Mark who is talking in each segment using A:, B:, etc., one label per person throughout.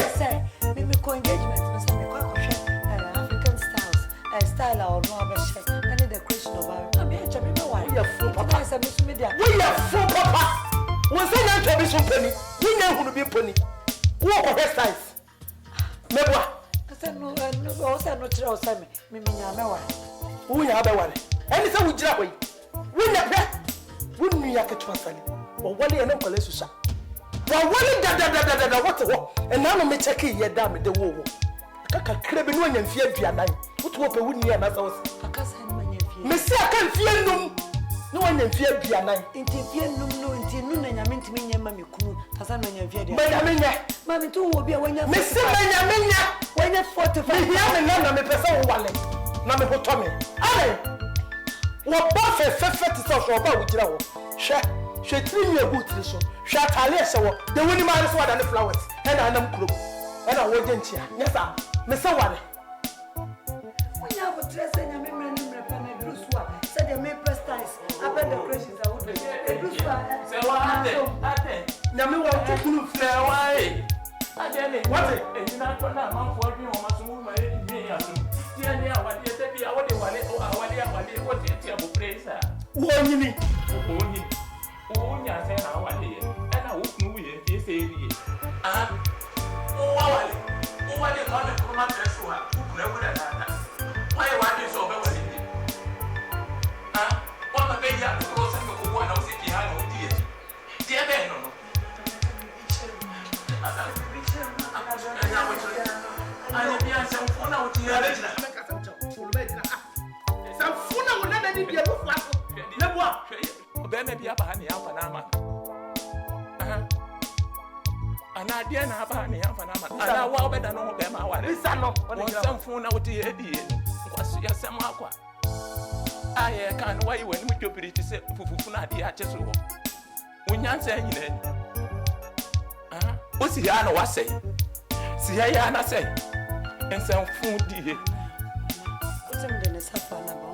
A: say, me co engagement, African styles, style or no share, any decoration of our. I mean, we are full papa. We are full papa. Was I not to be some penny? We know who be penny. Who are her size? Mebwa. I said no, I said no to us. Me, we are the one. And it's a wood job. We never. Wouldn't you have to transfer? Or one year, no police. Well, what? And now I'm taking your damn the war. I can't crib in one and fear Piana. What hope I wouldn't hear my house? I can't send my nephew. Monsieur, I can't fear no one and fear Piana. Interfere no, until noon, and I meant to mean your mammy cool. Hassan and fear. Mammy, too will be when you're Mr. Benjamin. When you're 45, I'm a person wallet. Mammy, Tommy. Aye. What buffet 50 sauce or about with you? Share. She treat me a good so. She so the winning man is what and the flowers. And I am group. And I wouldn't here. Yes, sir. Mr. Wally. When you have a dress and a memory and Bruce said the main styles. I bet the questions I would be. Bruce say what happened? Namu want to prove their way. I tell you what it is not for that man for you must move my dear, what you say, I want to what you place. What do you mean? Oh, yes, and I want here. And I won't know you say, ah, oh, what is on the command why want you so well? Ah, what a baby up to go and go and sit behind no dear. Dear Ben, no. I be some phone out here. Some phone will never be a book. There may be a honey up an armor. And I didn't have honey up an armor. And I will better know them. I want some phone out here. What's your some aqua? I can't wait when we do pretty say Fufuna de Achesu. When you're saying it, what's the Anna was saying? See, I say, and some food, dear. What's in the Safana?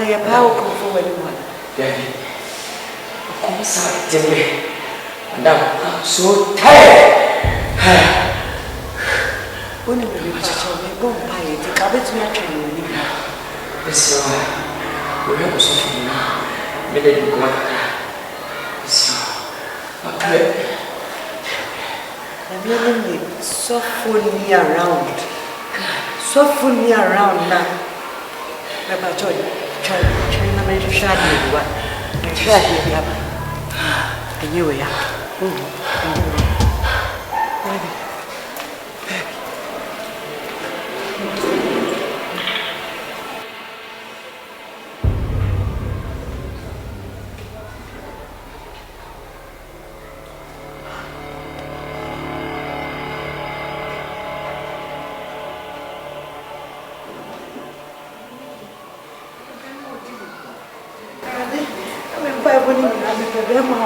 A: they are power come forward one.
B: Daddy, come start me. Madam, I'm so tired.
A: When you be go buy it, the cabbage me actually.
B: Yes, we have something now. Maybe you go on. So, okay.
A: I'm meaning so fully around. So fully around now. Papa Joy, try to make sure you are. Try to have. And you are.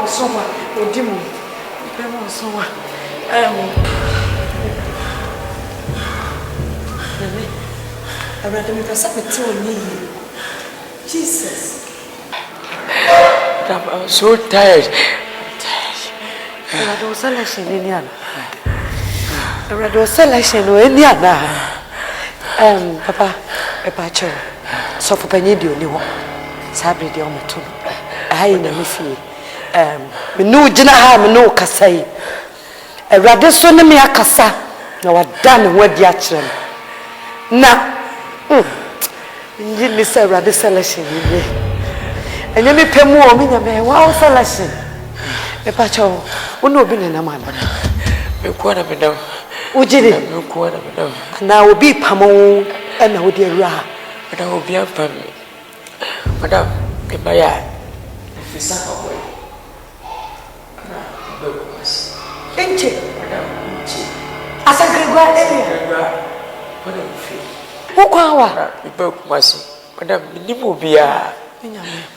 A: Someone or demon. Someone. I rather make a submit to me. Jesus.
B: I'm so tired.
A: I don't selection in Yana. I rather selection in Yana. Papa, a patcher. So for Penny, do you want? Sabri the Omaton. I never feel. Me no jina ha me no kasa yi awrade so ne me akasa na wada ne wadi a kire na nji ni se awrade selection ni enye me pemu o me nyame wa selection me pa cho wona obi ne na ma
B: me ko na me daw
A: ujiri
B: me ko na me daw
A: na obi pamo na wodi awra
B: da obi apam madam ke baya fisa ko
A: Inche, Asagregua area.
B: What do you feel?
A: Whoa,
B: you broke mercy. Madam, Nimubia.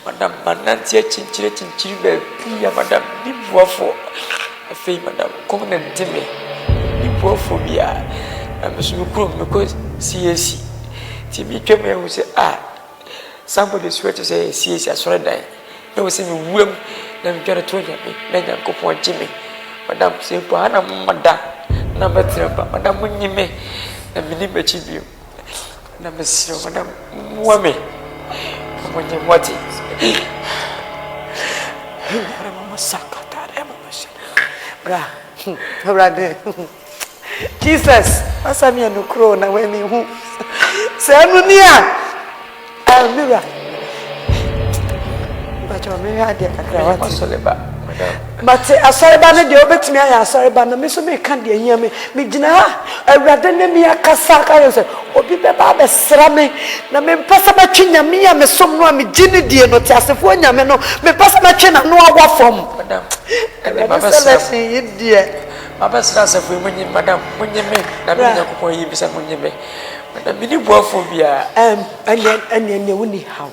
B: Madam, Manantia Chinchilla, Madam, Nimwafo. A fame, Madam, common and timid. Nimwophobia. I'm a small because CSC. Timmy came here who said, somebody swear to say CSC, I saw that. No was in a room, then got a 20 me, then I go for Jimmy. Madam, say, Pana, Madam, number 3, Madam, Onyame, and Minima Chibu. Number 0, Madam, Wame. When you want it, Jesus, as I'm in the crown, I went in home. Samunia, I'll mirror. But you're very hard to but I saw a banner, the obet me, I saw a banner, Miss Me can't hear me. Midina, I rather name me a Casaka, or be Baba Srame, Namen Passamachina, me, and someone, me, Ginny, dear, not just a phone, Yameno, me Passamachina, no what from, Madam, and Baba Srame, dear. Baba Srasa, women, Madam, when you make, I mean, you be some when you make, but a mini phobia, and then you wouldn't have.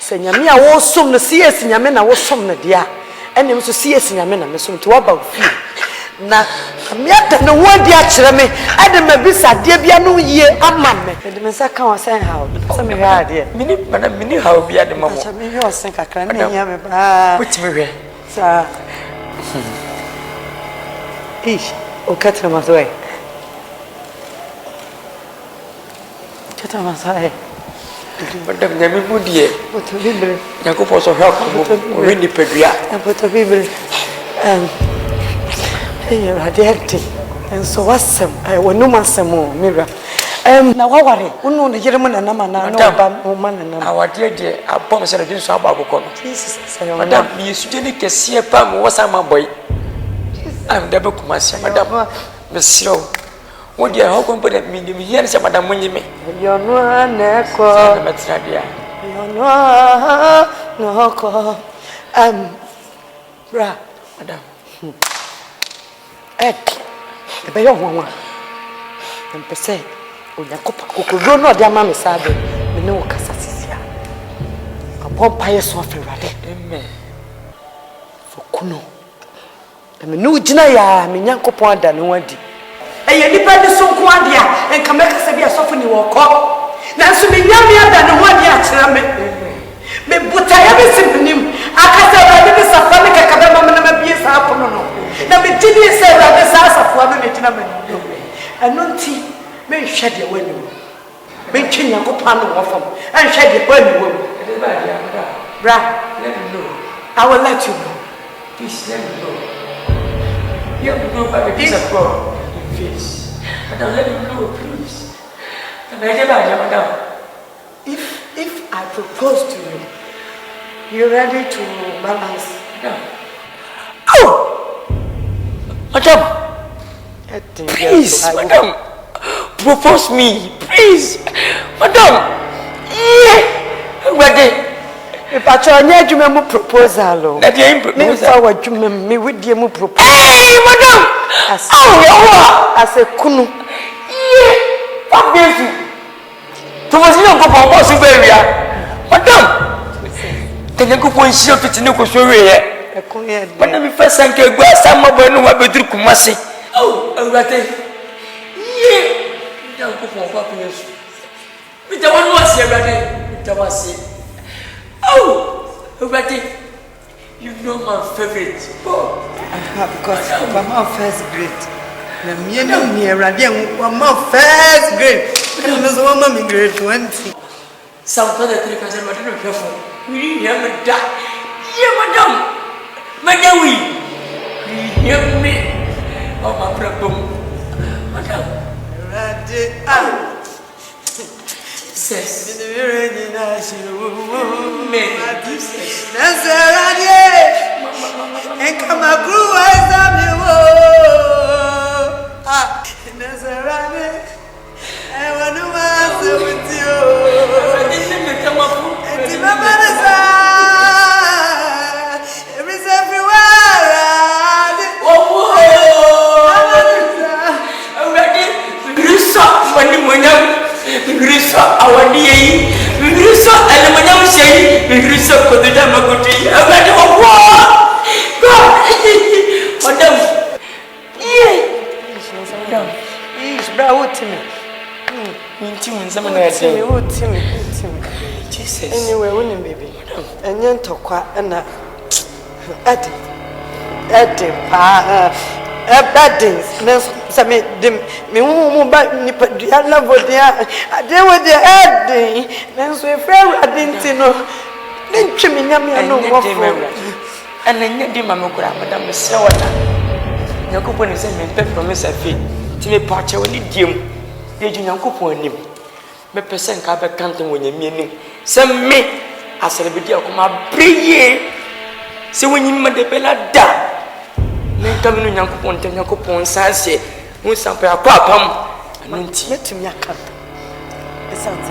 B: Say, Yamia was some the CS in Yamena was some the dear. And you must see us in your men and to about you. Now, I'm yet no one dear Chirame, Adam Abissa, dear Biano ye, a mamma, and the Messaka was saying how some idea. Madam, Minnie, how be at the moment. I mean, you'll think I can put me, sir. Ish, or cut him away. Cut him aside. Madam, Yami, dear, what a bible, Jacob also help Winnie Pedria, and put a bible, and here are the and so what's some, I will no man some more mirror. Now, what worry, who know the German and Namana, woman and our dear, I promise I didn't saw Babacon. Jesus, Madam, you student can see a palm, what's my boy? I'm double commercial, Madam, Monsieur. What do you hope to put me here? Madam, when you make your no call, no call. Bra, Madam. The bayo one. And per se, when you could run out their mammy sabe, me no Cassasia. Upon pious offer, amen. For Kuno. And me no Jinaya, me yanko point and one day. And you depend so quadia and come back as a be a softening walk up. Now, so me young than one year. Me butaya be simnim. Akasa ba de safa me kakaba ma na bie sa akono no. Na me tini se ra de sa asafo no ne tina me no. Eno nti me hwe de wani wo. Me twi Nyankopɔn no wo fam. An hwe de wani wo. Bra,
C: let me know.
B: I will let you know.
C: Please let me know. You have to know by the peace of God in face. Madam, let me know, please. Madam.
B: If I propose to you, you ready to balance?
C: Madam. Oh! Madam! Please, madam. Propose me, please. Madam! Yeah! Ready?
B: If I try to make a proposal,
C: that you ain't proposal.
B: Me with you proposal.
C: Hey, madam!
B: As a kunu.
C: Yeah! Fuck you. To was no go for what's area. Madam! Then you go for a shop to no go show here. Madam, if I sank a glass, I'm not going to be Kumasi. Oh, Rate. Yeah! You don't go for what you with the one was here, Rate. That was it. Oh, Rate. You know my favorite. Oh,
B: because my first grade. Na me no near again, my first grade. I was one of grade 20.
C: Some other 3,000 madam careful. We hear me that. Yeah, madam, we hear me. Oh, my problem, madam. Says the very nice man.
B: And come a crew as Nazarane, I want to answer with you. And remember, it is everywhere.
C: Oh, already, Grisa, Grisa, our day, Grisa, and when I say, Grisa, for the Damaguti, already, madam. Jesus.
B: Anyway, winning baby. And then to quite and Eddie, some me who back the other would there with the Eddie. Then so if I didn't know, then Chimmy, I know what
C: and then you did Mamma, Madame, Miss Sawata. Your company sent me a promise I feel to me part when you dim. Did you not go him? Me person carpet canting when you meaning. Send me as a video of my brilliant. So when you made the bella da, me coming in your coupon, ten your coupon, Sansi, who sample a papa, and then let me a cup. It sounds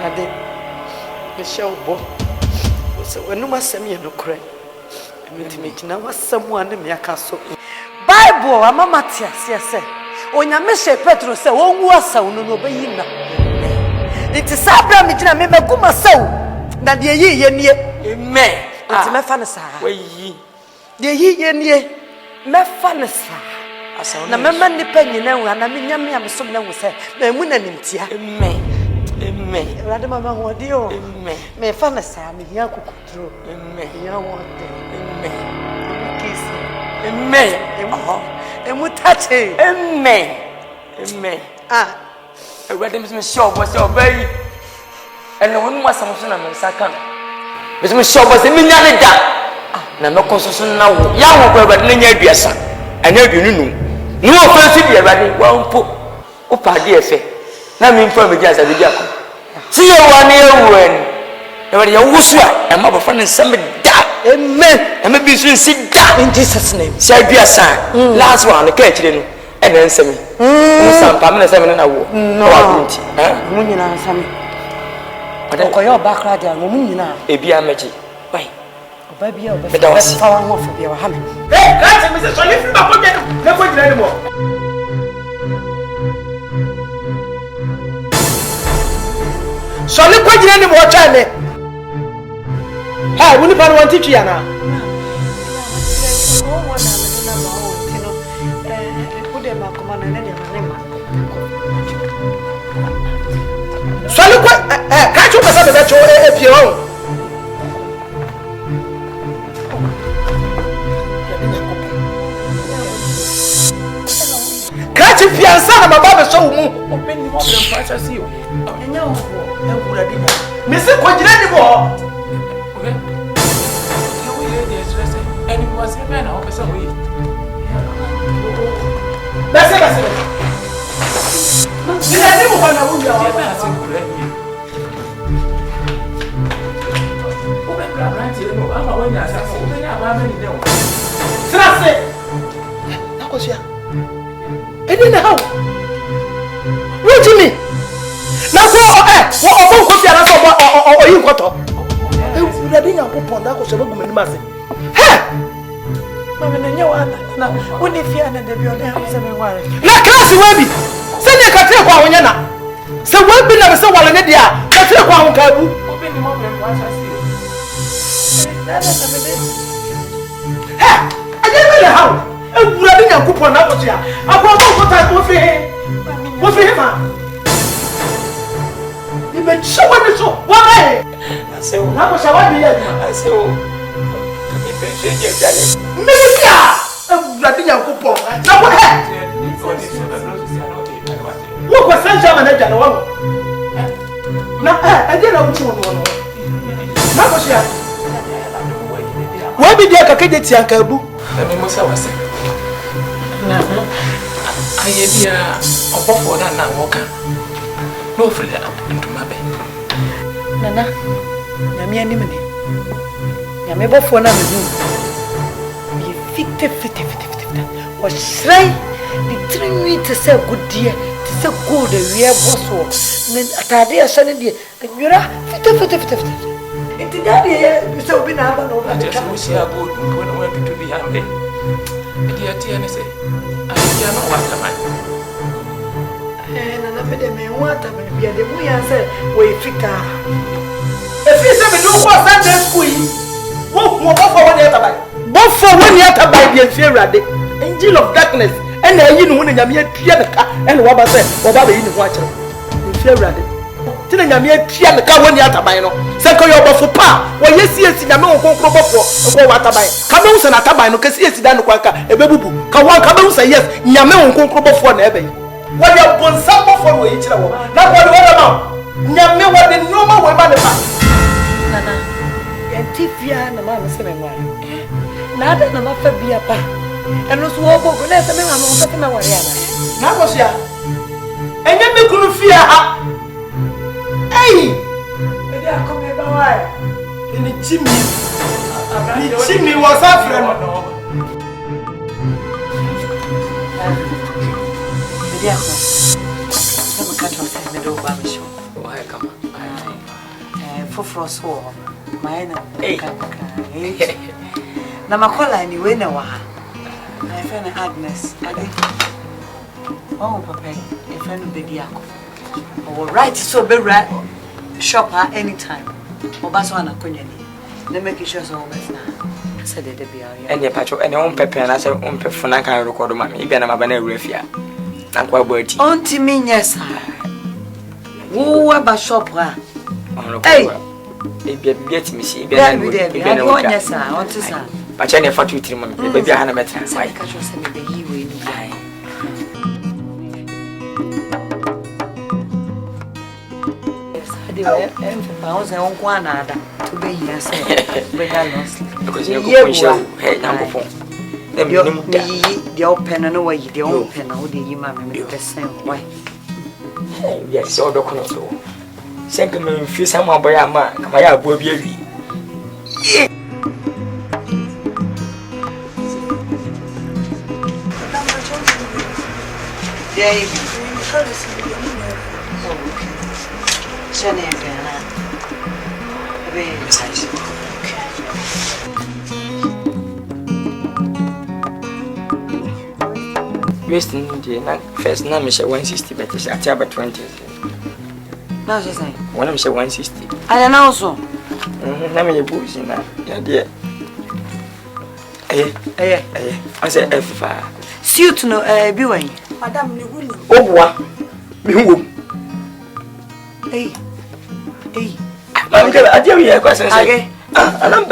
C: like the show book. So when you must send me no cry, I mean to make now was someone in your castle.
B: Bible, I'm a Matthias, yes, Onyame she Petro se won wu asaw no no bayi na nti sabra me gina me maguma saw na de yi ye nie
C: amen
B: nti me fa ne saa
C: we yi
B: de yi ye nie me fa ne saa
C: asaw
B: na me man ni pa nyina wu na me nyame am som na wu se na mu na nimtia
C: amen amen
B: rade mama ho de o
C: amen
B: me fa ne saa me hia kokotro
C: amen
B: ya wo de
C: amen
B: kisi
C: amen
B: emutache
C: amen amen I read them show was your baby and no one was some of second Miss Shaw was a million na no consumption now ya wo kwa na nya aduasa anya aduonu no offense be ready one po opade efe na me mfa me jasa bi akọ ti ye wa na ewu en e wede ya wusu a e ma bofa ne nsem da
B: amen
C: e ma bi so nsi da
B: in Jesus name
C: sha aduasa last one ka akire no e na nsem musampa me na nsem na wo
B: no
C: wa binti
B: mu nyina nsem okoyo bakra dia mu nyina
C: e bia meji bye
B: oba bia oba fa wa ho fo bia wa ha me
C: ka me se so ni fi ba ko je na ko jira ni mo
B: so ni ko jira ni mo cha me ha woni pa no wanti twa na
D: Swali kwa catch up as a show Catch if you are son of my father so open the problem for you. Miss Quadranimo. Okay. We hear the stress and it was a man of some way. That's it. I never want to move I didn't know. What do you mean? Now, what could you got up? I didn't know that was a woman. When if you are the Billionaire, like us, Webby. Send your country for Onyana. So, what be never so well in India? That's a one cable. Open the moment once I see you. I didn't know how. We are being a coupon. I was here. I brought what I was here. What's him? You been showing the show. Why? I say, how much I want I say, now what happened? What was Saint German? Now, I didn't know which one. Now, what's here? Why be there? I can't see Uncle Boo. Let me say, I hear a buffer and now walk. No, Frida, into my bed. Nana, Yami enemy. Yami buffer and I'm 50. Was shy. The 3 meters say good dear. It's a good real boss. Then at a day, Sunday, and you're 50. It's daddy, so we now know that I wish you are good when I went to be happy. Dear Tiana say, I cannot want a man. And another man, what a man, be the way I said, we figure. If you say, no more Sunday school, what for 1 year by? Both for 1 year by the inferior angel of darkness, and I know when I'm here, and what I said, what I didn't watch inferior. Didn't I mean, Tiana Kawan Yatabino? Sanko for pa, or yes, I know for what I buy. Cabos and Atabino, because yes, Dan Quaka, a babu, Kawan Cabos, yes, Yamel Concobo for never. What you put some for each other, not what about Yamel, what the normal woman. Nana, and Tifia and the mamma saying, Nada, no matter be a pa, and also walk over less than I'm on the Now was ya, and you couldn't fear. Hey! Maybe I come here by in the chimney. The chimney was our friend. Maybe I come cut off the middle of the show. Why come? For frost war. My Namakola anyway, no one. My friend Agnes. Oh, Papa, a friend of the Diaco. Oh, right, so be right. Shop her anytime. Obaswana Kunyani. They make sure so now. Said it be and the patch and your own pepper and I said, pepper for I can record my maybe I'm a banana refia. I'm quite worthy. Auntie mean yes, who ever shop her? Hey, it get me see, yes, sir. I want to say, but I never to trim him. Baby, I had a better. I catch yourself in the heat. I was a one to be here, because you show head number 4. The open and away, the open, how do you mammy the same way? Yes, so the control. Second, me feel someone by a man, my baby. Wasting the first name is 160, but it's at about 20. Now she's saying, one of them 160. I don't know so. Name your boots in that, dear. I said, F5. See you to know, be way. Madame, you will. Oh, what?
B: Hey.
C: I'm going to do your question.
B: Okay.
C: I'm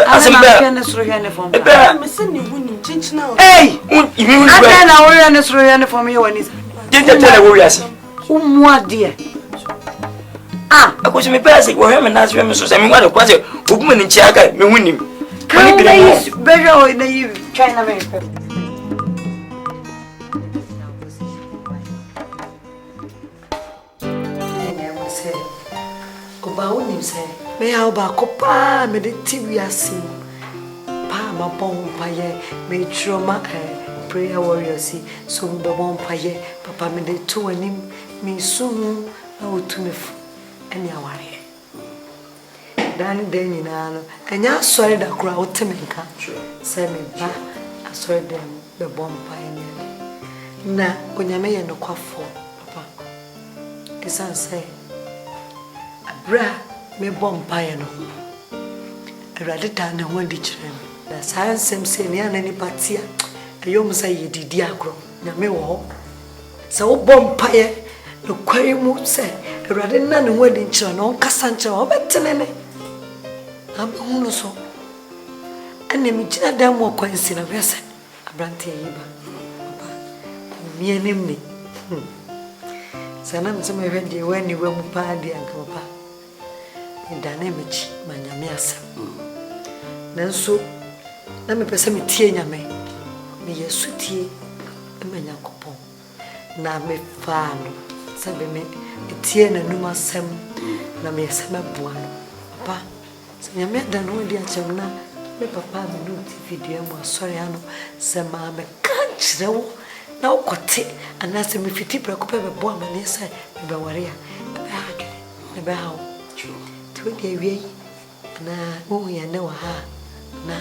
A: missing you winning change now.
B: Hey!
C: You mean
B: I can't worry on this room for me when it's.
C: didn't tell you yes.
B: What dear?
C: I was me passing for him and ask him so some what was it? Woman in Chicago, me winning.
B: Can you better in the China America? Me how ba kopa me de TV asim pa ma bon paye me trauma prayer warriors so be bon paye papa me de to anim me sum na otumefu ene aware dan den nyina no enya asori da kura otemenka se me ba asori dem be bon paye ne na onyame ye no kwafo papa esan say abra me bompaye no awrade ta na ho di kire no na sansem se ne anani patia ayom say yedidi agro na me wo se wo bompaye no kwari mu se awrade na ne ho di kire no kasa nche wo betenene am hunu so ane mi gina da mo kwansi na wese abrante yiba papa mi enem ni sanam se me hwede wani wa mu pa di anka papa dynamic manyame asem nanso na me pese me tie nyame me yesutie emanya kopon na me fa no sabe me tie na numa asem na me asem aboa no papa se nyame da no di achem na me papa me no video mo asori ano se ma me kan kirewo na okote anase me fiti prekope be boa ma ne sai me be ware a be ha me be ha Twenty away, na uya ne wa ha na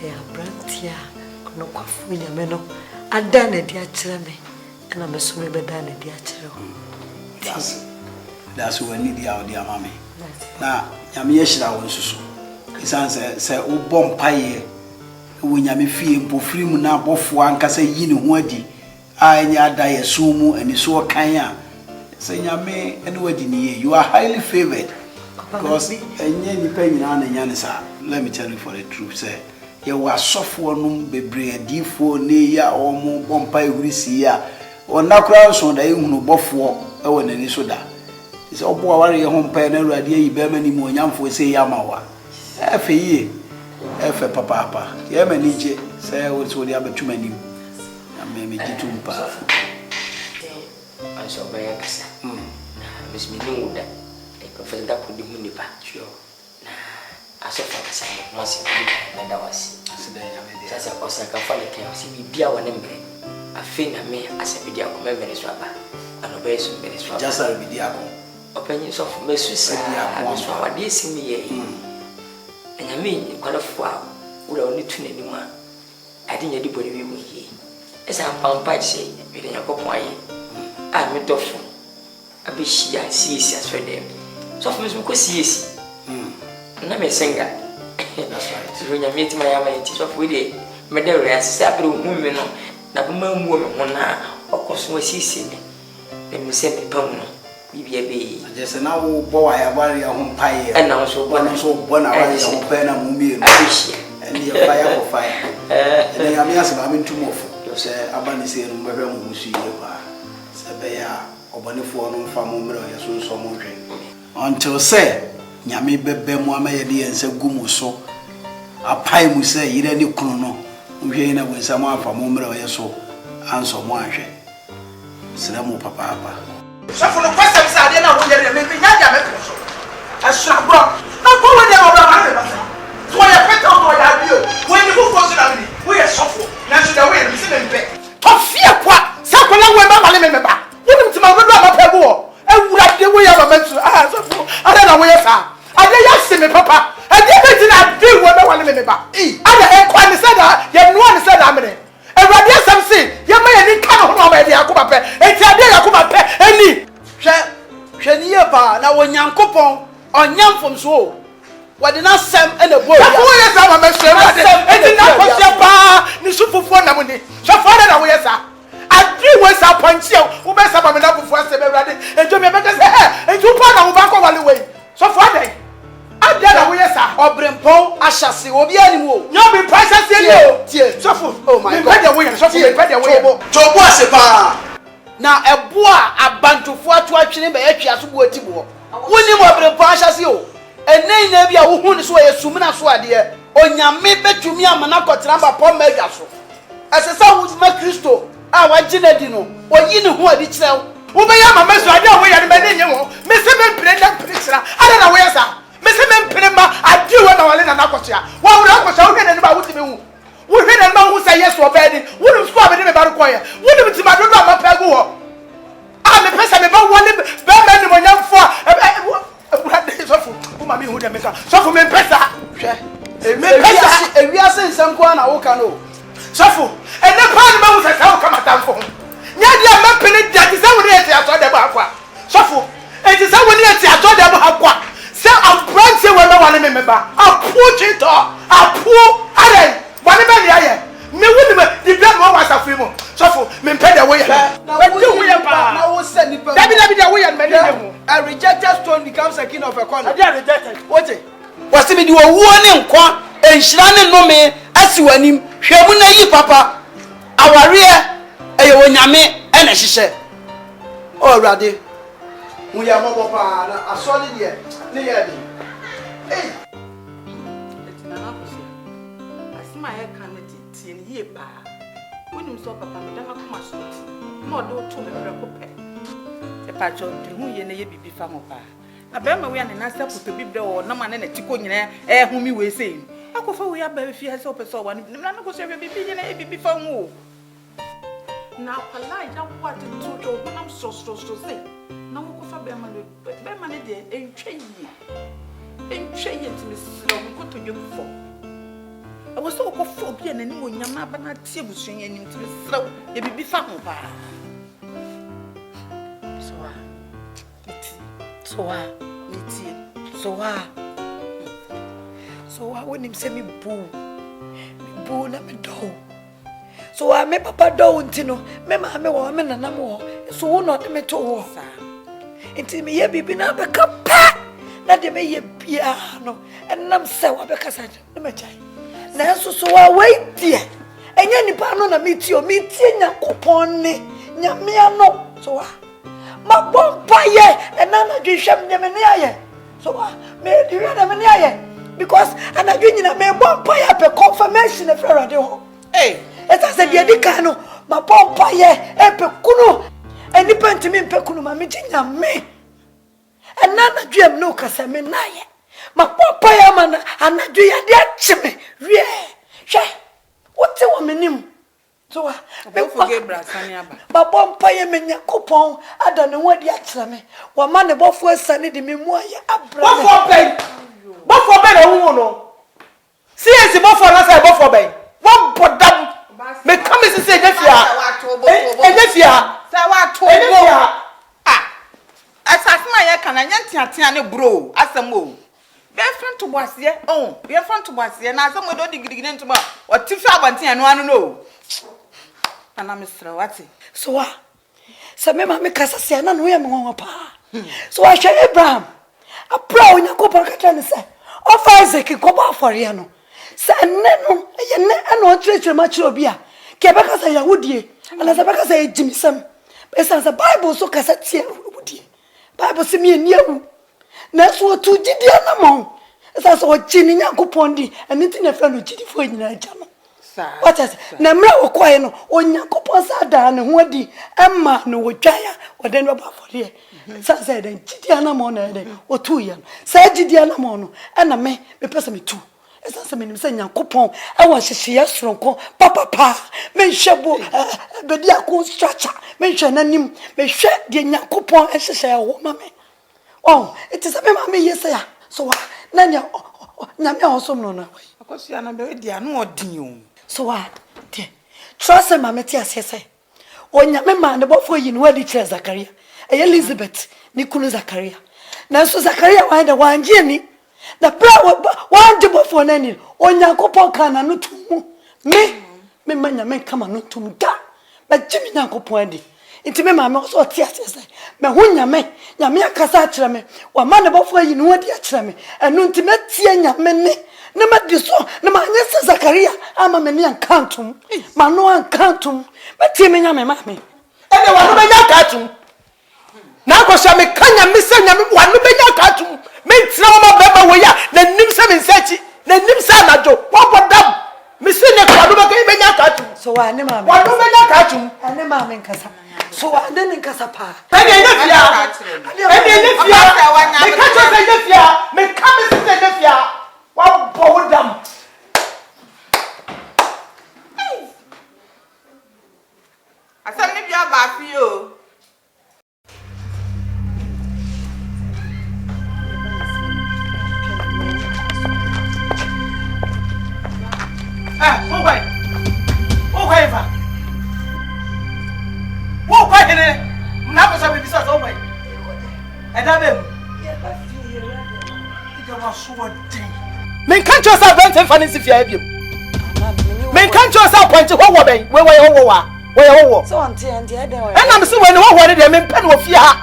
B: ya brantia kono kwafu nyame no ada na di akire me na me so me be da na di akire ho
E: that's when need ya odi amame na nyame ye hira won susu isan se wo bom paye wo nyame fie mpofiri mu na abofo ankasa yi ne ho adi a nya ada ye so mu ani so kan a se nyame ene wadi ni you are highly favored. Because let me tell you for the truth, sir. You were software num bebre difo ne ya omo bompa ehurisi ya. Ona kra so da ehunu bofo e wona ni so da. Is obo aware ye hompa na ruade yi be mani mu onyamfo se ya mawa. Efe yi. Efe papa. Ye mani je say wo so dia betumani. Na me gitumpa.
C: I so be yakasa. Miss me no da. Prophetic that could be munipa. Sure. Nah, I saw for the same once in the was. As a Osaka for the chaos, we be our name. I think I may as a video commemorating swabber and obey some minister.
E: Just a video.
C: Opinions of Messus, what they see me. And I mean, quite a while, would only tune anyone. I didn't anybody be with ye. As I'm found by say, with a couple I met off. I be she and see as for them. So for me, we could see yes. And I'm a singer.
E: That's right.
C: So when you meet my auntie, of with it, Madame, I said, women, that woman, woman, or cause was see. Let me send the pound. We be a baby.
E: Just an hour boy, I worry a home pie, and also one hour is on pen and movie, and the fire for fire. And I'm asking to move. You say, Abani say, who see you are. Sabaya, or Bonifor, no farm, or so much. Until say, Nyame bebe Muhammad and say Gumuso, a pie mu say, you any chrono, we ain't with someone from Mumra or so, and so much. Salamu papa.
F: So for the first time, I didn't want to make me I shall brought. Now go with them over my head. So I put on my idea. When you go for me, we are shuffle. Now should I wait and sit in bed? Of fear, what? Sakula, where my remember. Wouldn't my brother pebble? And would I do we have a mention? I don't know where you are. I didn't see me, Papa. I didn't do what I want to remember. I Akwan said that, you know, said I'm in it. And what yes, I'm saying, you may have come on my dear Akuba, and tell me Akuba, any. Shania, now when young coupon on young from so. What did not Sam and a boy? Yes, I'm a messenger. And did not put your bar, Nissufu for Namuni. So far away, sir. I do was a punch you, who mess up enough for us to be ready, and to me, because and tupa na ubako wale way. So for day. I dare we sir.
E: Obrempon ashasi obi animu.
F: No be prices here.
E: Tie.
F: So for
E: Oh my God.
F: Me pay the way. So for me pay the way.
E: Chobo asepa. Na eboa abantofo atu atwene be atwa so bo atibo. Woni mo obrempon ashasi o. Enei na bia wo hu ni so yesumina so ade. Onyame betumi amana kotramba pom mega so. Asesa wo ma Kristo a wagina di no. Oyi ni ho adi kirew.
F: Wo be ya mama so ade a wo ya me ne nye wo. Me se me mpire na mpire ada na wo ya sa. Me se me mpire ma ade wo na wale na nakotia. Wo wura akotia wo hwe ne ba wo ti me hu. Wo hwe ne ba hu say yes obedi. Wo ni so abedi me ba ro koye. Wo ni ti ma do ma pegu ho. Ah me pesa me ba wole be ma ni mo nyamfo a sofu wo ma me hu de me ka. Sofu me pesa. Hwe.
E: Ewiase nsamko na wo ka no.
F: Sofu ene pa ni ma hu say ka wo ka matamfo. Nya dia ma pene dia ti say wo ni eti aso de ba akwa. Sofu eti say wo ni eti aso de ba akwa. Say am branch we na wane me ba. Apu chito, apu are. Wane me dia ye. Me woni me di bia mo wa safu mu. Sofu me pay the way.
E: Na wo se nipa.
F: Dabi dia way me dey mu.
E: A rejected stone becomes a king of a corner.
F: Dia rejected.
E: Oje. Wasi mi di owuo ne nkwa enhira ne nome asi wanim hwemu na yi papa aware eye Onyame ena hihye o awrade mu ya mobo pa na asole de ne ya di eh
A: etina na ko se asima he kan ne tie ne ye pa wonim so papa me da makoma so ti na o do to me breko pe e pa jo de hu ye ne ye bibi fa mo pa abema we ane na saputo bibre o na mane na tiko nyina humi we sei akofa we aba fi ha se opeso wa na na ko se bibi nyina e bibi fa hu na kwala ya kwa te to honam so sei na wo kofa bema ne de entwe yi ntimi sira wo ko to dwem fo e wo so ko fo bi na ni Onyame aba na tie busuan anim ntimi sira e bibi fa hu ba
B: So when him say me boo na me do. So me papa do ntino me ma me wo me nana mo so wo no me to wo sa. Nti me ye bibi na be ka pa na de me ye bia no enam se wo be kasa na me chai. Na so wait there. Enya nipa no na me tie Nyankopon ni nyame ano so ma bompa ye enana dwehwem ne me ne aye so me dwehwem ne me ne aye because anadwe nyina me bompa ye pe confirmation e frere de ho esa se de dika no ma bompa ye e pe kunu eni pantimi pe kunu ma me ginya me enana dwem no kasa me na ye ma bompa ye ma anadwe ye de achime wie hwe wote wo menim so
A: be forget brasani aba
B: babon paye me Nyankopon ada ne wadi akira me wa ma ne bofo asane de me mu aye abra
F: bofo ben na hu no see esi bofo na say bofo ben won bodam me come see say nyafia
A: say wa to asasima ye kana nyantiatia ne bro asem o be front to boasie be front to boasie na asem do digirigi ne ntuma o tifi abantia no anu no ana misra wati
B: so se me ma me kasa se na no ye me won pa so a hwe Abraham apra Onyankopon kata ne se of Isaac ko ba afore no se ne no ye ne ana o chire ma chire obi a ke be kasa Yahudie ana se be kasa ejimisam be san se Bible so kasa tie Yahudie Bible se me ni awu na so tu gidie na mo se so chini Nyankopon di aniti na fa no gidifo nyina ja no what is na mra okoye no Onyankopon sa da ne ho adi emma no wodwaya wode no ba fore sa say den gidie na mo na den otu ye no sa gidie na mo no na me pese me tu esa se me nim se Nyankopon e wo hyehye soronko papa me hwebo bedi akon structure me hwe nanim me hwe de Nyankopon e hyehye wo ma me it is me ma me yesa so na nyame osom no na
A: akosi ana be di anu odin o
B: so what dear trust my meti asese Onyame ma ne bofo yi no adi kire Zakaria Elizabeth ni kunu Zakaria na so Zakaria wan de wanje ni na pra wan de bofo na ni Onyankopon kana no tumu me manya me kama no tum da ba jimi Nyankopon adi Inti me maame so tie ase me ho nyame akasa akire me wa ma ne bofo yi ne wodi akire me enu inti me tie nyame ne ma di so ne ma nya se Zakaria ama me ne ankantum ma no ankantum me tie me nyame maame
F: ene wa no be nya ankantum na ko sha me kanya me se nyame wa no be nya ankantum me ntira ma beba wo ya na nim se me nsachi na nim se anajo wo bodam me se ne kwa no be kan be nya ankantum
B: so wa ne maame
F: wa no be nya ankantum
B: ane maame nkasa so wa ne nkasa pa
F: ene nya fia me ka cho se nya fia me ka me se nya fia wa bo dam
G: asam ni bia ba fi o
F: oh why va wo kwa hene na ko sabe bisa so why e da bem ida wa so wadin men kan cho sa vent fancy fia biem men kan cho sa point wo ben we wo
B: so anti e den we
F: na me se we ne wo ne de men pen wo fia ha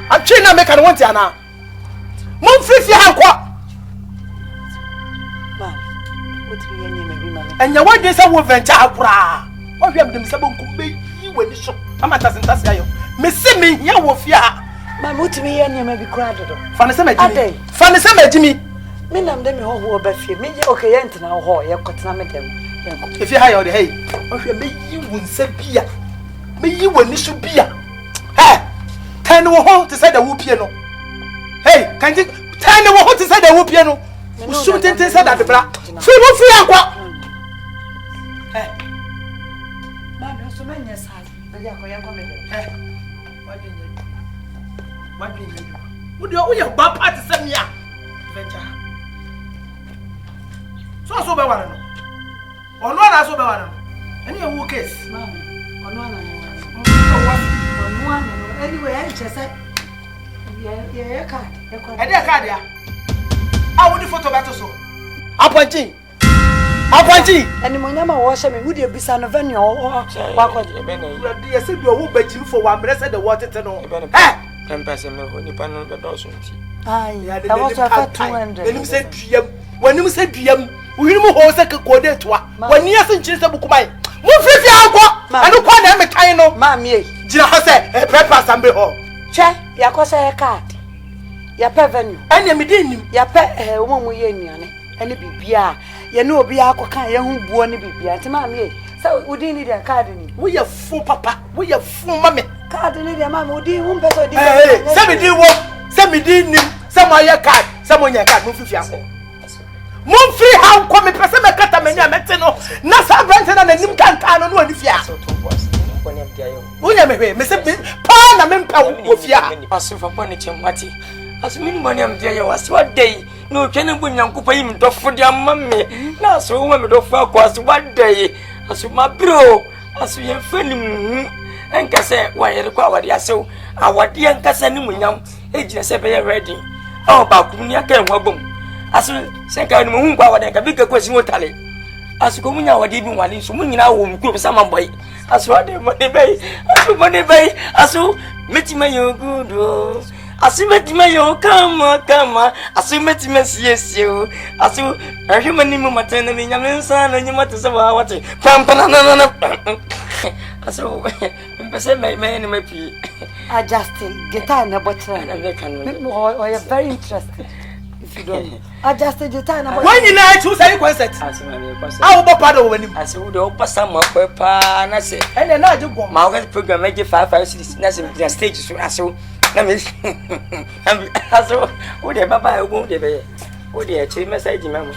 F: atwe na me kan won ti ana mon fia ha kwa enya wade se wo venture akura wo hwem dem se bonkum be yi wani so amata sentase ayo me se me hia wo fia
B: ma mutimi ye nyama bi kura dodo
F: fa ne se majimi
B: me nam de me ho ba fie me ye okay ye ntina ho ye kotena me dem
F: e fia ha yo de hey wo hwem me yi wo nsa bia me yi wani so bia tan wo ho te se da wo pie no hey kanji tan wo ho te se da wo pie no usum tenten se da de bra fi wo fia akwa
B: Mami, so many years had. I am coming.
F: What do you do? Would you bump at the same year? Venture. So be one. Or not, so be one. Any of your case,
B: Mammy, on one. Anyway, I just said, yeah, card.
F: I did a card, yeah. I would photo battle so. Appointee.
B: And Onyame wash me, would you be son of any or what?
F: You said you won't bet you for 1 minute the water to know.
C: Ten person when you pan on the dozen.
B: Aye, that was a 200.
F: When you said DM, we remove horse a code to one. When you sent Chester Bukubai, move if you are I don't want them a kind of
B: mammy.
F: Jina said, a pepper some behold.
B: Che, Yakosa a card. Ya revenue.
F: And you didn't.
B: Ya pet a woman with Yenian, and it be beer. You know, be a cocaine, young born be beer. Mammy, so we didn't need a card in it.
F: We are full papa, we are full mammy.
B: Card in it, mamma, would you 1 person?
F: Send me didn't some of your card, someone your card, move if you are. Move free how come a person a catamania metano, Nasa Branton and the Nimcan on one fear. Onyame, Mr. Pan and Mempa with ya.
C: Pass for Ponicham Mati. As many money am dear was what day. No, can bring young Cooper him to for their mummy. Now, so women of work was 1 day. As my bro, as we have friend and Cassa, why you require the so our dear Cassanum, agent seven ready. Oh, Bakunia can wobble. As we say, I know who I can make a question with Tally. As Comuna, I didn't want to win our home group, some boy. As what they money bay, as you met me, you good. As you met me, you come, as you met me, yes, you, as you a human maternal in your son and you matter so what Pampanana. As you say, my man, my pee.
B: I just guitar in a bottle and they can or you're very interested. If you don't, I just a guitar.
F: When you like to say, was it? I will pop out when you
C: as you would open some of Papa, and I say,
F: and then I do go.
C: My program make you 5 5 6 the stages. So, let me as would a Baba won't be. Would you actually message, Mamma?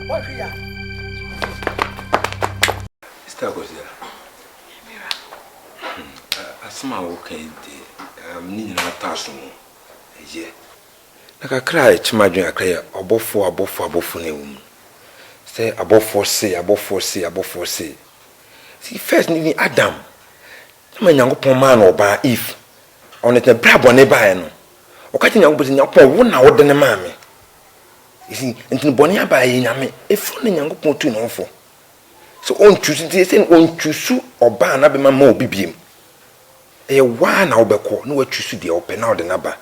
F: What we are?
H: Goes there. Asma okay, needing a tassel. Yeah. Like I cry, Chimadrin, I cry above 4 woman. Say above 4 say. See, first needing Adam. My young poor man or by if on it a brab on a biano. Or cutting young person upon 1 hour than a mammy. You see, until Bonia by Onyame, if only young poor 2 for. So on choose this and on choose or ban up my more bibim. A one now becko, no choose the open out the number.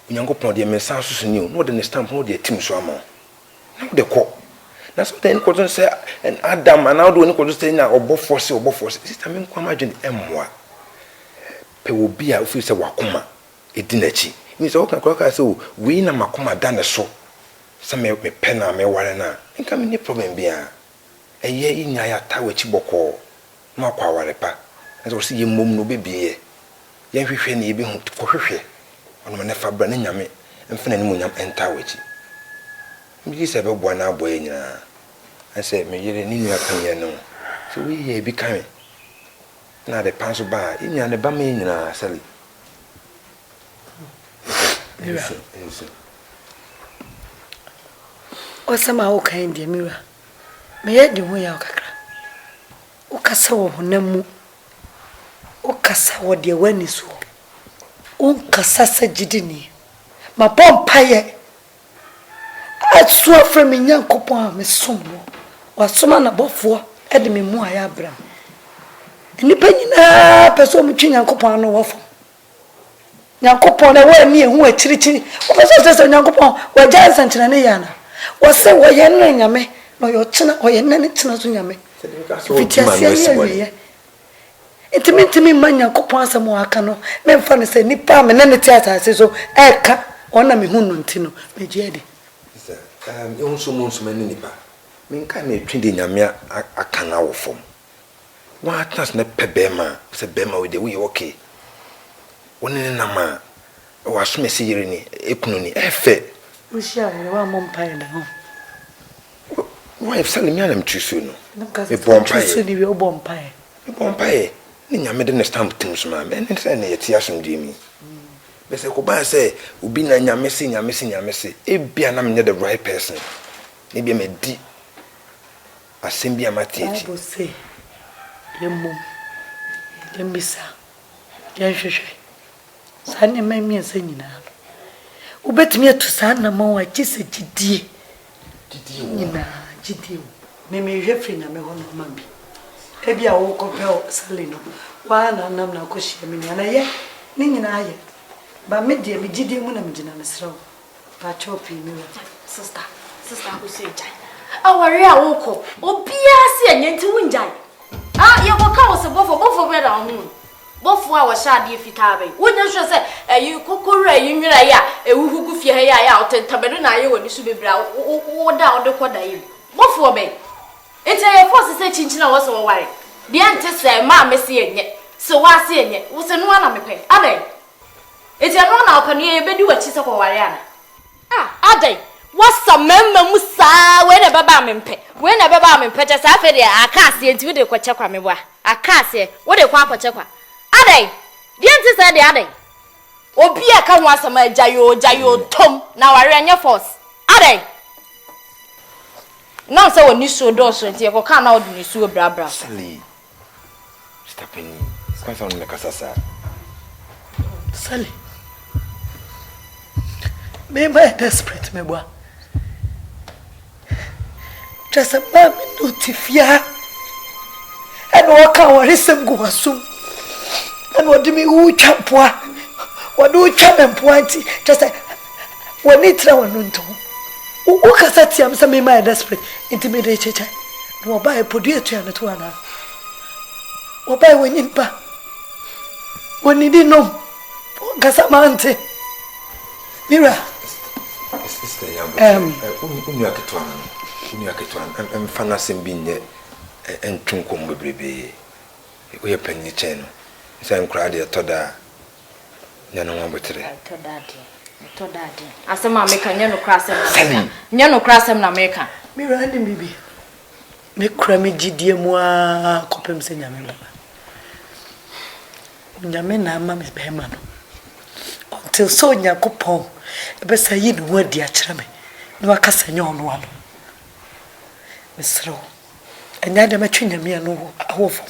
H: When you go upon the message new, no than the stamp, no the team so more. Now the call. That's what then couldn't say and Adam and now doing could say now or both force or both force. This time, imagine M1. Pe will be a officer Wakuma, a dinnerchi. Miss Oka so we na Makuma done so. Some me penna me warena. And come any problem be a year in Yaya Tower Chiboko, Makwa Warepa, and so see you mum no baby. Young fish be home to coffee. On my nefa Brananyame and Fenanimunam and Tawich. This ever one our boy. I said, me you didn't know. So we here be coming. Now the pants by in the Bamina, Sally.
B: O sama o kan de mira. Me ye de ho ya kakra. O kasa wo honamu. O kasa wo de wani so. O kasa sagidini. Ma pompaye. Atso afra me nyankopon a me sommo. Wa soma na bofo e de me mu aya bra. Nipa nyina peso mu twi nyankopon no wofo. Nyankopon na wa ni ehu akirichiri. O peso se nyankopon wa jansa nkyina ne yana. Wase wo ye no nyame no yo kyina o ye nane kyina so nyame. Fitiasia ye ye. Intimi man nyankopon asem wa aka no me mfa ne se nipa me nane tiata se so eka ona me hu no ntino me giede.
H: You so much many nipa. Mean can a twin nyame aka na wo fom. What has na pebema, se bema with the way okay. One in na ma o asome se yire ni ekunu ni efe.
B: Ushia wa mompae na ho.
H: Wife sali mi anam tusu no.
B: Me bompae. Tusu ni we bompae.
H: Me bompae. Ni nyame de na stamp tim so ma. Me ne se na yeti asom di mi. Be se ko ba se obi na nyame se e bia na me the right person. Ni bia me di asem bia mate echi.
B: Bible say yemum yemisa yanhwehwe sane mamia sanyina ubetimi atusa na ma wa gise gidie nyina gidie me hwe fri na me ho no ma bi e bia wo kopel sale no wa na nam na kohia me na ye ni nyina aye ba me die me gidie mu na me gina me srew pa chopi me
I: sister who say jai aware a wo ko obia se anyenti wunjai you go come was bofo bread on home. Bofo a was shady fitabe. Wouldn't you say, you cookure, you knew a who fee out and tabernay when you should be brow or down the quarter. Bofo me. It's a force say chinchina was all right. The auntie say, Mamma seeing it. So I see it was an one on me pay. Ade. It's a run out and you be do a chisel for Wariana. Ade. What's some member musa when a babam pay? When a babam pay just after I can't see into the quachakwa me wa. I can't say what a quachakwa. Ade, the answer said the ade. Obia can want some jayo tom now I ran your force. Ade. Now so when you saw doors and you can't out when you saw bra.
H: Sally. Stepping. Quite on the casasa.
B: Sally. Me my desperate me boy. Just a man notifia and walk our risem go assume and what do me who champua what do chap and pointy just when it raw nunto who casati am some my desperate intimidate checha no buy a produce and to ana or buy when in pa when you didn't know casamante mira
H: I'm fantasizing being and Tunkum baby. We are penny chain. Sam cried at Toda. Yano one with it.
I: To daddy. As a man make a yano cross him. Yano cross him na make.
B: Mira and baby. Make crammy GDMwa copem senyamela. Nyamena mam's behemano. Until so nyakopon. Besa yin word dear chame. No akasa nyon one. Misro. And yada matching me no awful.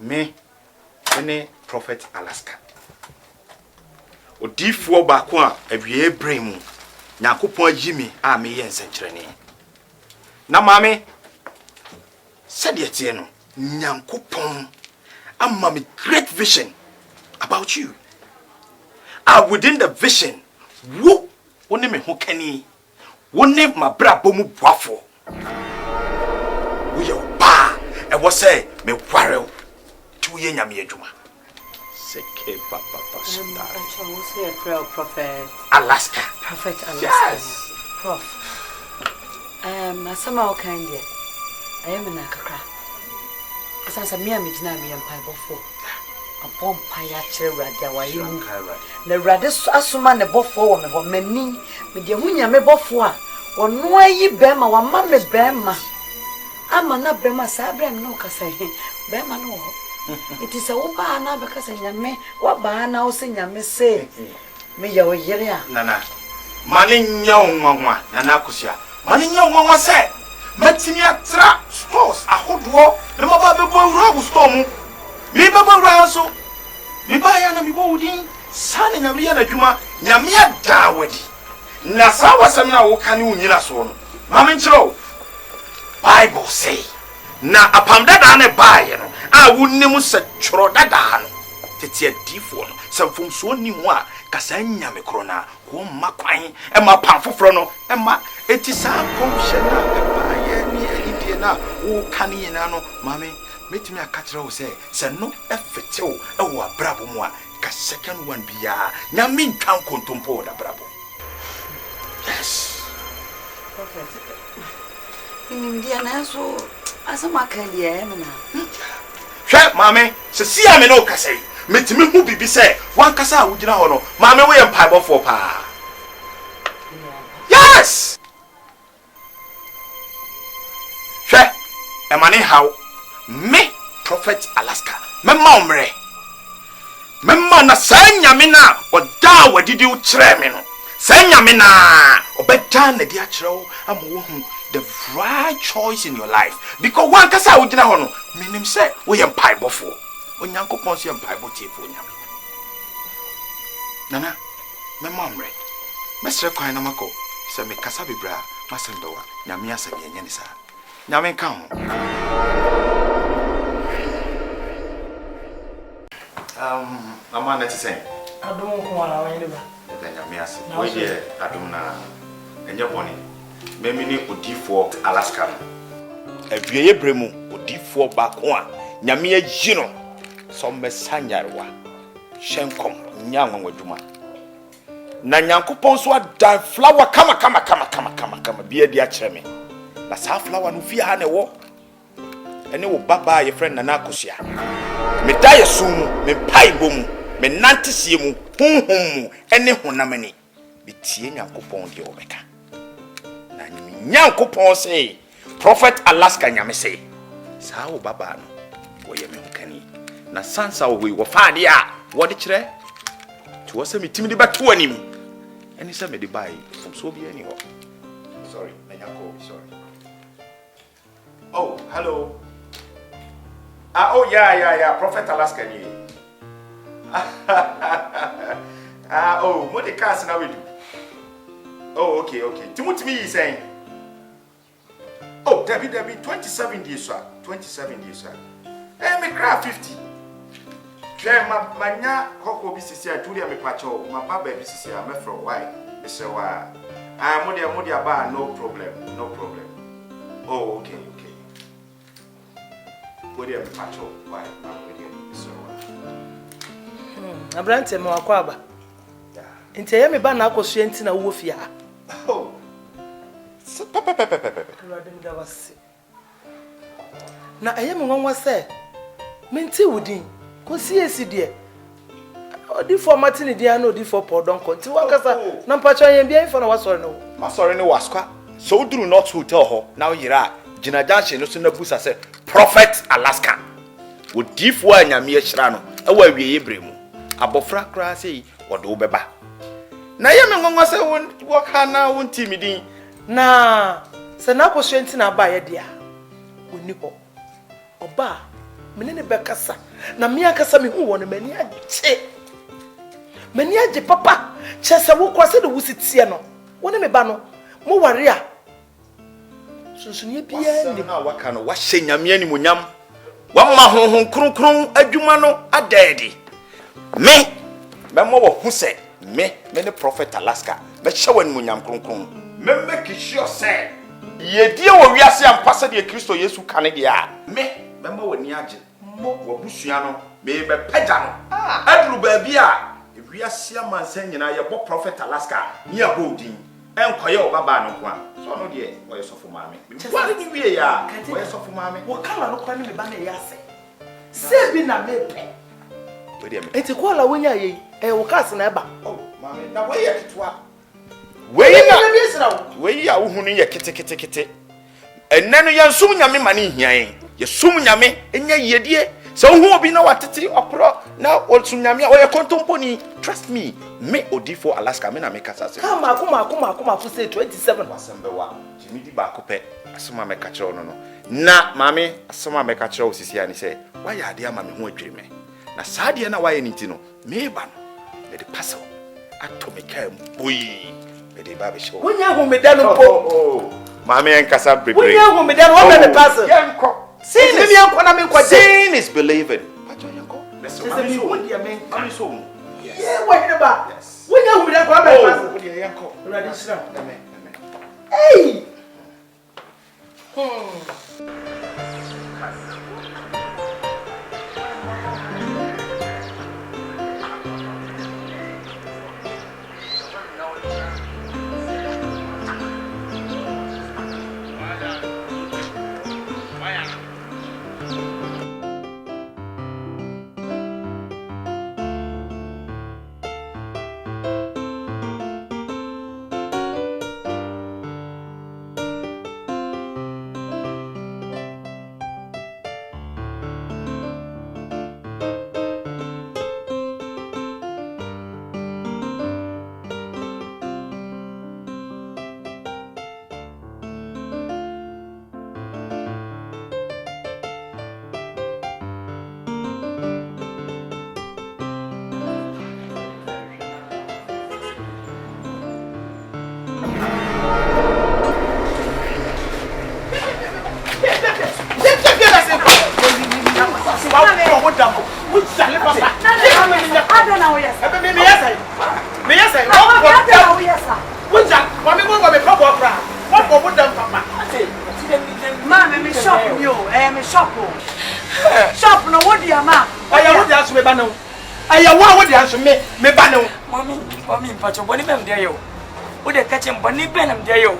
J: Me, any Prophet Alaska. Odifo baako a awie bremu. Nyankopon Jimmy a me yense kyerene. Na maame said yet no Nyankopon amma me great vision about you. Within the vision, wo woni me ho kani. Woni mabrabo mu boafo. Wo ye ba e wo say me warel tu ye nyame adwuma. Seke papa pastor.
B: Prophet
J: Alaska.
B: Prophet Alaska.
J: Yes.
B: Prof. Asama okande. Ayem na kakra. Asansa me amigina me empa bofo. Abom pa ya kire rade awaye. Na rade asoma ne bofo wo me ho mani. Me de hunya me bofo a ono ayi bema wa ma me bema. Ama na bema sa abrem no kasa he. Bema no ho. It is a woba na because nyame wa ba na o se nyame se me ya wo yere a
J: nana mani nyawo nana kusia mani nyawo se matini atra stores ahodo le maba be bo wura bu store mu mi be bo wura so mi ba ya na mi bo wudin sane nyame ya na dwuma nyame ada wadi na sa wasam na wo kane unyina so no mama nchiro Bible say na apam dada na baaye no a wonnim se tworo dada no tete adifo no samfom so ni ho a kasa nyame kro na wo makwan e ma pam foforo no e ma eti sa pomhye na baaye ni ahidie na wo kane yina no mame metimi akatira wo se no efetew e wo abrabo mu a ka second one bia nyame ntwan kontompo da brabo. Yes.
B: Prophet. India na so asama kan dia emna.
J: Hwe mame se sia me no kasai metimi hu bibi se wan kasa a wugina ho no mame wo ye mpaebo fo pa. Yes. Hwe e mane how me Prophet Alaska memma omre memma na sanyame na oda wadidi u kire me no sanyame na obeda na di a kire wo amwo hu the right choice in your life because one kasa wugina ho no minim say wo ye mpaebo fo onyankopon so ye mpaebo tiefo nyame nana memma omre mesre kwan na mako se me kasa bibra masembewa nyame asem ye nyane sa nyame ka ho mama na tisen
F: adom ko wala wani ba
J: nyame asem wo ye adom na enye boni memini odifo Alaska no abieye bremu odifo baako a nyame aji no so mesanyarewa hyenkom nyanwa wadwuma na nyankopon so ada flower kama bia di a kire me na sa flower no fie ha na wo ene wo baba ye friend na akosia me daye sumu me paibo mu me nantesie mu honhom mu ene honamani bitie nyankopon de obeka Nyankopon say Prophet Alaska nyame say sa wo baba no wo ye me hokani na sansa wo we wo faade a wo de kire to wo se metimi de beto anim eni se me de bai from so bi ani ho sorry Nyanko sorry oh hello oh yeah Prophet Alaska ni oh mo de cars na we do oh okay timotimi yi saying oh, Debbie, 27 years, sir. 27 years, sir. Me cry 50. Manya hoko bisisi a Julia me pacho, my baba bisisi a me from why? Mr. Modia ba no problem. Oh, okay. Modia me pacho, why? Mr.
F: Abrante mo akwaba. Nti ye me ba na akosua nti na wo fia.
J: Oh.
F: Na aye me wonwa se menti wudin ko siesi de odi for martin dia na odi for podon ko nti wakasa na mpacho yen bia ifo na wasori no
J: masori ne waskwa so duru not hotel ho now yira gina junction no so na busa se Prophet Alaska odi fo anyame ahira no e wa wie yebremu abofra kra sei wode wo beba na ye me wonwa se wo kana won timidin
F: na se na akosua nti na ba ye dia oni ho oba menene bekasa Na me akasa me hu won mani agye. Mani agye papa. Chese wo kwase de wusitie no. Woni me ba no. Mo ware a. Sunsunye bia ni
J: na waka no wa hyanyame ani monyam. Wa ma honhon kronkron adwuma no adadi. Me mo wo hu se me ne prophet Alaska. Me hye ni monyam kronkron. Me make sure say ye die wo wiase ampasa de Kristo Yesu kane de a. Me mo wani age. Mo wo busua no me be pagya no. Adru ba bi a wiase amansan nyina ye bo prophet Alaska ni abodin. Enkoye obaba no kwa so no de oye sofo maame wani ni wie ya oye sofo maame
F: wo kala no kwa ni me ba na yase se bi na mepe
J: we de me
F: enti ko la wonya ye wo kase na eba
J: oh maame na we ye kitwa we ya wo hunu ye kete enne no ye nsum nyame mane hian ye sum nyame enya yedie so hu obi na watete opro na olsum nyame oye kontomponi trust me odifo Alaska me na me kasa se
F: kama fu say 27
J: wasembewa jimi di ba kope asoma me ka kire no na mame asoma me ka kire osisi ani se wa ya ade ama me ho adwiri me na saade na wa ye nti no me ba no me de paso ato me ka boyi me de ba be show
F: wonya hu me da no po
J: mame en kasa brebre
F: wonya hu me da no wa me paso
J: yanko
F: sin me yanko na me nkwaje
J: sin is believing pacho yanko
F: listen mame so won dia me
J: mame so
F: yeah wa hine ba wonya hu me da kwa me paso
J: wo dia yanko
F: radi shira
J: amen
F: hey
C: me ba no mommy pacho boni bem de yo wo de kache boni benam de yo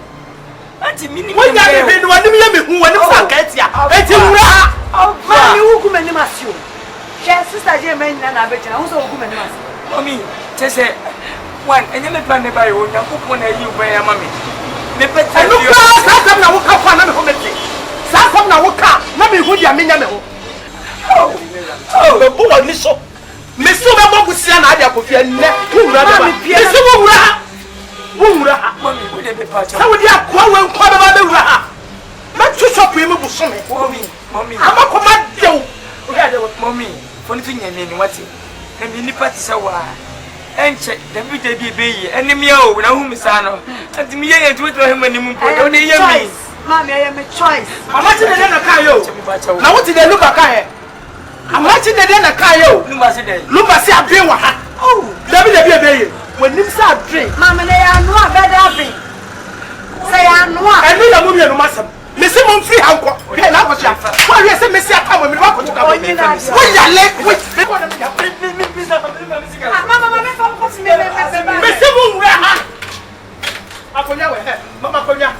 C: anti mini
F: wo ya be no anim ya me hu anim sa ka etia eti wura
B: ma mi wu ku mani masio she sister je me nyina na be jina wo so wu ku mani masio
C: mommy chese one enye me plan ne ba yo nyankopon na yi uban ya mami me pete
F: enu ka sa sam na wo ka kwa na me ho meti sa sam na wo ka na me hu dia me nya me ho be bu wa ni so Mesu be bogu sia na ade akofia nne wura be ba mesu wura
C: mami wo de be pacha
F: sa wo di akwa we nkwa be ba be wura ha ma shop yi me busome
C: mami
F: amakoma dew
C: mami foni fi nyane ni wati na mi ni party sa wa enche David de be yi enim ya o na hu mi sa no anti mi ye tu to hema ni mu po de ye mi
B: mami I am a choice
F: mama ti de na kan yo na wo ti de look kan he amachi de na kan yo lumba si adwen wa ha David de be yi wenim sa adwen
B: mama na ya no abeda adwen say ya no a
F: enu na mu mienu masem mesi mo mfiri hanko hwe na akosha wa hwe se mesi aka mo mi wa ko tuka wo yale we
B: mama me fa ko si me
F: mesi mo wura ha akonya we he mama konya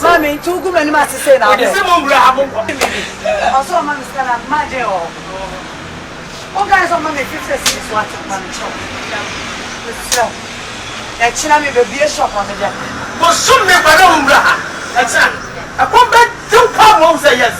B: Mami, tu come ni masi sena.
F: Ese mo wura ha mo.
B: Oso mami sena maje o. O guys on my 50 cents what man chop. Let's China me be a shop on the day.
J: But soon me Umra. That's it. I come back to come home say yes.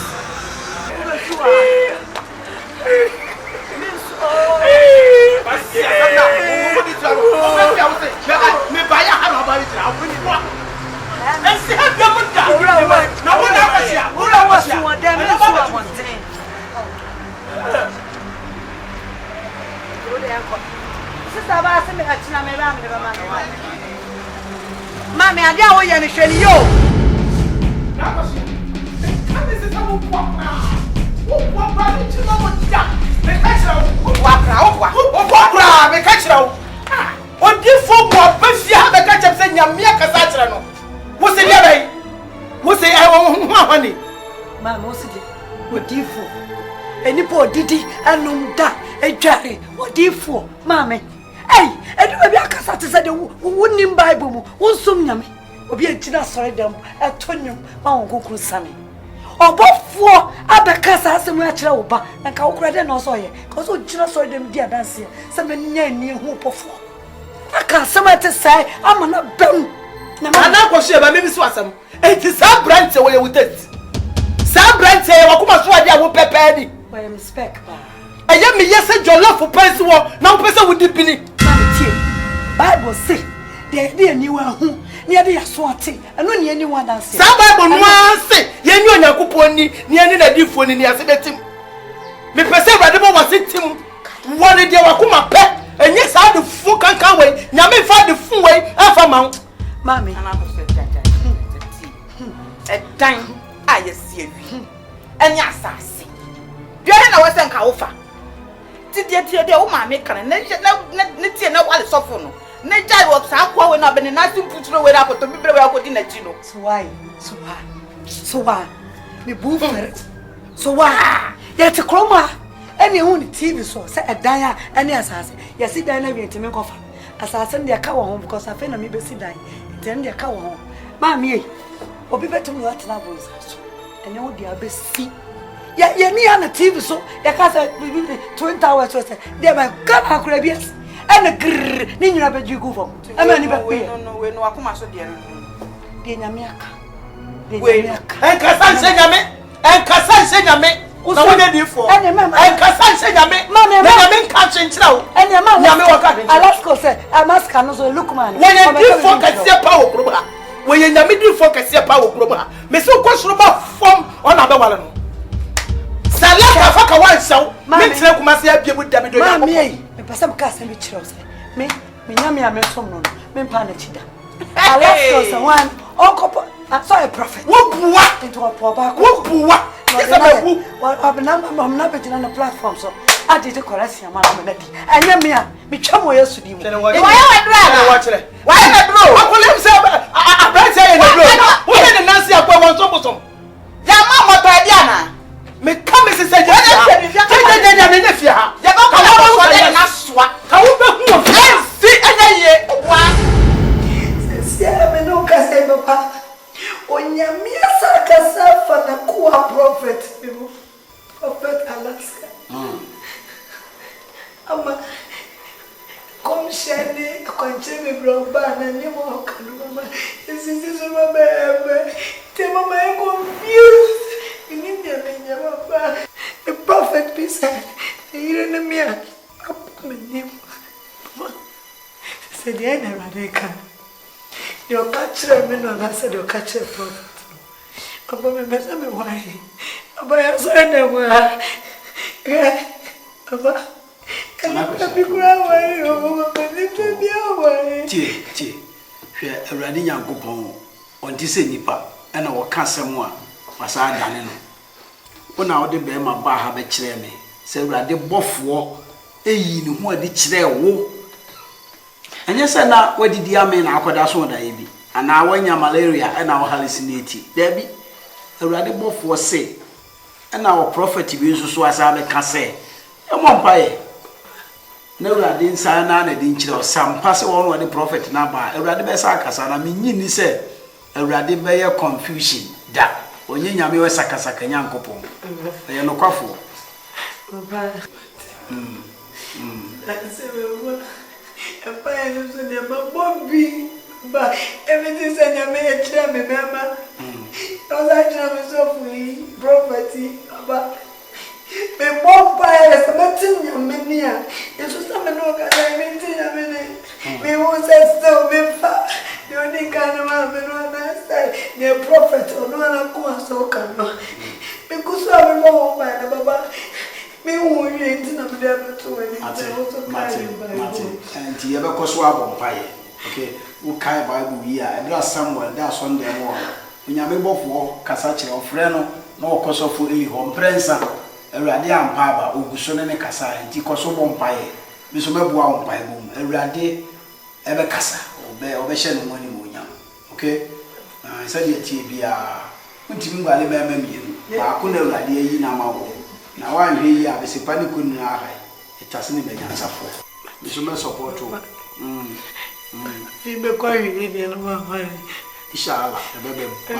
B: Mami, I don't want you to show you. Hey, I do be a cassa to say the wooden Bible, one sum yammy, or be a dinner sorry them, a tonium, my uncle Sammy. Or both four other cassa, some natural oba, and cow credit no soy, cause what dinner sorry them dear dancing, some near hoop of four. I can't somewhere to say, I'm not bound. I'm not going to share my name is Wassam. It is some branch away with it. Some branch, I will come as well, I will prepare. Why, I'm spec. I am yes, and your love for person, now person with the penny. Bible say, there dear new one who near the Swati, and only anyone else. Some Bible no say, you know, Kuponi, near the different in the Asibetim. Me perceive that the one was it him. One day, Wakuma pet, and yes, I the full can come away. Now, me find the full way, half a mount. Mammy, and I was a time I see you. And yes, I see. You know what's an offer. Did you the woman make an no one soften? Nature was Akwan up and nothing put away up to be able to dinner. So why? Me boo so why? Yet a chroma. Any only TV source, a dia, any assassin. Yes, sit down and to make offer. Assassin their cow home because I found me beside die. Then their cow home. Mammy, or be better what levels. And you dear best see. Yeah, me on the TV so you can't 20 hours. They my God, Caribbeans. And a grrr, then you have a jugo for. I'm only back. No, we know I come so dear. Dinamiaka. And Cassan said, and Cassan said, what's what you for? And Cassan said, Mamma, catching trout. And your mamma, Alaska said, I must come also look man. When you do focus your power program, when you're in the middle focus your power program, Miss Okoshroba form on another one. Salaka faka one so, mentally must have you with them. Mammy, some casting with Chelsea. Me, Nyame, I met some no, men panachida. Alaska, one, uncle, I saw a prophet. What into a poor back? What? I've been on the platform, so I did a correction, Mamma. And me chum yesterday. Why watch it? Why not? I will himself a bright say in the room. Who had a Nancy upon one troublesome? Yamma, Diana. Me come as a say, Onyame asaka for the kuwa prophet Alaska. Ama come share koncheme broba na ni mo kanuma. This so mama te mama I confused. Ini baba. The prophet be said, "You know me. My name." Said the end Radeka. You catch me no na said you catch a prophet. Papa me mesa me why. Papa ya so na wa. Papa. Kana bi kura wa yo. Papa ni te bia wa. Tie. Hwe Awurade Nyankopɔn onti se nipa na wo ka asɛm a wasa adane no. Wona wo de be ma ba ha be kire me. Se Awurade bɔfoɔ eyi ne ho ade kire wo. Anya se na wadidi ame na akoda so da yebi. Ana wanya malaria na wo hallucinate. Dabi Awurade bɔfoɔ se na wo prophet bi nso so asa be ka se. E mo mpae. Na Awurade nsa na di nkire sampa se wo no de prophet na ba. Awurade be sa akasa na menyi ni se Awurade be ye confusion da. Onye nyame we sakasaka Nyankopɔn. E no kwafo. Papa But everything said you may tell me, Mama. I was actually so free, property, but me more buyers, nothing you mania. It's just a man who can maintain a minute. Me who said so, me far. The only kind of man who understand the prophet or no one who so can. Because I'm more by the Baba. Me who you ain't in a bit to anything. Martin, and you ever go swab on fire. Okay. Ukai Bible here, and there's somewhere that's on the wall. When you are able for Casachi or Freno, no cause of fully home prensa, a radiant paba, Uguson and Casa, and Ticoso Bompire, Miss Mabua Bible, a radi ever Casa, or Shen money munya. Okay? I said your TBR. What you mean by the baby? I couldn't radi in a mouth. Now I'm here, I was a panic couldn't lie. It doesn't even answer for. Miss support you.
D: You be quiet in the morning.
E: Inshallah, the baby.
D: I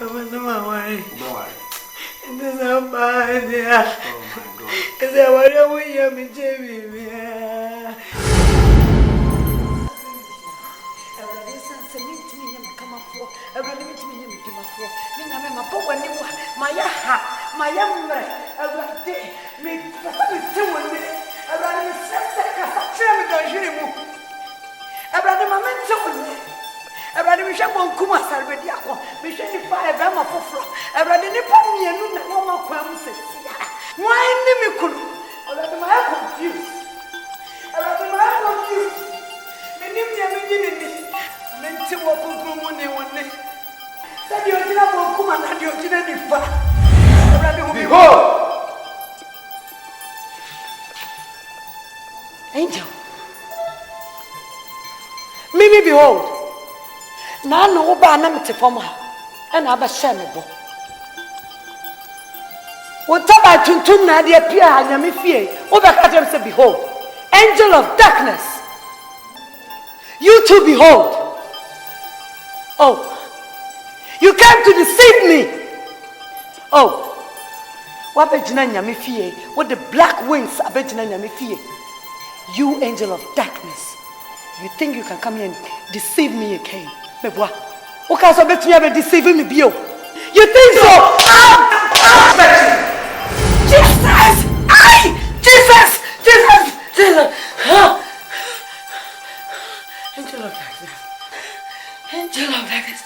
D: want no worry. It is a bad idea. Is there whatever we have been doing?
B: Abraham mentioned Abraham Shabon Kuma Salvedi Akwan, Mission Fire Bama for Flo, Abraham Nippon, and no more quams. Why name you? Abraham, I am confused. Abraham, I am confused. The name you are meant to walk on one day one day. That you are not Kuma and you are not far. Abraham, behold. Angel. Mimi behold. Na no ba na mete fom ha. E na ba hye me bo. Wo taba tuntun na de pia ha nyame fie. Wo be ka dem say behold. Angel of darkness. You too behold. Oh. You came to deceive me. Oh. Wa be gina nyame fie. With the black wings abegina nyame fie. You angel of darkness. You think you can come here and deceive me again? Meboa. Okay, so bet me deceiving me bio. You think so? Jesus! Jesus! Angel of darkness. Angel of darkness.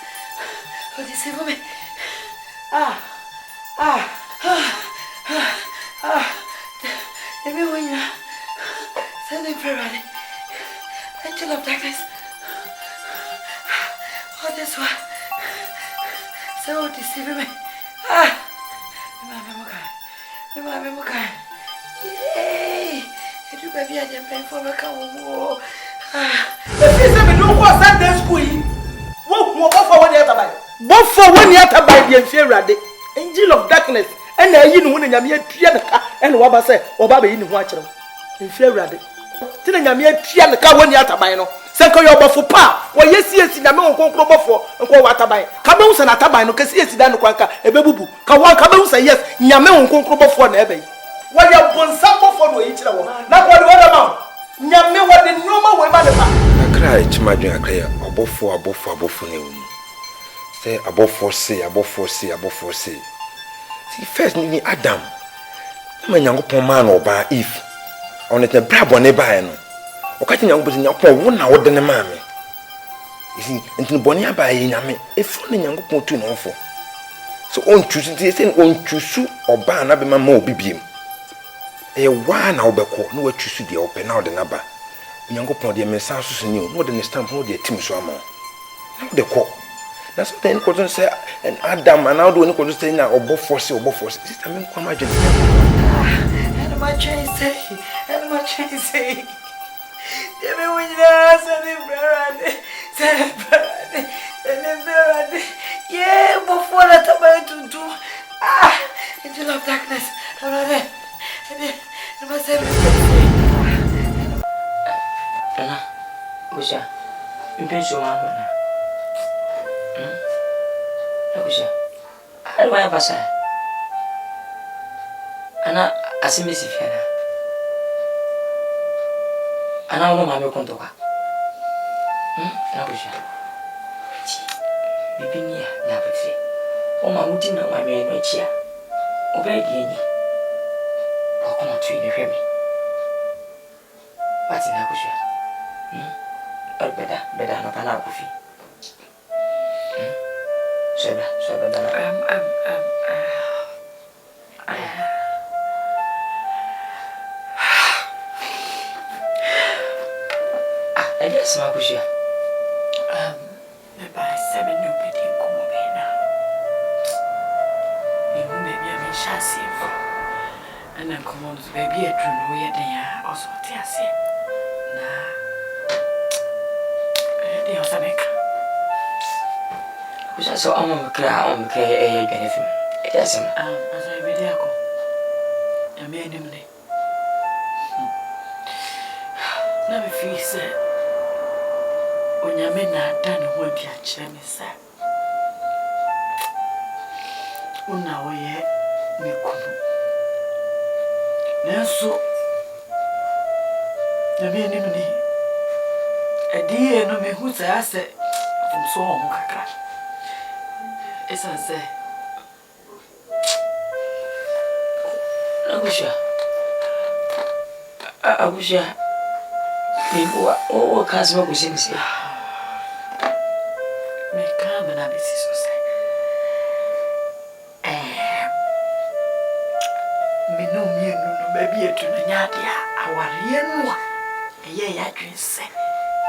B: Oh, deceive me. Let me win you. Send him Ferrari. Angel of darkness. Oh, this one. So deceiving me. Yay! You baby, I didn't pay for my car.
F: The system is no more Sunday school. What for one year to buy? What for 1 year to buy the inferior? Angel of darkness. And you know when you're here, and what I say, or Baby in watching. Inferior. Tina nyame atua ne ka woni ataban no senko yo bofo pa wo yesi esi na me onkonkro bofo nko wataban ka be unsa na ataban no kasi esi da no kwanka ebebubu ka wa ka be unsa yes nyame onkonkro bofo na ebe wo ya bonsa bofo no yi kire wo na ko de wada ma nyame wode noma we ma ne pa
H: akra echimadwen akra abofo ne wum say abofo say see first ni Adam ma nyankopon ma na oba Eve on it brabo ne bae no o ka tinya ngoboti nyakopon wo na wo de ne maame isi ntin boni abae nyame efo ne nyankopon tu no fo so on choose ti say on choose oba na be mama obibiem e wa na obekọ no wa choose de ope na ode na ba nyankopon de mensa so ni o no de ne stamp no de tim so ama na de ko na so ten ko don say and Adam and how do ni ko say na obo force sister me kwa ma dwen
B: and my chain say Demi when you are sending Ferrari. Yeah, before that about to do. Angel of darkness.
C: Busha, you been so on. Busha, I don't have a Asimisi fiana. Ana ono mame kontoka. Na kusha. Bibinia na petse. O mamuti na mame no chia. Obedi enyi. Okoma tu ni hwemi. Wati na kusha. Beda no kana kufi. Sheba dana. I guess my kusha.
D: Me ba 7 no bedi komo be na. Me hu me bia me shase fo. Ana komo no baby adru no ye den ya oso te ase. Na. De osameka.
C: Kusha so amo mkra e benefit. Yes ma.
D: Asa bedi ako. Ya me enim ne. Na me fi se Onyame na dane ho adi akire me sa. Una woye me kunu. Nanso na me enim ne. Adi no me hu sa ase fumso ho kakra. Esa se.
C: Agusha. Niwa o kazi wako sinisi.
D: Mekama na bisi sose. Minu mienu no baby etu na nyade a aware no a eye ya dwense.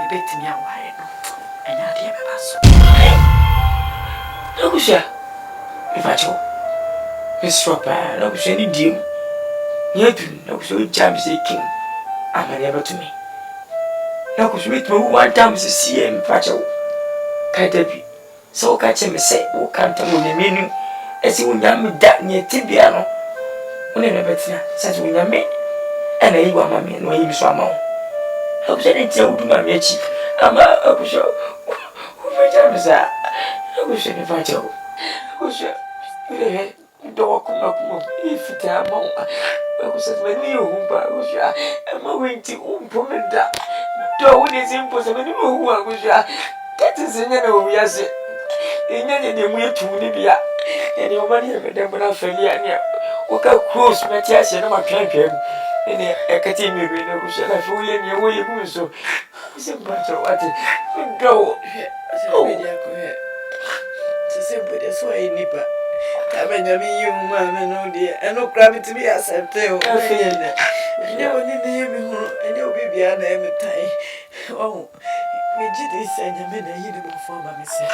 D: Ebetimi aware no. Anyade e beba so.
C: Agusha. Ifacho. Misropa, Agusha ni dim. Yetu, Agusha jam say king. Amane betumi. Na kusubiti mu one time se CM pacho kadabi so ka che me se wo kanta mo nyamenu esi wo nyame da nye tibia no one na betina sase wo nyame ana yi wa mame no yi biso ama wo obse de tia wo duma me achi ama abusho wo feja me sa abusho ne facho abusho ile do ko na ko ifita ama wo abusho me ni yo humba abusho ama wenti umpomenda do we dey simple se many who are gusha that is in no we ase enya ne mu etu ni bia e de o mani e dem na fali ania o ka cross meti ase no ma twantwam ene e ka ti mi bi na gusha na fu ye ni wo ye gu so se mbato ati do
D: se be dia ko he se be de so e nipa ka be nyami yi mu ma me no de e no kra mi ti bi accept o fe ne ene woni ne mi hu ene obi bia na e metai oh me jidi se nyame na yi no fo ma me se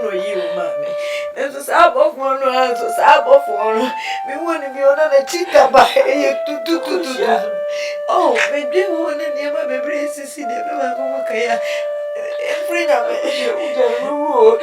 D: no yi o ma me enso sabo fo no anso sabo fo no mi woni mi ona na chika ba e tu oh me bi woni ne ma be bre sisi de be ma ko ka ya free na me o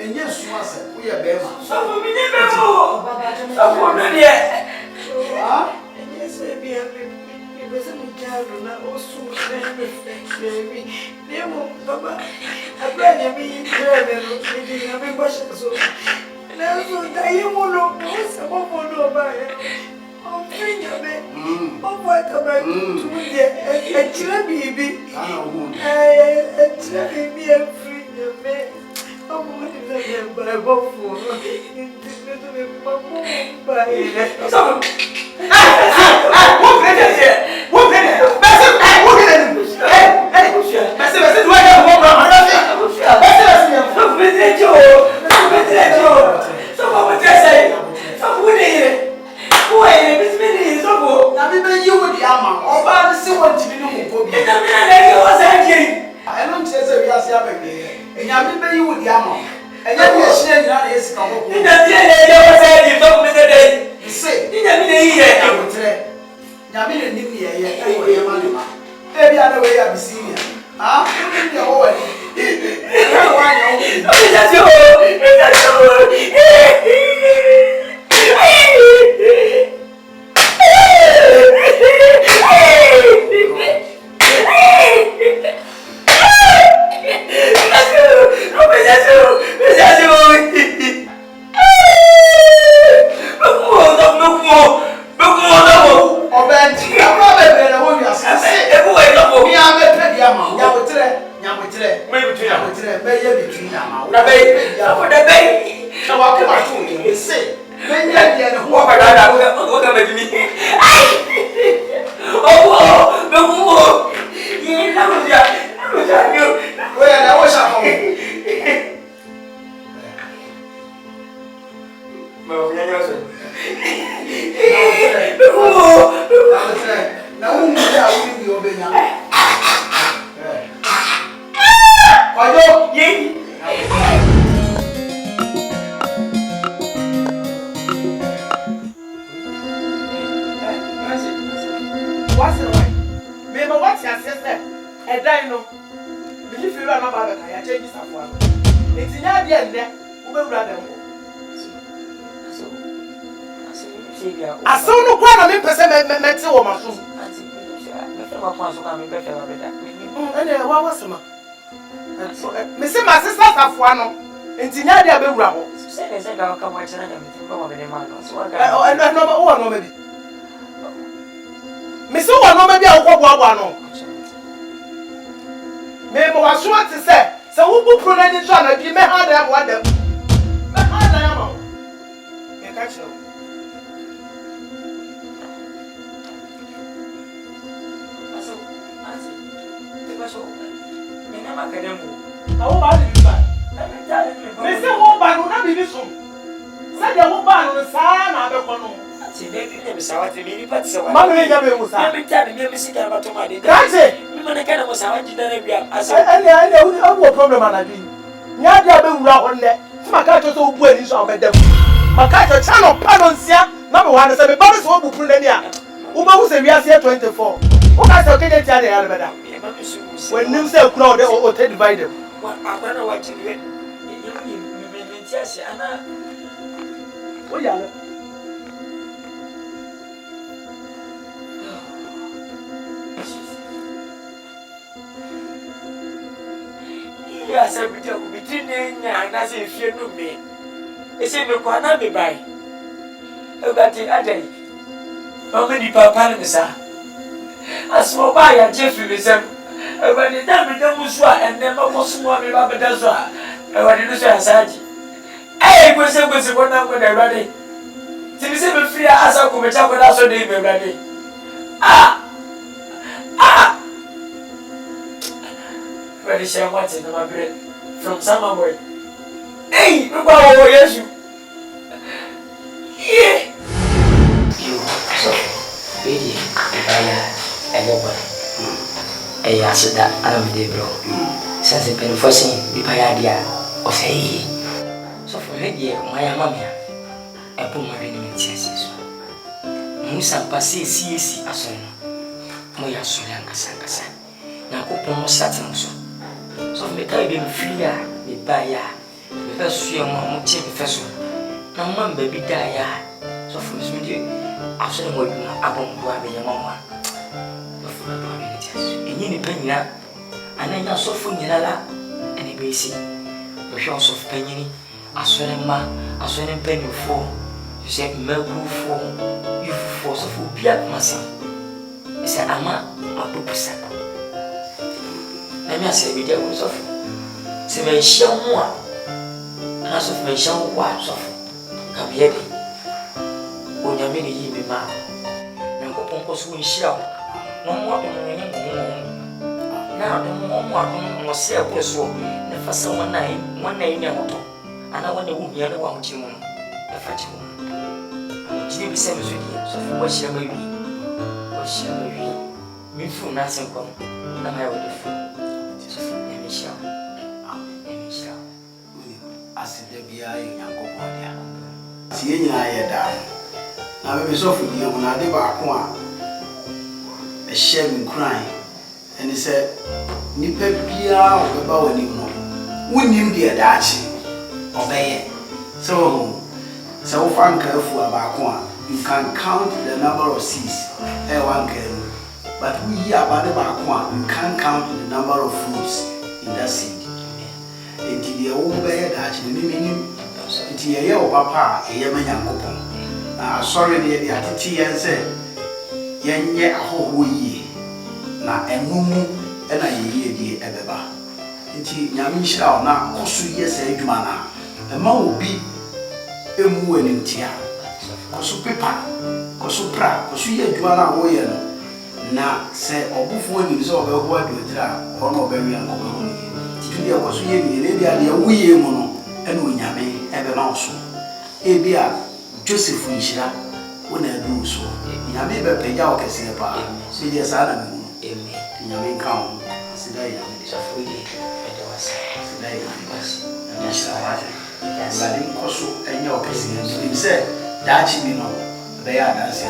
E: And yes, you must say, we are Bema.
C: Some of me never know. Some of me, yeah.
D: And yes, maybe I wasn't down, I also baby. Nemo, Papa, I brought me in there, and I'm questions. And I was like, you won't know, some of them about it. Oh, bring a bit. Oh, what about to me? A baby. I tell me a free man. Oh, what is that? But I won't for when you say crowd or divide them.
C: Yes, I will be between and as if you knew me. It's in the corner, me by. About the other day. How many papa, sir? As for by and Jeffrey, when the damn Damuswa and never was more about the Dazwa, and what did you say, Saji? Eh, was it one up when they're ready? Till you free as I come up with us on the ready. Ready, share what's in my bread from somewhere. Hey, look how yes, you. Yeah. You so, baby, I said that I don't be bro. Since the pen for seeing the idea of hey. So for her dear, my mamma, I put my name in Chessis. Musa Passi, see, as I know. Moya Sulan Casancasa. Now, open Satin so. So, me tell you, free, me buy ya, me first year, Mamma, first one. No, Mamma, baby, die. So, for me, I said, I'm going to have your mamma. And you penny, and then you're so full, and a basic. The shots of penny, I swear, I swear, penny for. You said, milk for you for so full, be at myself. You said, I'm a purpose. Let me say, we was of. Say, may show more. And as of may show wives of. Come here. Onyame ni yi me ma. Nyankopon ko so nhira. No mo adom no nya mo. Na adom mo adom no se ko so. Ne fa se wona yi nya moto. Ana wona wu hia ne wa ho chi mo. E fa chi mo. Ji bi se me so di. So fo wa hia ma wi. Wa hia ma wi. Mi fu na sen ko. Na ma wo de fu. So fo ne mi hia. Ne mi hia.
E: Aside bia yi Nyankopon dia. Si ye nyina ye da. Na me so fu die na de ba ko a e share me crying and he said nipa bia o be ba wani no wonim de da achi obeye so fan ka fu aba ko a you can count the number of seeds one can but we hear about the ba ko a you can't count the number of fruits in that seed enti de o be da achi me enti ye o papa e ye ma Nyankopon sorry the attitude and say yenye ahoho yi na emumu e na ye die ebeba nti nyame nhira na koso ye se adwuma na e ma obi emu enimtia koso pepa koso pra koso ye adwuma na wo ye no na se obufo ni so obeho adwetira ono obewi ankobo ho ni ti dia koso ye ni le dia de wo ye mu no e na onyame ebe ma so e bia Joseph Ishira, when I do so, Yami Beja or Cassipa, see the Sada, Yami count, Sidai, Safri, and the was Sidai, and yes, I didn't cost any occasion. So he said, that she know, they are dancing.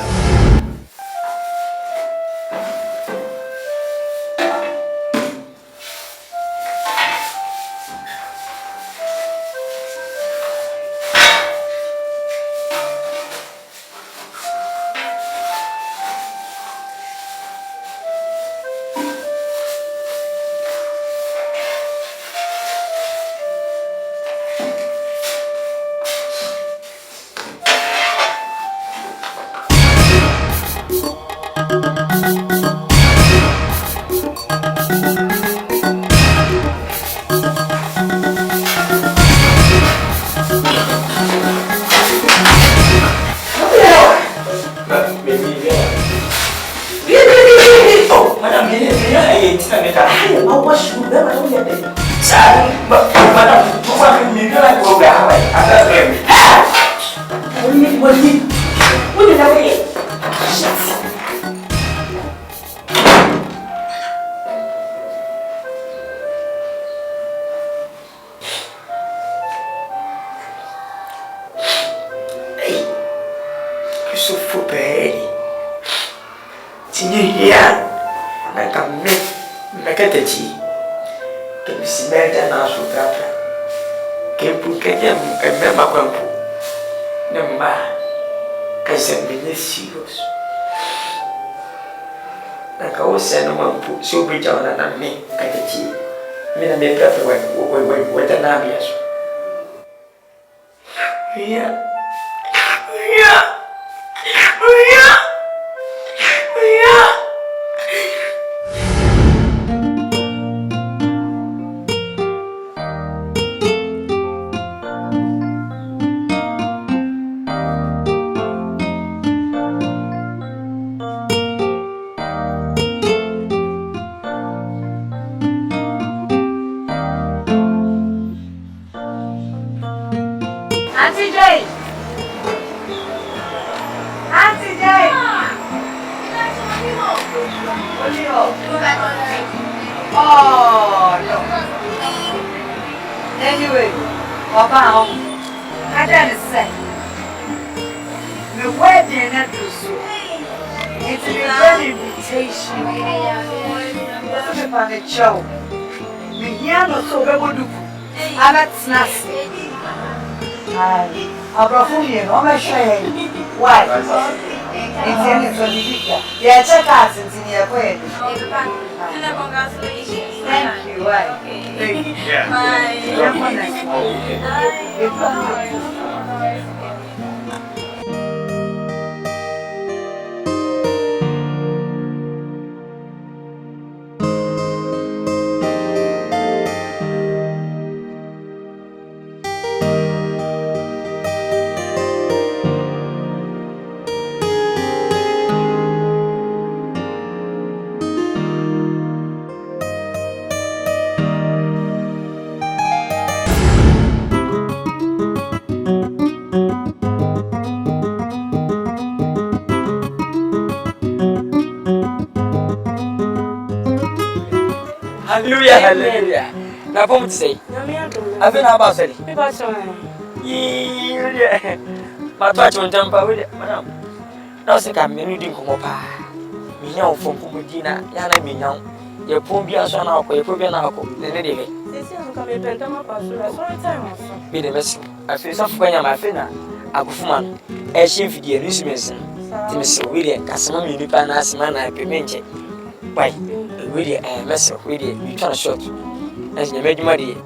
A: Oh, no. Anyway, Papa, I didn't say. The wedding at the zoo. It's a good invitation. It's a show. The piano so good. I'm at Snazzy. Abrafuni, no me share. Why? It's any so difficult. Yeah, check us in your way. Thank you. Why?
J: Yeah.
C: Hallelujah, hallelujah. Now, what to say? I've been about it. Yeah, my touch on jump with it, madam. Now, say, I'm reading Kumopa. Me young from Pumudina, Yana, me young. Your Pumbia son, your Pubian alcohol, the lady. Be the mess. I feel so when I'm a finna. A woman, a chief, the amusement. Timothy William, Casimir, Nipanas, man, I payment. Why? Really, a mess of really, you turn short. As you made money,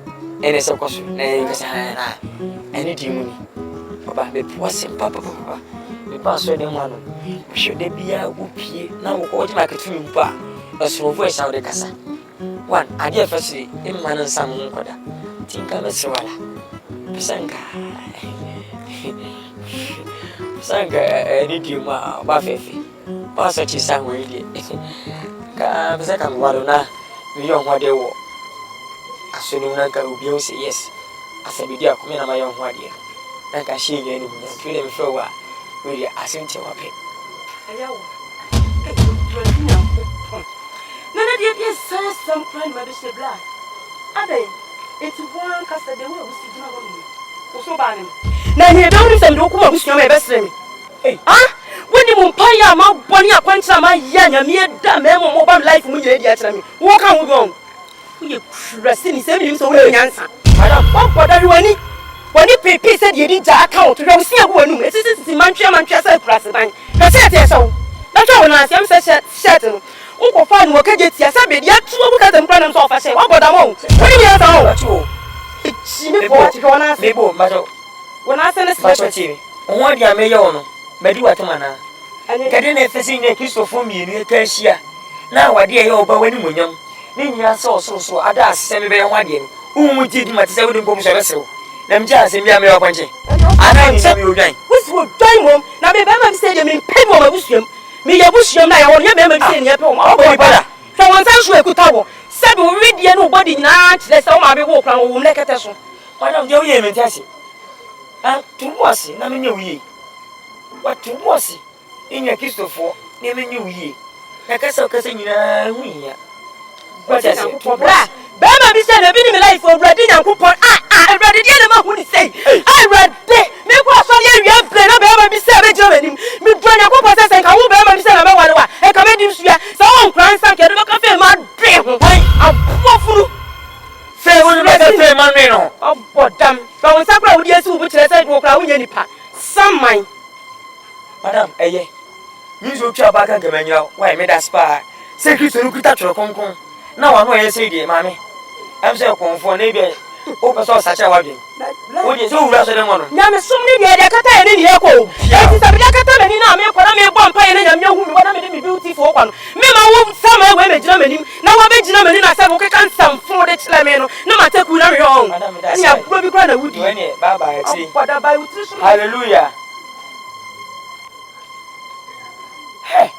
C: and it's a question, and it money. Papa, the poor papa, the pastor, the man, should they be a whoopie? Now, what like a twin bar, a small voice out of the casa. One, I dear firstly, in man and some monkada. Think I'm a swallow. Sanka, any duma, Buffy. Pastor Chisang really. Second Walona, we young what they were. As soon as I will say yes, as a video come in my young one dear. Like I see you and feel them throw a really ascent to a pit.
K: None of the says some crime by the blood. Are they? It's one cast of the way we sit down on me. So bad. Now you don't send Okuma with your best friend. Hey, ah? When you umpire my bonny acquaintance, my young, a mere damn mobile life, when you get me. Walk on wrong. You crusty, send him so well answer. I don't want what everyone. When you pay said you didn't account, you don't see a woman. This is the Manchester President. I said so. That's how I am said, Uncle Fan will get your subject, yet two look at them problems off. I say, what about the monk? 20 years old. It's when I send a specialty.
C: One year may own. Medu atumana. Kadene facing a Christopher me in Cassia. Now, I dear you, but when you young, then you are so Ada semi by one year. Who did my 7 books vessel? Them just in Yammy or Punching. I know you dying. Which would die home. Now, the Bama said, I mean, pay more Busham. Me a Busham, I only remember saying your home. Oh, boy, brother. From one time, we could tower. Said we read the nobody not. Let's all my walk around with like a tesson. Why don't you hear me, Tessie? And to was it, I mean, you. What to was it? In your Christopher, naming you ye. Like I saw cousin, we. What is it? Bama be said, I've been in my life for bread and coupon. I read the other man who say, I read it. Make what for you have played up Bama be said, Germany. Me join your coupon says, I will Bama be said about what I come in this year. So on crying, some can look at my dream. I'm poor. Say, when you let the same man, oh, but damn. But when Sakura would yes, which I said, walk around any part. Some mine. Madam, eh, means you care about Gamania. Why made us spy? Say, Christian, look at your concon. Now I know you say, dear mammy. I'm so conformed, maybe. Open source such a wedding. What is all rather than one? Now, so many are the Catan in here. Yes, it's a Catan in a bomb pie and young woman. What I made me beautiful one. Mamma won't summer women, Germany. Now I bet Germany, I said, okay, can't some for the Chlameno. No matter who are wrong. And you have probably gone a wood. Bye bye. Hallelujah. Hey,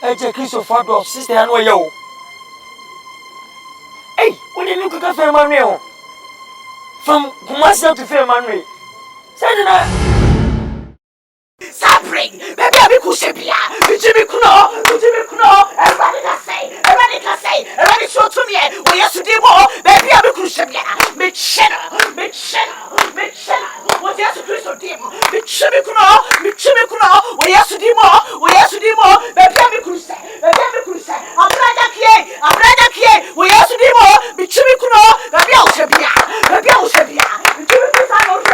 C: hey, Christopher, sister, and where you? Hey, when you look at Fairman from Kumasi to Fairman, Sapring, maybe I could say, Jimmy Kuno, everybody can say, everybody show to me, we have to do more, maybe I could say, make cheddar, what has to do so dim, make Jimmy Kuno, we have to do more, maybe I could say, I'm rather key, we have to do more, make Jimmy Kuno, maybe I'll say, Jimmy Kuno,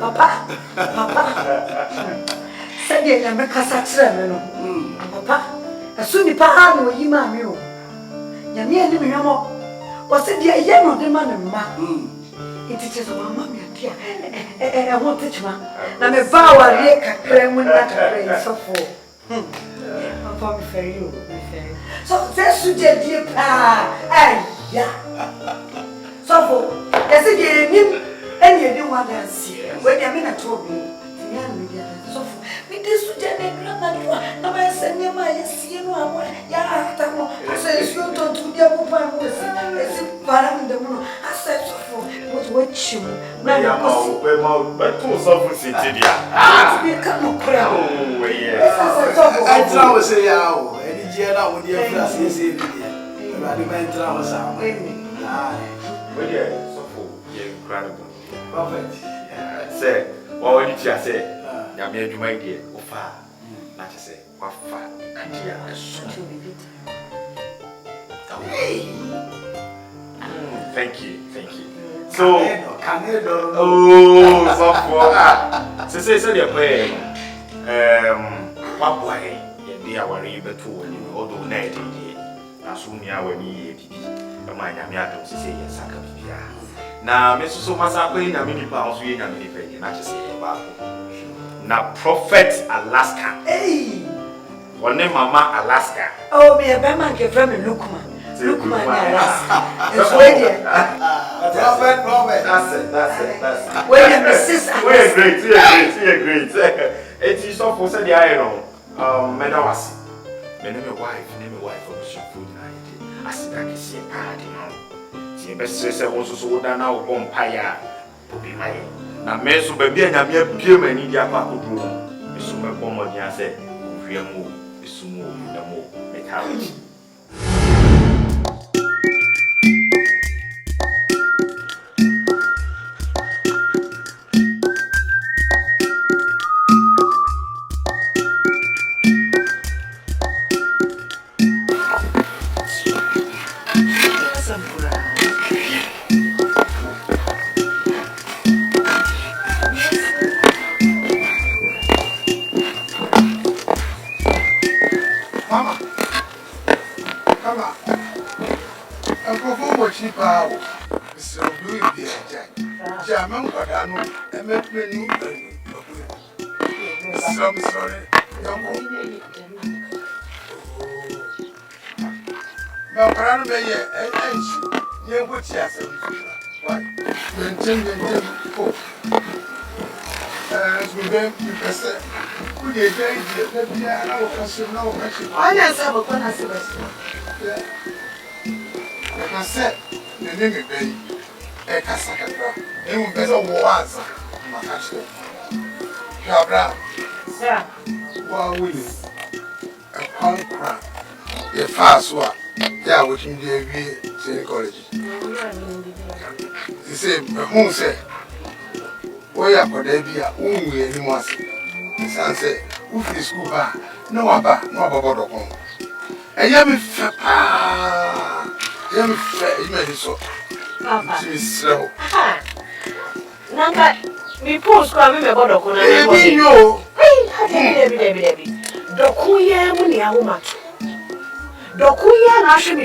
B: Papa. Said you never cassatremeno. Papa, as soon as Pahano, you mammy. Yammy and me, was it the young of the man and ma? It is a mammy, dear. I won't teach ma. I'm a vow, I cream when that rain so full. Papa, for you. So that's to dear pa. Yeah. So, yes, again. And you don't want to see when you're in a trouble. So, with this, you didn't know. I said, you might see you. Yeah, I said, you don't do the open was as if Param the moon. I said, so what you but two sovereigns in India. Become a crown. Oh, yes. I try to say, oh, and Jena would hear us in the Radimental was our way. But yeah, so incredible. Prophet, say, or you just say, I made you my dear, or far, not to say, what far, and dear, thank you. So, oh, so say, so you're playing, what boy, they are worried about two, and you all do night, as soon as we need a mind, I'm not to say, yes, I can be here. Na me so masa kwen na me nipa onso ye nyame nipa ye na chese ba na Prophet Alaska wone mama Alaska oh me be man ke from Lukman Alaska it's where Prophet that's it where the sister we're great it is so for say the iron me na wasi me na me wife for food na asida ke see party no best say so da na wo bompaya obi mai na me so ba bia nyame abie mani dia pa koduro me so me bom odi ase hwemu esumu na mo me ka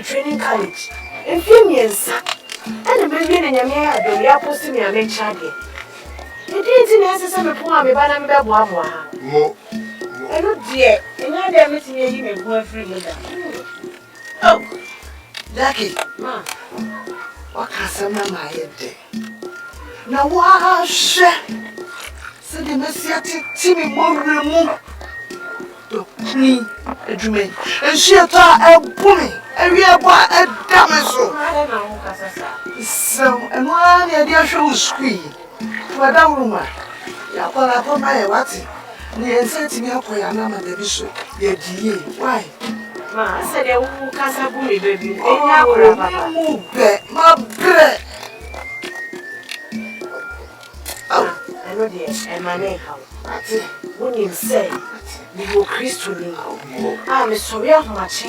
K: training college. In few years, and the baby and your mare, the apple to me, I make charge. It isn't necessary for me, but I'm the one. I don't dear, and I am meeting you in a boyfriend.
E: Jackie, ma. What can some my head? Now, wash. Said the Messiah, Timmy, more remove. Me, a dream. And she a bully. And we are a damaso. So, and one idea show screen. Madame Ruma. Ya kwa kwa my wati. Ni enseti mi akwa ya na baby so. Ye die. Why?
K: Ma, I said you kasa bully baby. Enya akwa papa.
E: Ma bre.
K: Oh, I know the emane how.
E: Ati.
K: When you say we go Christian. Ah, me sorry how much.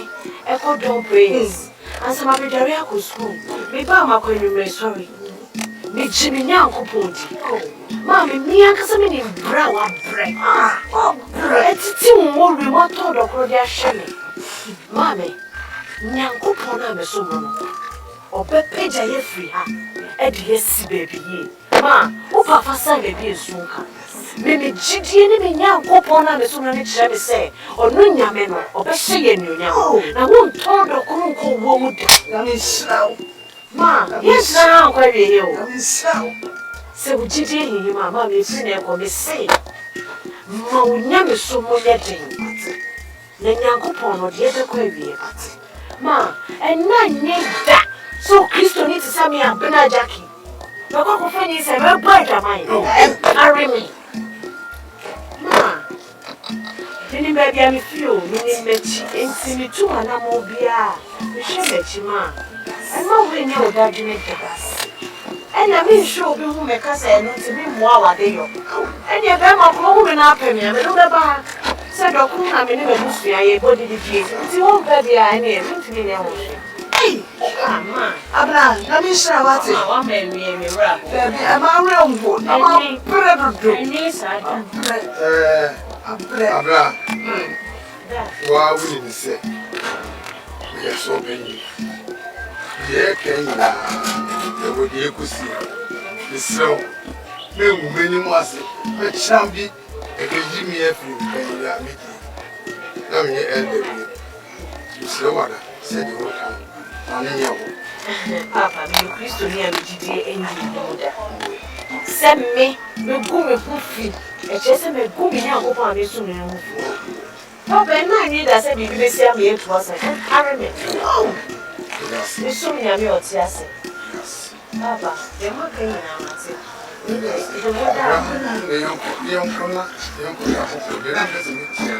K: Echo don't praise. And some of the area go school. Me ba ma ko you sorry. Me Jimmy nyanko pondi. Mami, me akasa me ni bra wa bre. Ah, bre. Etiti mo remote do kro dia hye me. Mami, nyanko pona me so mo. Obe peja ye free ha. E de yesi baby ye. Ma, o papa sa baby esunka. Me jidie ni me nyanko pona me so no ni kire me say, onu nyame no, obe hye ye nyonyam. Na won ton do kro nko wo mu da.
E: Na me shraw.
K: Ma, yes na kwa wie he o.
E: Na me shraw.
K: Se wo jidie hihi ma me fi na ko me say. Ma wo nyame so mo ye den. Na nyanko pono de be kwa wie. Ma, enna nye da. So Kristo ni tisa mi abena Jackie. Bako ko fani se me boy jamai. Marry me. Ma. Dini baby am feel ni mechi enti mi tu ana mo bia. Me hwe mechi ma. And ma we nya oda dwene tabas. And na me show bi hu me ka se no ti mi mo awade yo. And ye be ma ko hu me na apem ya me do be ba. Se doku na me ni me busu ya ye body di die. Ti won ba bia ene mi ntimi ne ho. Hey, mama. Abra, na mi shira wati. Mama, wa me me ra. Baby, am I real? Am I predo? Ni sa da.
J: Abra. Wa wuli ni se. We are so many. Ye Kenya. E wo die kusi. Isro. Me wu meni mo ase. Me chambi e be ji mi efri Kenya mi di. Na mi elder. Isro wada. Se di wo kan.
K: Papa, me Christo ni amjidie enyi moda. Se me gume fufi. E chese me gume ni agopo amesu ni agopo. Papa, na ni da se bibi be sia me etu asa. Carry me. No. Me so ni ame oti ase. Papa, de ma kan na amate. De moda.
J: Yon kona apopo. De na pese me tia.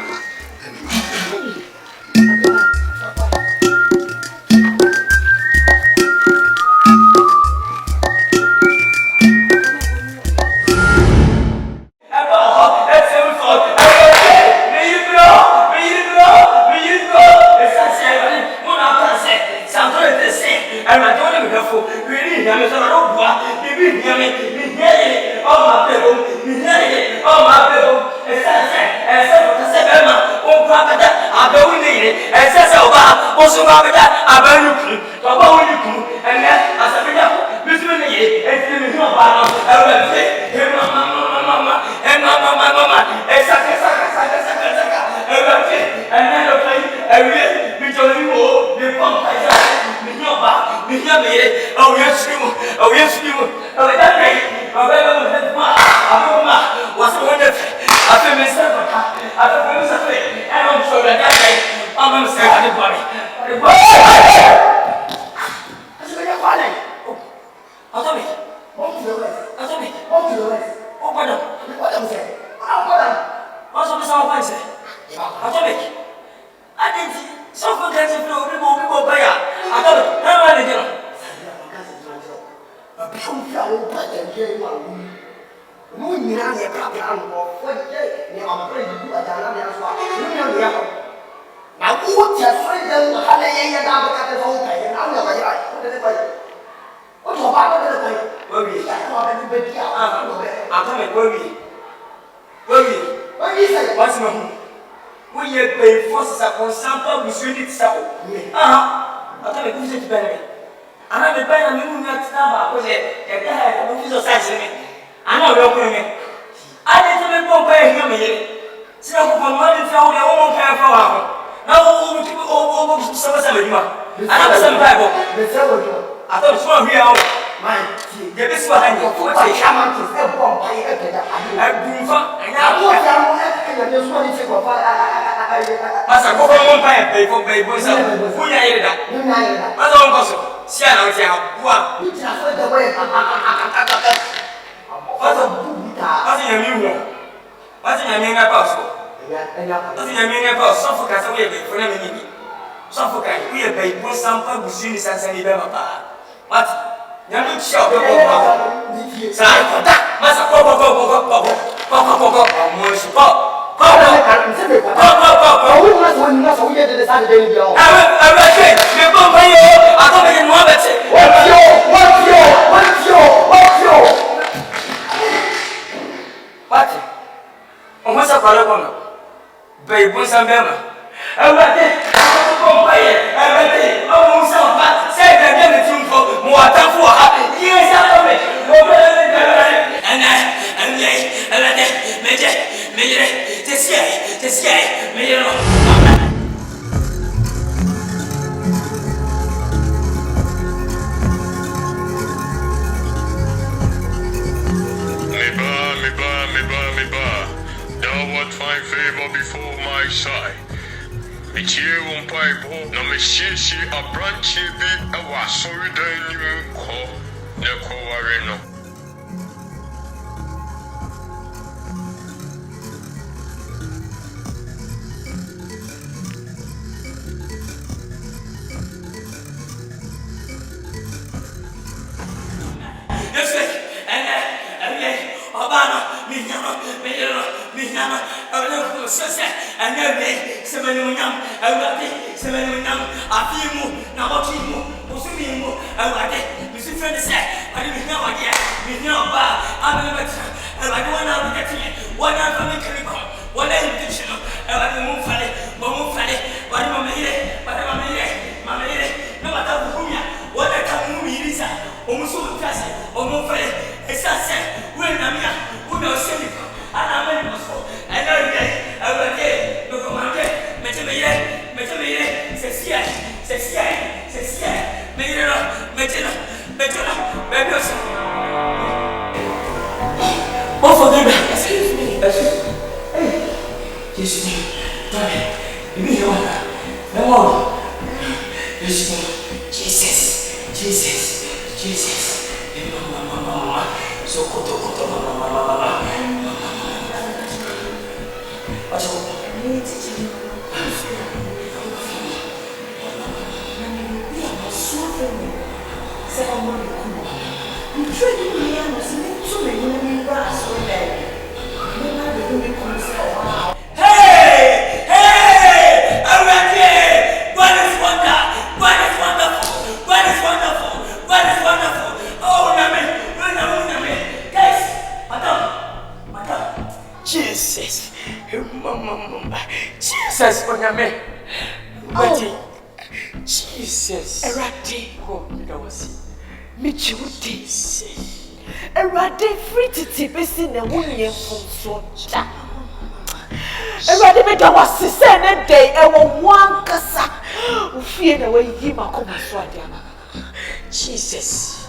C: Jesus.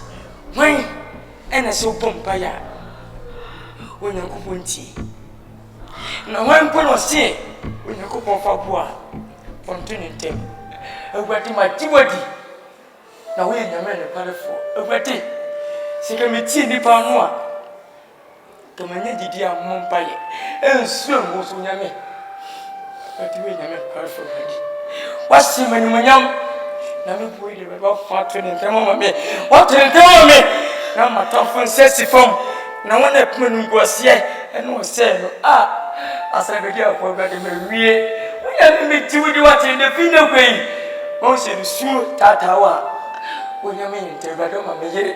C: When and so bumpire when you go punti. Now when Polo say when you go for Fabua from 2010. A wedding my Timothy. Now we in your man a powerful. A wedding. Second me tea the panua. The man did dear Mumpaye and swim was Onyame. But you in your man powerful. What's him when you young? Now me boy the about 4 and come on me. What can tell me? Now my tough says if now when the woman was here and was saying, as I began for the Marie, we have met you with what in the final way. Most of the shoe Tatawa. When you mean to Badoma Major,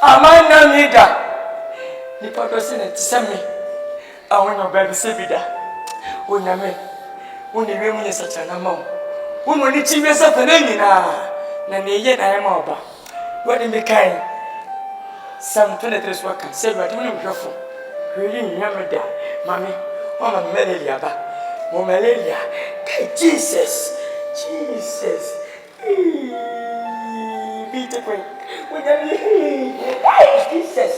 C: a man now need that. The purpose in it send me. I want your baby Sebida. When you mean, when you remain such an amount. When you need to be something, Nany, I am over. What in the kind? Some 23 workers say, but only careful. Really, never die. Mammy, Mama Melly Abba. malaria. Jesus. Be the queen. Jesus.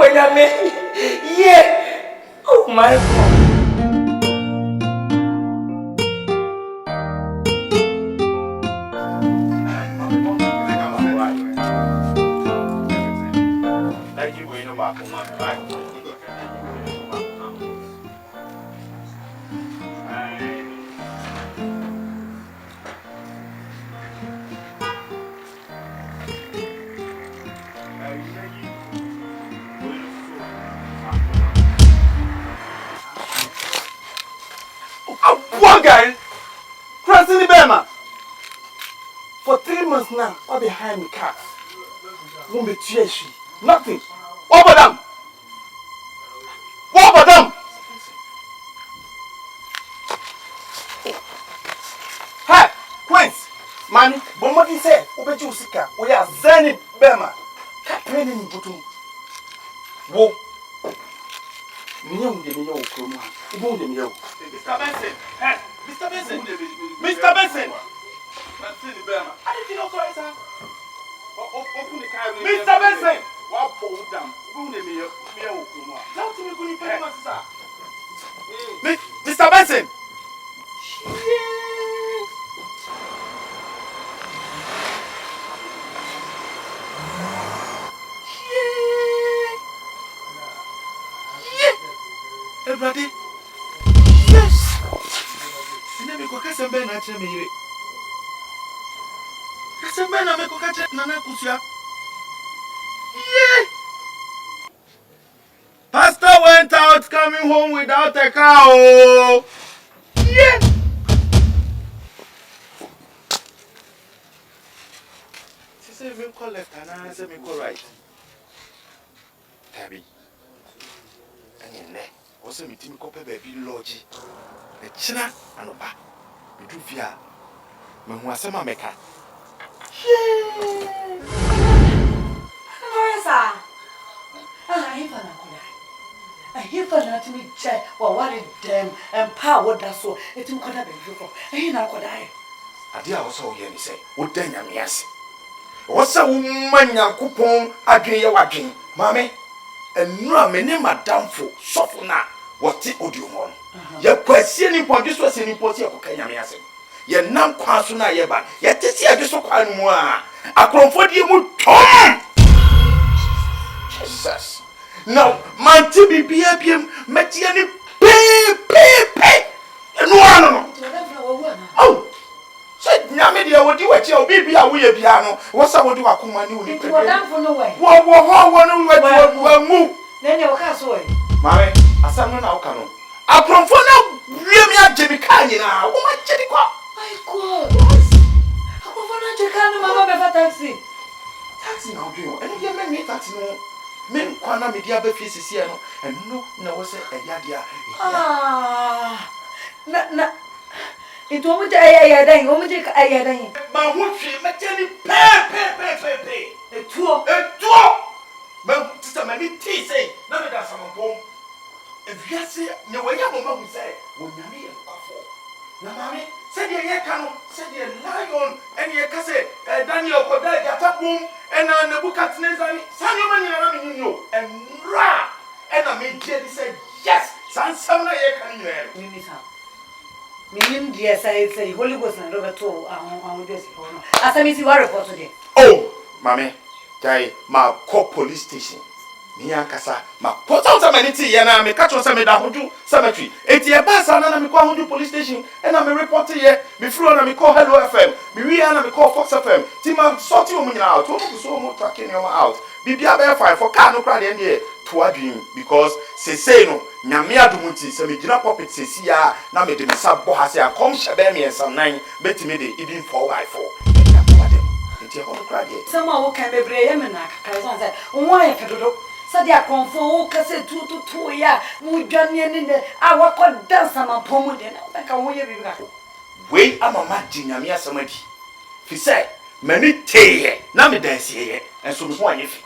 C: Onyame. Yeah. Oh my God.
J: One guy, crossing the Bema. For 3 months now, all behind me cars. Won't be TSC. Nothing. What about them? What about them? Hey, Queens, man, but what he said, Obeji Usika, we are Zeni Bema. Captain in Butum. Whoa. Mr. Benson, hey, Mr. Benson, Mr. Benson. I didn't know so, sir. Mr. Benson, what bold damn, Mr. Benson. Everybody, yes. And then we go catch some Ben at me. Catch some Ben and make a catch Nana Kusia. Yeah. Pastor went out coming home without a cow. Yeah. She said, me call left and I said, me call right. Tabby. And your neck. Also, me team copy baby lodge. The China and Oba. We do fear. Me who are some America.
A: Yeah. Marissa. I hear for not me check or what it them and power that's so. It's in Koda baby from. And you know what I.
J: I did also hear me say, what then am yes. What's a woman young coupon? I dream your walking, mammy. And no, my name are downful, soften now. What it would you want? Your questioning point, this was an important Kanyamias. Your nam quasuna yeba, yet to see a just so quite more. I comfort you with Tom. Jesus. Now, my TV BPM, Metiani, pay. And one. Oh, said Namidia, what you were your baby, I will piano. What's I would do a command you? It was done for no way. What move?
A: Then your castle.
J: Mammy, I said no canoe. I confront really Jimmy Canyon. Oh, my Jericho.
A: My God, yes. I confront Jacana, Mamma, better taxi.
J: Taxi now, do you? And you may taxi no. Men, Quana Media Befies here, and no, was a yadia.
A: Ah, no. It won't be a day, won't be a day.
J: My wood tree, Matani, pay. A tour. Well, sister, my tea say, none of that some home. If you say, no way, your mama will say, when you mean a coffee. Now, mammy, said your canoe, said your lion, and your cassette, Daniel Kodak, your top room, and on the book at Nazari, Samuel, you know, and Ra. And I made Jenny say, yes, San Summer, you can hear.
A: Meaning, yes, I say, Holy Ghost and Robert told on this. As I miss you are report today.
J: Oh, mammy. Jai ma call police station. Mia kasa ma put out some anything yana me catch on some Dahudu cemetery. Eti e ba sa na me call Hudu police station and I me report here. Me flew na me call Hello FM. Me we na me call Fox FM. Ti ma sort you munya out. Omo so mo tracking you out. Bibia be fine for car no cry dey to adwin because say no nyame adomuti se me gina puppet se sia na me de me sa bo ha se akom hye me ensam nan betimi de even 4x4.
A: Some of can be brave and I said, why,
D: Said Akwan for Cassa 2 to 2 years, Mujanian in the our could dance some poem, and I can wait.
J: Wait, I'm a matching Yamia Samadi. He said, many tay, Nami dance here, and so one if.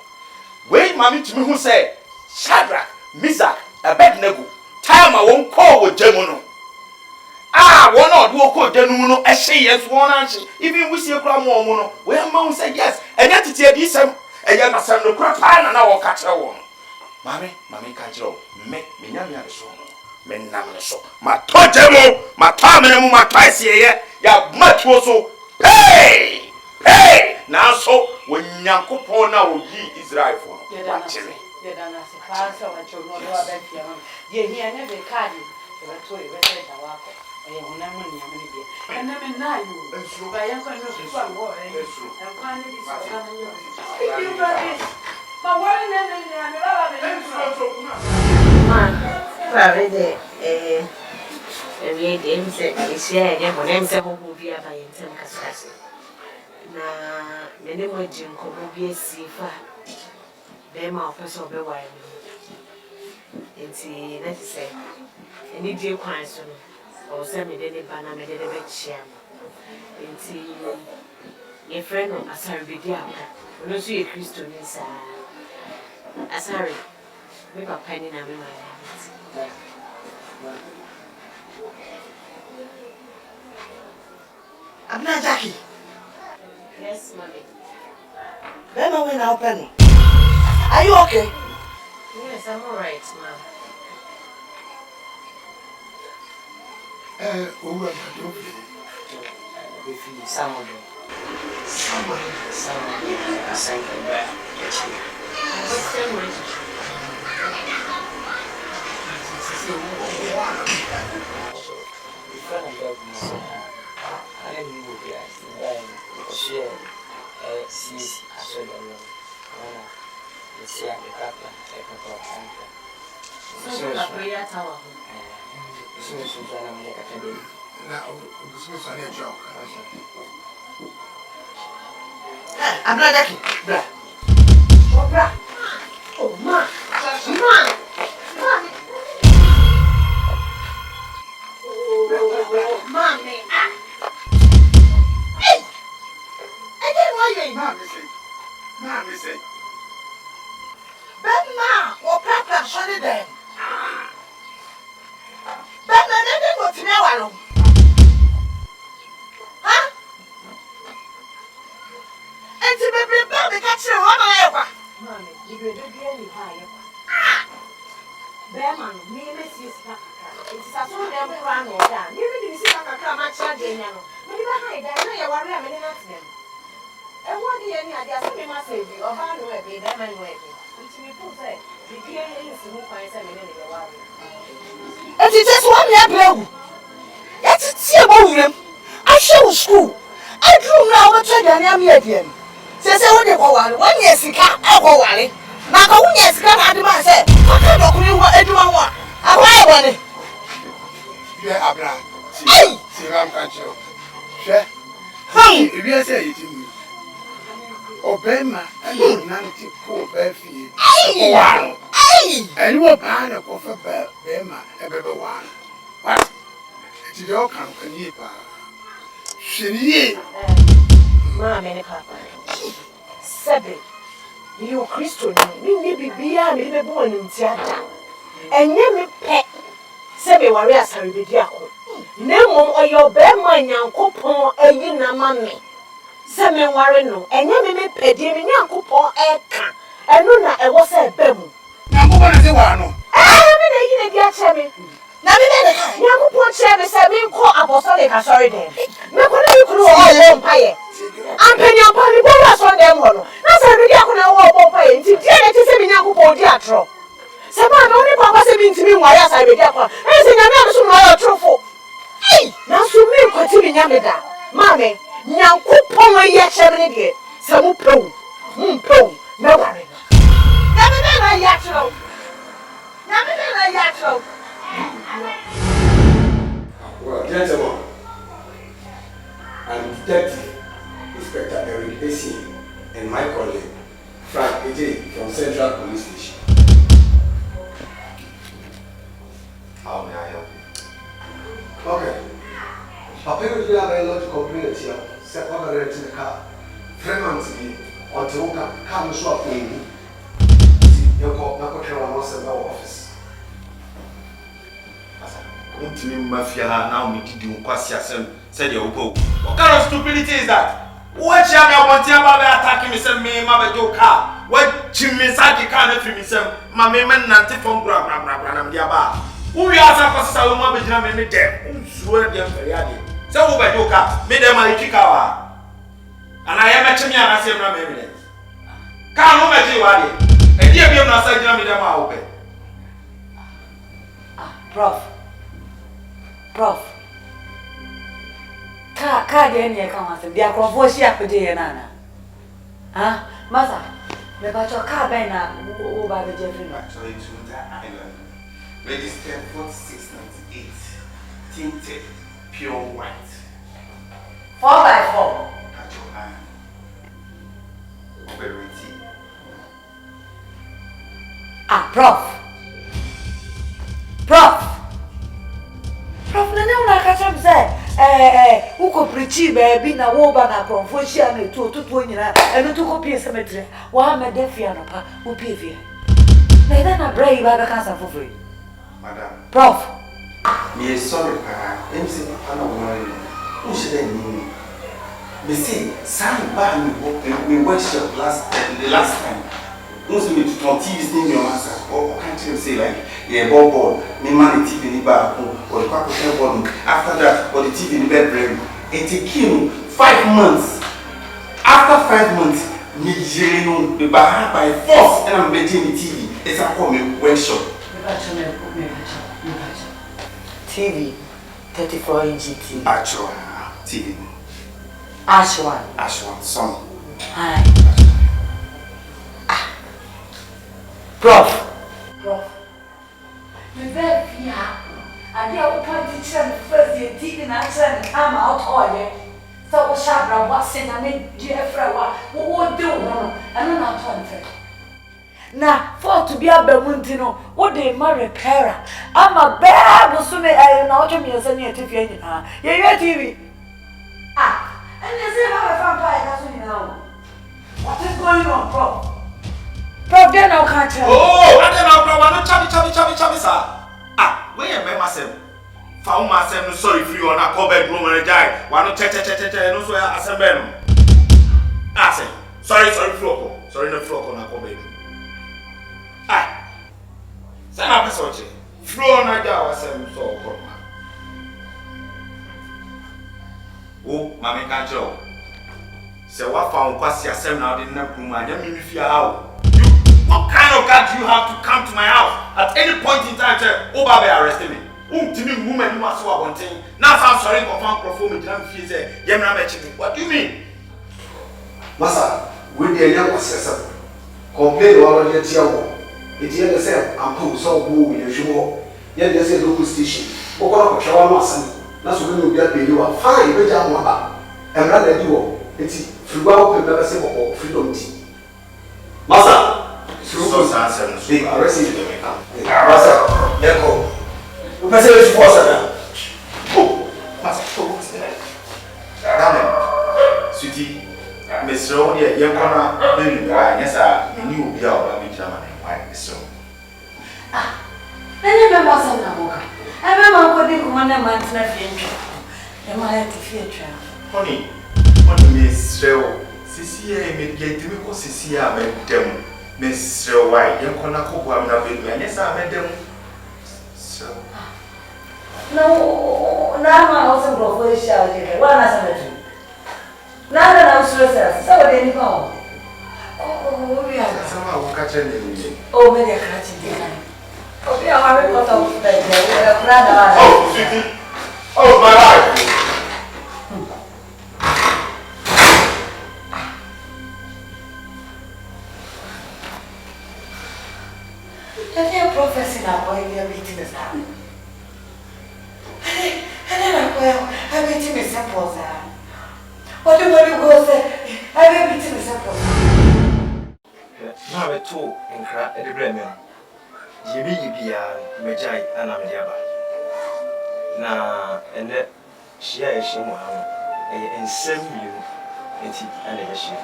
J: Wait, mammy to me who said, Shadrach, Mizak, a bad nego, time I won't call with Gemono. Ah, one not walk with Gemuno, as she has one answer, even we see a crumb or mono, where mom said yes, and yet it's a decent, and young son of crap, and I will catch her one. Mammy, catch her, make me Yamia so. Men naming so. My tojemo, my tamemo, my twice here, ya much also. Hey! Hey! Now so, when Yanko now ye Israel for. Watch me.
D: You're done as a pastor, and you'll know about your own. Ye here never carry. You are told you resident a walk. And you never money, and never know you. And so I am going to do one more. And finally, you got this. But what in
L: Prophetic, we didn't say, share them for them, who will be by in some casas. Now, many more jinko will be a seafa. Them offers of the wine. And see, let's say, any dear question or send me any banana made a bit sham. And see, a friend of a sorry diablo, no see a Christian inside. A sorry, make a penny and me.
B: I'm not Jackie.
L: Yes, mommy.
B: Then I went out, Penny. Are you okay?
L: Yes, I'm all right, ma'am.
B: I'm not Jackie. Oh, ma. Mommy. Hey! I didn't want you. Mommy say. Ben ma, or Papa shut it down. Ben, I didn't go to now. Huh? And to be prepared to catch you on my ever.
L: Mommy, you will be any higher. Bearman, me is it's a sort of crown or down. You really see a much again. Maybe behind that, I worry a minute at them. And what do you need? I just me must say, or how do I be them and waiting? Which we put say, the dear is who finds a minute in the water.
B: And it just 1 year blow. Let's see about him. I show school. I drew now a trade and I'm here again. Says I want to go 1 year, I go away. Maka 1 year, I demand say, I can't do what anyone. I want it.
M: Yeah, Abra.
B: Hey!
M: See, I'm catching you. Share. Hey! If you say it to me, Obama and Nancy Poor Beffy. Wow! Hey! And you are buying a coffee for Bema, a baby one. What? It's your company, she
L: Mamma, Papa. Seven. You Christian, me be born in theatre. And you pet. Sebe warriors are the diaco. Nemo or your bearman, young coupon, a yina mammy. Seme warren no, and you may pay Jimmy young coupon a can. And Luna, I was a bemu.
M: Number one is the one.
L: I mean, a dear Chevy. Young coupon Chevy said, me call apostolic, I sorry then. No one you could all empire. I'm penny on Polly Bolas on them. That's a ridiculous war pay. It's a young coupon theatre. Seven only Papa said to me, why I be there. I say, I'm so not truthful. Hey, now so me continue Yamida. Mammy, young coupon a year, Chevy, some pro, no worry. Never been a yatro. Never been a yatro.
M: Well, gentlemen, I'm Detective Inspector Eric Essien and my colleague, Frank AJ from Central Police Station.
E: Papa, you have a lot to complain here. Set on the renting car. 3 months or to come swap in. You call Nakotera was in our office.
J: Me mafia now me did you said you go. What kind of stupidity is that? What you have want to attacking me, say me, my car. What Jimmy Saki can't free me, say, my man, Nanti from Gram, who you are supposed to woman be jamming me dead. Swear them for yadi. So over your car, made them my chicawa. And I am a chimney and I say, no, maybe. Can't know what you are. And you be not saying me them are open.
A: Prof. Ka de ne ka ma se bia krofo shi apede ye nana. Ah, masa. Me ba cho ka ben na wo ba be je free no.
J: Actually to that island. Registered 4698. Tinted pure white.
A: 4x4. Ah, Prof, na ne una ka cham say uko preach baby na wo ba na confrontation na to nyina eno to copy cemetery wa ma defia no pa wo pevia na ida na brai ba ka cancer for free
J: madam
A: Prof
J: me sorry pa MC papa na wo no she dey ni me say some ba me workshop the last time most me to TV thing your answer or can't you say like yeah ball me man the TV ni ba or the quack ball after that or the TV ni bed brain it came 5 months after 5 months me jere no be by force and I'm betting the TV it's a call me workshop
A: TV 34-inch TV
J: actual TV Ashwan son
A: hi Prof. You bet here. And you point to first year TV and answer come out all so shabra what's in a mid dear friend what would do no and not on now for to be a bemuntino what they marry para I'm a bad musume I know to me as any TV yeah TV and you say how a vampire that's now what is going on Prof? Prof, then I'll catch her.
J: Oh, and then I'll no chabi, sir. Ah, where am I myself? Found myself no sorry for you on a bedroom and a die. Why not no so I assemble. Ah, say, sorry, floor. Sorry, no floor on a bedroom. Ah, send up a sorry. Floor on a jar was so. Oh, Mammy can't joke. So what found Quasi assembly now didn't have room. I didn't mean if you're out. What kind of God do you have to come to my house at any point in time? Say, oh, Baba, arrested me. Woman, you must walk on thing. Now, I'm sorry, confirm perform it. I'm feeling what do you mean?
E: Massa, we the young assessor. Complain all of your tear. It's the same. I'm cool, so who you show. Yet, there's a local station. Open up a shower, Massa. That's when you get paid. You are fine, but I'm one. And rather do it's free out the never say or freedom tea. Massa.
J: So answer
E: the arrested the makeup.
J: Massa, let go.
E: You can say it's possible.
J: Oh, Massa, damn it. Sweetie, Miss Rodia, young corner, Billionaire, yes, I knew you are a German. Why so?
A: I remember some Namoka. I remember putting 1 month in a future. Am I at the future?
J: Honey, Miss Row, Cecilia made get to me because Cecilia made them. Miss White, young Conaco, I'm not with me, and yes, I met them. So,
A: no, now I also go for a shower. One as a little. Now that I'm stressed, so they go. Oh, we are
J: somehow catching you.
A: Oh, maybe a catching the oh, we are having got off the
J: oh, sweetie. Oh, my life.
A: Prophecy now, boy, we are meeting this now. And then I'm meeting a simple, sir. What do you go say? I'm meeting a simple.
H: Now, a two in crack at the Bremen. Jimmy, Majai, and Amdiaba. Now, and that
C: Share a shame and send you and a shame.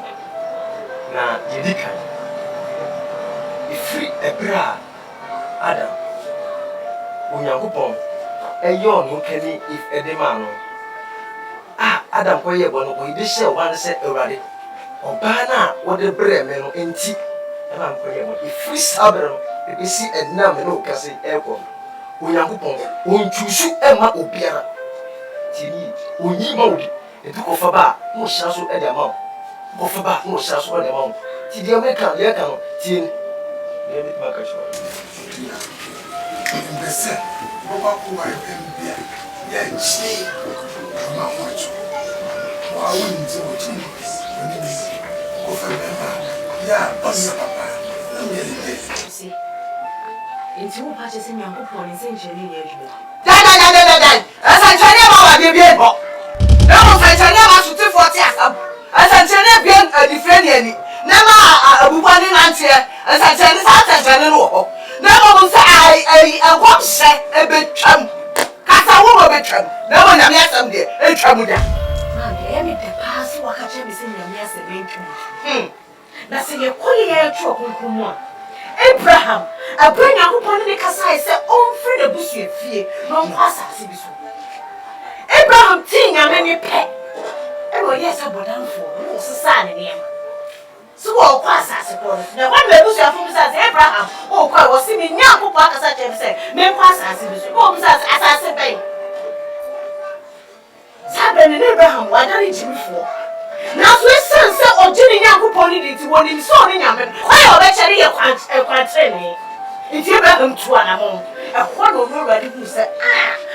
C: Now, you can. If free a bra, Adam, when you go a young who can if a demand. Adam, where you want to be share one set already. Or Bana, what the bremen in tea. And I'm going if free sabber, if you see a number no cassie airport. When you go won't you shoot Emma Opiera? Tini, when you mold it took off a bar, no shadow at the mouth. Off a bar, no shadow at the mouth. Till the American, the account, tin. Let it make a show.
M: The set, Boba, yeah, she, come on, watch. Why wouldn't you watch him? Of a member, yeah, Papa.
I: See, in 2 patches in your book, is engineering.
L: As I tell you about the baby, no one can tell you about 40 years. As I tell you, being a different, never a woman in Antia, as I tell you, never will say I won't say a bit chum. Cast a woman bit chum. No one has some day, a chum.
I: The past work at James in your mess a bit. That's a queer trouble. Abraham, I bring a hoop on the Casa, said, oh, Fred, a bush, fear, no pass. Abraham, ting, and many pet. Oh, yes, I bought down for society. So, all pass, I suppose. Now, one may lose your focus as Abraham, oh, quite was seeming young who pass as I said, may pass as it was as I said. Sabin and Abraham, why don't you before? Now, Swiss sunset or Jenny Yaku pony to one in Sony Yaman. Why are actually a quantity? It's Abraham to an among a quarter already who said,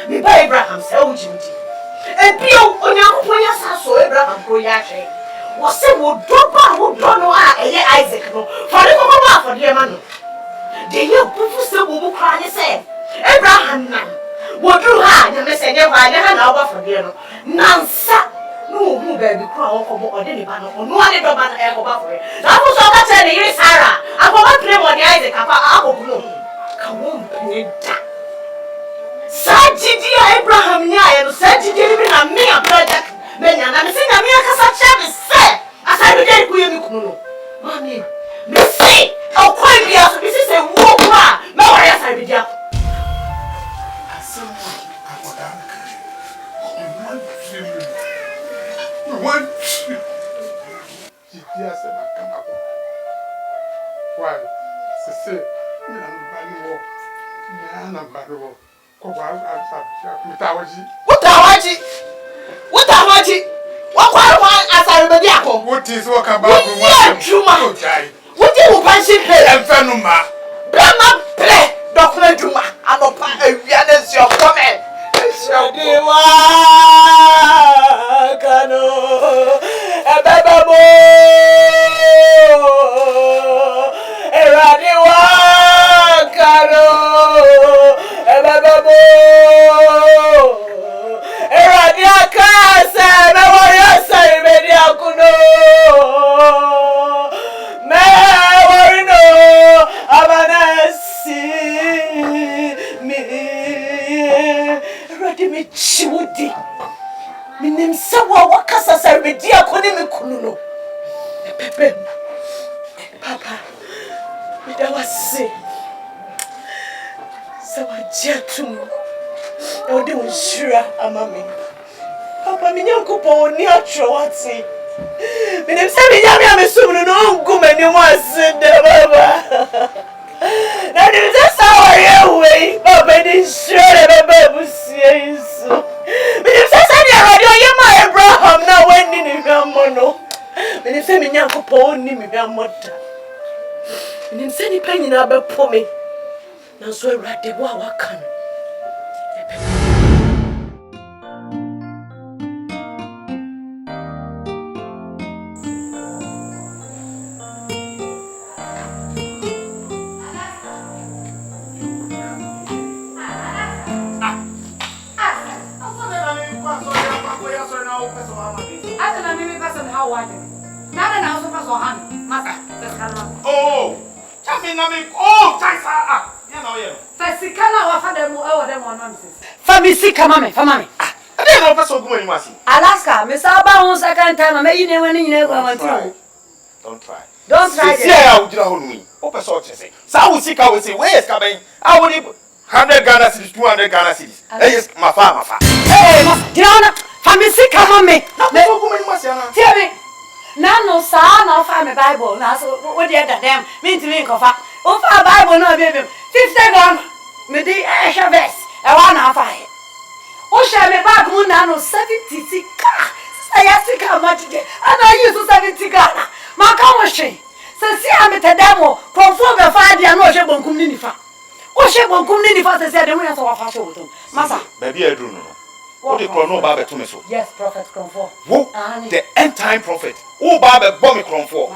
I: me by Abraham, so Jimmy. And Pio on your so Abraham Goyache was said, would drop out, would don't know Isaac, for the Mama for the man. The young people still will cry and say, Abraham now. What do I say? I never know for the Nansa. No, baby, crawl or any banner or no other banner ever for it. That was all I tell you, Sarah. I want to play on the Isaac. Come on, Penita. Sajidi Abraham, and Sajidi, and me a project. Men, and I'm saying, I'm a say, as I began to you. Mommy, me say, I'll quite be out. This is a war. No, yes, I be up.
M: One, yes, and I come up. Why, say, what is walk about? What you fancy play and Fenuma? Brahma play, Doctor Juma, I'm a part of your comment.
L: Kano, Ababo, Eradiwa, Kano, Ababo, Eradiaka, Sabawarasa, Mediakuno, Mawarino, Abanasi, me, Radimi Chudi. Minim sawa wakasa sa redia koni mikununo. Pepe. Papa. Mida wase. Sawa jetu. Ode unshira amami. Papa minyankupo oni atro wati. Minim sa minyami amesumunu no ngume ni wasinde baba. Na minim sa sawa yewe. Papa ni shire baba busiye isu. Minim sa Abraham now when in your mono. When you say me yanko po ni me be mother. When you say ni penny na be po me. Na so Awurade wa waka no.
J: Oh, tell me, oh, Taisa, you know,
A: Fasikana wa fada mu ewo dem on nonsense.
B: Famisi kama me, fama me.
J: Why no person go anywhere?
D: Alaska, me say ba won second time, me yi ne wani nyina go want
J: Don't try.
D: Don't try.
J: See I will hold me. O person say. Sa we see we say where is coming? I will 100 Ghana cedis, 200 Ghana cedis. Yes, my fa.
D: Hey, Diana, fa me see come on me.
J: Me go anywhere say na.
D: Tell me. Na no sa na fa me Bible na so what dey that them. Me ntimi nkofa. O fa Bible na be 50 Ghana. Me dey e verse. E wa na fa he. O share me bag mu na no 70 tika. Say tika matije. Ana use 70 Ghana. Ma ka wo hwe. Se si ametedamo, konfo be fa dia no hwe bonkum ni nifa. O she bonkum ni nifa se se de mu ya so wa fa so wotum. Masa.
J: Baby edru no. What the chrono ba be to me so.
D: Yes, prophet konfo.
J: Wo the end time prophet. Wo ba be bo me konfo.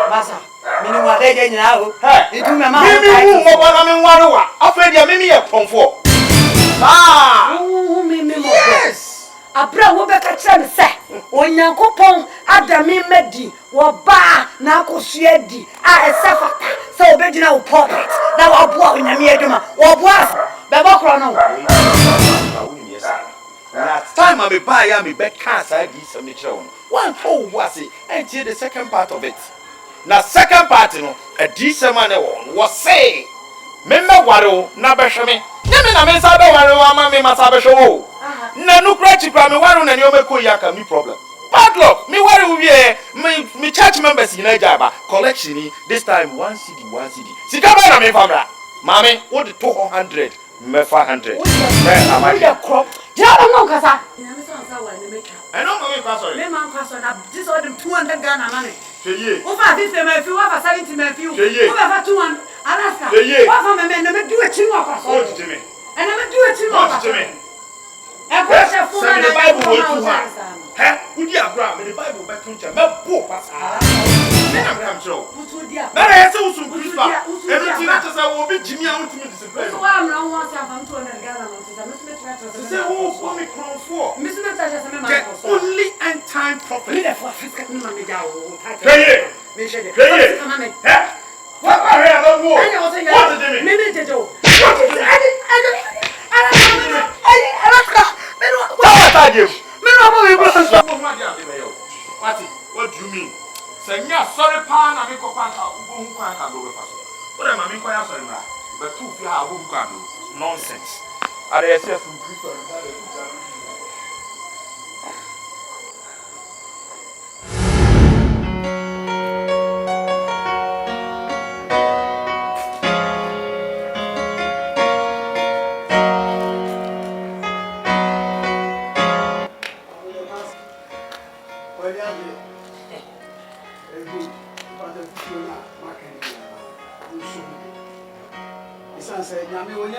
D: Masa. Mini wa de je nyina o. Itu me ma.
J: Mimi wo mo ba na me nware wa. Afa dia mimi ye konfo. Ah!
D: Mimi mo. Yes. Abra wo be ka kire me se. Onyankopon adami medi wo ba na akosua di a esefata se obegina wo prophet na wo boa onyame aduma wo boa be bo kro no
J: na time me buy ya me be can say di some me kire one oh was it and the second part of it na second part no a decent man was say me ware na be hwe me nyame na me sa be ware wa ma me ma sa be hwe wo na nu kra chi kra me ware na ne o me ko ya ka me problem. Bad luck. Me worry we me church members in Nigeria collection this time 1 CD. Sika ba na me famra. Mami, what the 200 me 500.
D: Man, am I crop? Ja no kasa. Na me so wa na make.
J: I know me kwa sorry.
D: Me man kwa sorry. This all them 200 Ghana money.
J: Sheye.
D: Over 50 me few, over 70 me few. Over 200 Alaska. Over me na me do a chinwa kwa sorry.
J: What me?
D: And na me do a chinwa kwa sorry. E ko she fu na
J: the Bible will do ha. Udi Abraham, the Bible be tuncha. Me bo pass. Me na me am show. Na na yese usun Christmas. Everything that say we be Jimmy and to me discipline.
D: So am na won say am 200 Ghana no say me me try to
J: say who me crown for.
D: Me me try to say me man
J: for. Only end time prophet.
D: Me the for Africa me man me ja o.
J: Pray.
D: Me shede.
J: Pray.
D: Come on me.
J: What are you about?
D: What did you mean? Me jejo.
J: What do you mean? Say sorry pa na me ko pa ka ubo hu kwa ka do be faso. What am I mean kwa sorry bra? But two fi ha ubo hu kwa do. Nonsense. Are you serious from Christian?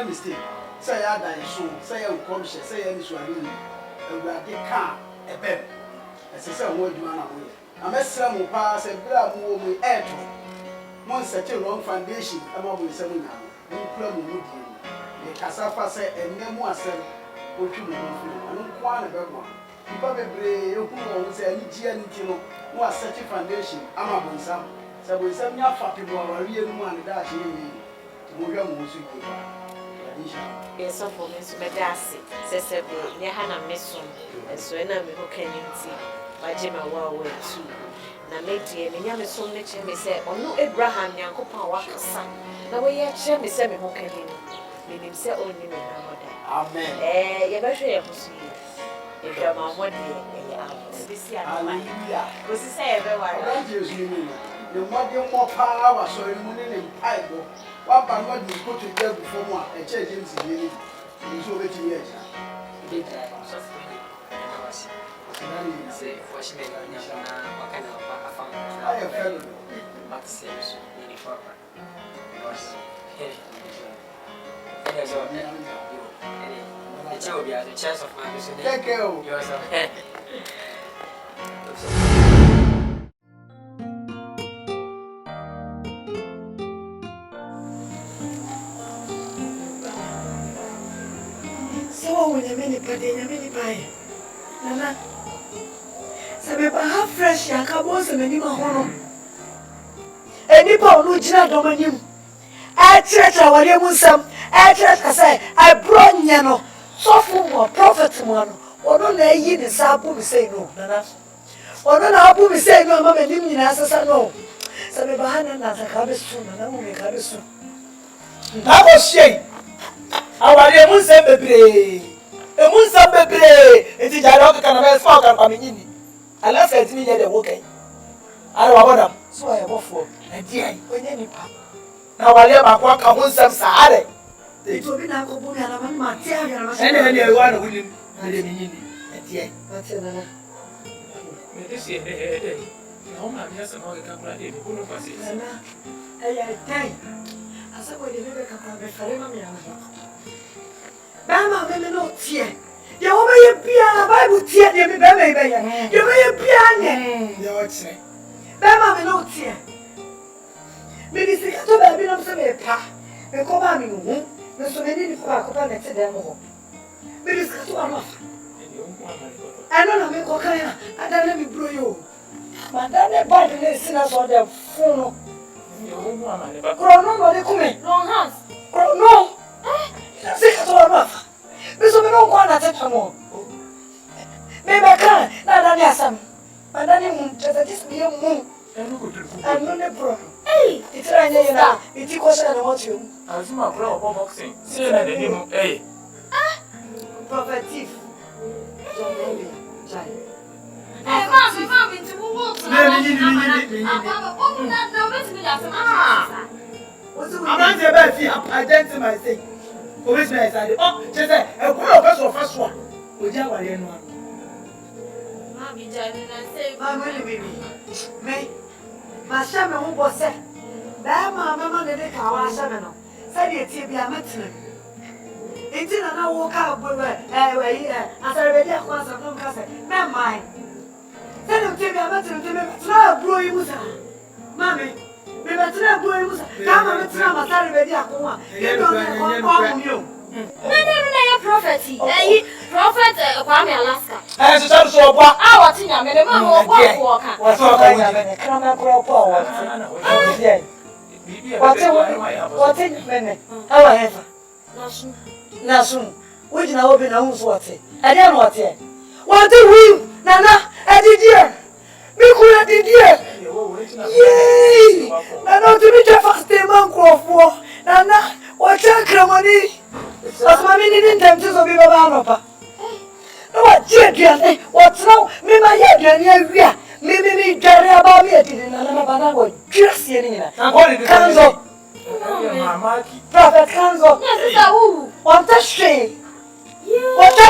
E: Mistake. Say I die so, say I come share, say I so alone. And we are the car, a bed. As I said, what do you want to do? I'm a son pass a blood move with air. One such a long foundation, I'm always saying now. No problem with you. The Casafa said, and no more said, what you know, I don't want a bad one. You probably who say, any GN, was such a foundation. I'm a some. So we send your fatty boy, a real one that she move your music.
N: Yes, so for Miss Medassi, says a boy, Yahana Missum, and so I know can you see my Jimmy Waway too. Now, make dear, and Yammy so much, and me say, or no Abraham, Yanko Power, son. Now, we are Jimmy Sammy who can you mean say only me,
E: amen.
N: Eh, you better hear who see you. If you're my 1 year, this year, hallelujah. Because he said, everyone,
E: the modern more power, so you money I go. What by what you put to there before one, a church in the is over 2 years. I have felt but seems uniform. The chance of my mission. Thank you.
D: So Onyame ni pae. Nana. Sabe ba ha fresh ya ka bo se mani ma hono. Eni pa onu jina do manim. A church awale mu nsam. A church say I bro nya no. So fu mo prophet mo no.
B: Ono na yi ni sabu mi say no. Nana. Ono na abu mi say no mama nim nyina asesa no. Sabe bahana na sakabe su na mu me kabe su.
F: Abo shey. Awari emu se bebre. Emu se bebre. Enti jare o kana be spa kan kwame nyini. Ala se ntimi ye de wo kan. Ara wa bodam.
B: So ya bofo.
F: Na dia onye ni pa. Na wale ba kwa ka ho nsem saare.
B: Ito bi na ko bu mi ala man ma ti a yana ma.
F: Ene ne wa na wulim. Ade mi nyini. Na dia.
B: Ate na na.
O: Me desi na uma minha sama ke kakura de ko no fasi.
B: Na. Eya dai. Asa ko de be ka ka be fare ma mi ala. Ba ma me no tie. Ye wo be ye bia Bible tie de me be me be ye. Ye be ye bia nye.
F: Ye o tire.
B: Ba ma me no tie. Me di se to ba bi no se me pa. Me ko ba mi hu. Me so me ni pa ko ba na te dem ho. Me di se to ba ma. Ano na me ko kan ya. Ada na mi bro yo. Madame ba de ne sina so de funu. Krono no de kume.
I: Long hands.
B: No. Se ka to ba ma. Me so me no ko na te pamo. Me ba kan na da ni asam. Madame mu tete dis mi mu. Ano ne bro. Hey, itira nye yana. Iti ko se na mo ti o.
O: Azuma bro obo boxing. Se na de mu
B: Prophetic.
I: Mami, to walk.
F: I'm not about to identify myself. Which nice I oh, she said, a good of first one. Would you want anyone?
I: Mami, Johnny, I say,
B: Mamma, baby. Me, my shaman who was said, that mamma, the car, shaman. Said it to be a matron. It didn't know walk out with as I read that was a long cousin. Never mind. Tell him to be a matron to me, throw a blue musa. Mammy, we better not blue musa. Come on, let's have a Saturday Akwan. You don't know you.
I: No, prophecy. Prophet Kwame Alaska.
F: And so what?
I: Our tina, me the man who walk.
F: What's all I
B: come up for power? What's in a minute? However, Nasun, which now open a house water. I don't want it. What do we, Nana? I did here. We could did here. Yay! Nana, to be the first day, for Nana, what's your cramoni? As my meaning intentions of Baba. No, what, dear, what's now? Me, my head, me, Jerry about me, I didn't know just hearing it. Cancel. Prophet Cancel.
I: Yes, who?
B: What a shame. What a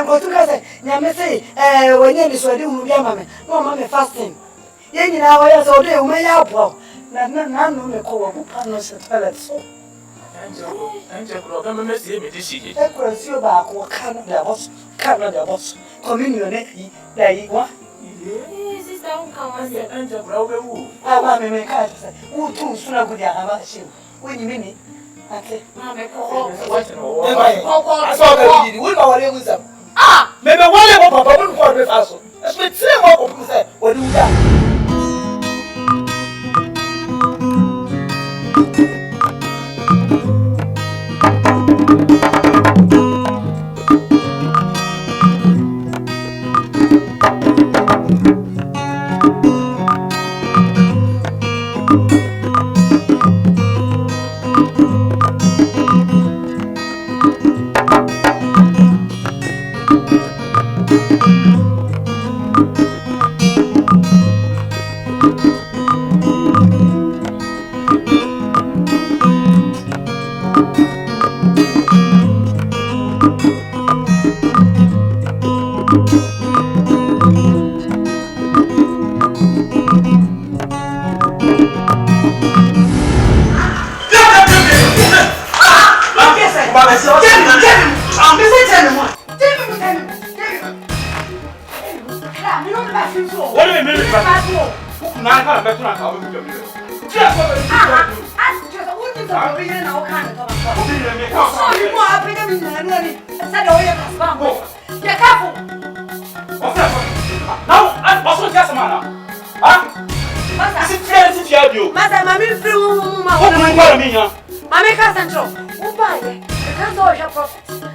B: go to Casa. Yammy say, when you is ready, will be a mammy. No, mammy fasting. Yen in our years all day, may I walk. None will make over who partners and tell it so.
O: Angel, I'm a messy, me this year.
B: That was your back or Canada was communion, there you want.
I: Sister, come
O: Angel, brother,
B: I want me make us who too soon good about you. When you mean it, I say,
F: I saw that you will our name. Ah, maybe one of Papa wouldn't call me fast. Let's make 3 more of say, what do that?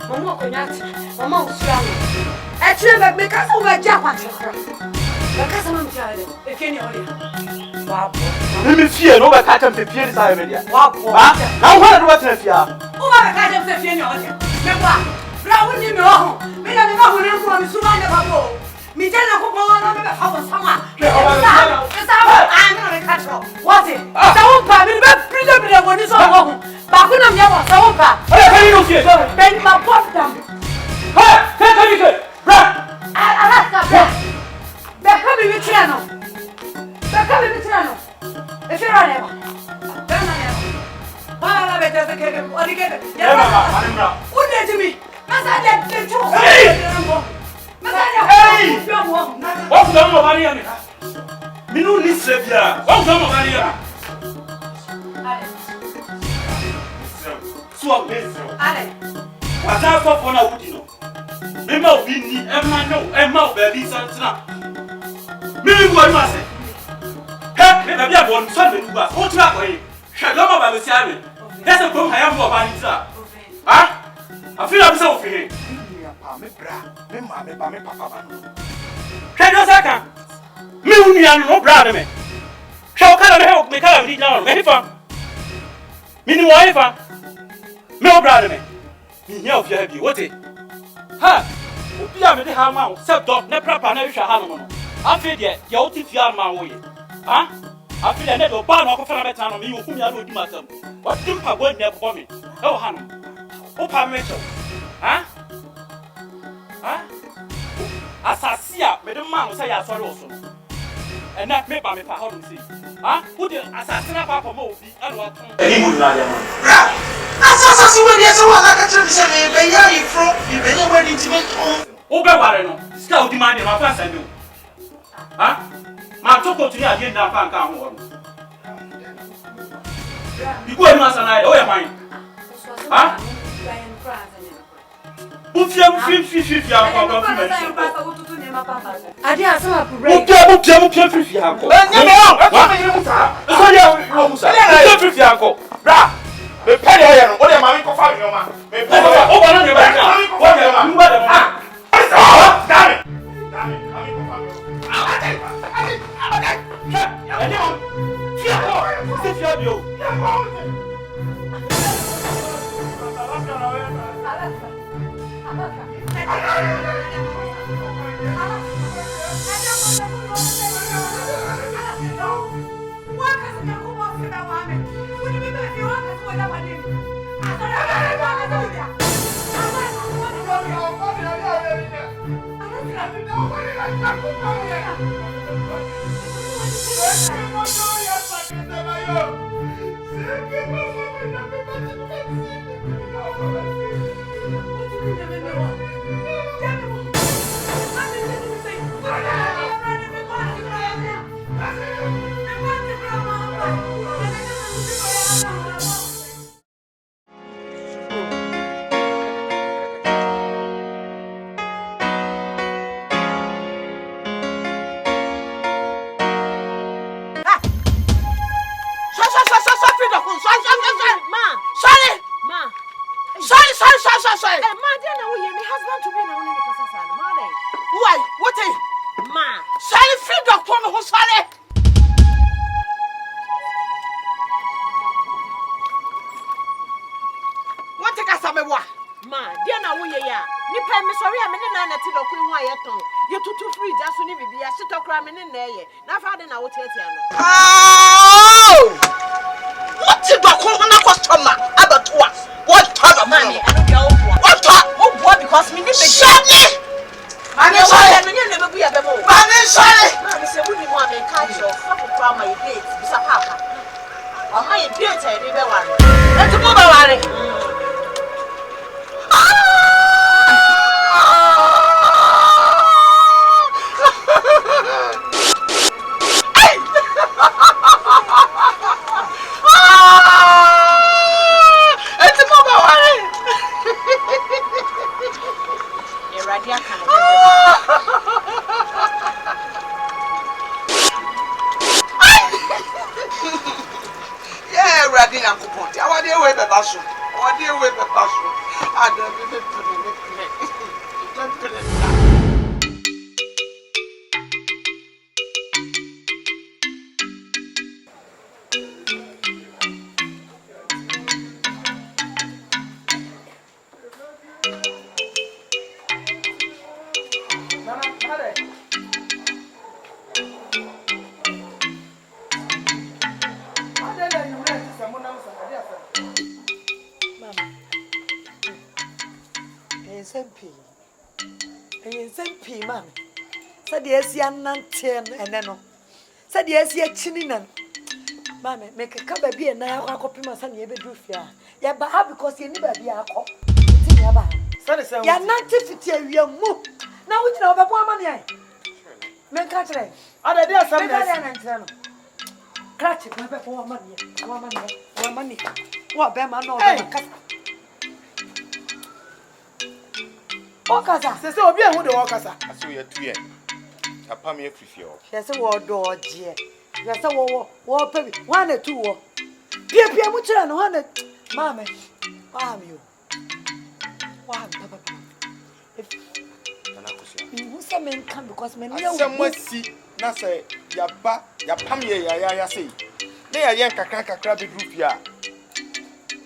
D: Mama konyati. Mama usiano. Echire be ka so ba ja kwate kra. Be ka sama mtiare. E fie ni oya. Wabo.
F: Mimi fie no ba ka tam fe fie sa me dia.
D: Wabo.
F: Ha? Na wo na do ba tena fie a.
D: O ba ka tam fe fie ni oya. Me kwa. Bra woni me ho. Me na me ba woni ko mi suma ne babo. Mi jana ko bo na me ba fa sama. Me sa ah no me ka tro. What it? Sa wo pa me be brile woni so ho. Ba ku na me wa sa wo pa.
F: Ole ka ni no fie.
D: Ben ma pop dam.
F: Ha! Ka ni ke. Bra.
D: Alaska bra. Be ka bi mi tiano. Be ka bi mi tiano. E fi ra ne ba. Be na ne ba. Ba la be te se ke o di ke.
F: Ya ba, anembra.
D: O de ti mi. Masa de te ju.
F: Hey! Hey! What the mo bari ya me? Minu ni sebia. What the mo bari ya? So amazing.
D: Ale.
F: Wasa so for na wudi no. Me ma obi ni e ma o baby santina. Me bu ma se. He, me baby abon so be nuba. O tira ko yi. Hwe do ma ba be si ame. Yesa ko ha ya mo ba ni sa. Ha? Afila bi se o fi. Me bra, me ma me ba me papa ba no. Hwe do saka. Me unua no bra de me. Hwe o kala me he me kala bi na no. Me fa. Me ni wo he fa. Me o bra de me. Me nya o fi ha bi. Wote. Ha. Obi a me de ha ma o se do ne prapa na hwa ha no no. Afi de ye o ti fi ma wo ye. Ha? Afi de ne do ba no ko fa na beta no me yo kum ya no di matam. Wa tim pa bo ne ko me. E o ha no. O pa me cho. Ha? Ha? Asasia me de ma no say ya sori oso. E na me ba me pa ho no si. Ha? Who de asasina pa pa mo obi e no aton. E mu na ya ma.
J: Asasasi we de so wa ka tire se me be ya ifro, me be ya we di intimate on.
F: O be ware no. Sika o di ma de ma fa sande o. Ha? Ma to ko tuni ade nda fa nka ho no. Bi ko enu asana e o ye man. Ha? Mufia akwa fi me so.
D: Ade asama pure.
F: Mufia fi akwa. Nya me o. Wa me yire musa. So ya wo musa. Mufia fi akwa. Bra. Me pe de oye no. O de ma me ko fa mi o ma. Me pe de. O ba no de ba ka. O de ma mi ba de ma. Dami. Dami. Ami ko fa mi o. Ade o. Fia ko. Se fia bi o.
J: Sorry. Ma, dear, now you my husband to be now in the casa. Why? What a ma? Sorry, feed up on who sorry. What take us a ma, dear, now we are. Nipa, Miss Sorry, I'm in an attitude of Queen Wyatt. You're too free, just to be a sit of cramming in there. Now, Father, now, tell you. Oh! What did the corner customer about what? What type of money? What type? What because me need to shut me. Money, never be a demo. Money, sorry. Mammy said, we want to catch your fucking from my date. It's a papa. On my date, I never want. Let's move around. Yeah, ready, Uncle Ponty. I want to wait the bathroom.
D: SMP man. Said yes, Yanantin and no. Said yes, yet chinin. Mammy, make a cup of beer now. I copy my son, you be do fear. Yeah, but how because you never be a cop. Yanantin, you move. Now we know about one money. Men catch it. Other days, some days. Catch it, my back for money. One money. What, Bama, no. Okasa. Se obi ehu de okasa.
J: Ase we atu ye. Apam ye frifie o.
D: Se se wo do oje. Se se wo pe bi. One na two wo. Pia mu kire no one. Mama. Mama yo. Wa papa. If
J: Nana kusia.
D: You say men come because men here.
J: Asemwasi na say ya pam ye ya say. Na ya yen kakra be group ya.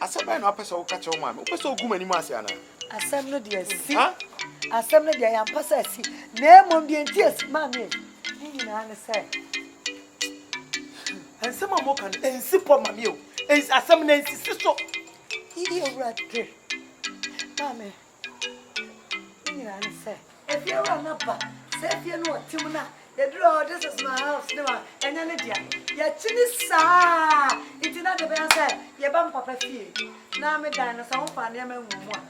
J: Aseba na apesa wo ka che wo ma. Wo pesa ogu mani mu ase ana.
D: Asem no de asi. Asem no de ya mpasa asi. Na emom de enti asi mama. Ni na ne say.
F: Ensema mo kan ensi po mama o. Ensi asem na ensi so.
D: Idi owrade. Mama. Ni na ne say. If you run up, say if you know Timona, you draw this is my house, no, and then it ya chinisa. It's not the best say, you bump up a fee. Now me dine as I won't find them and one.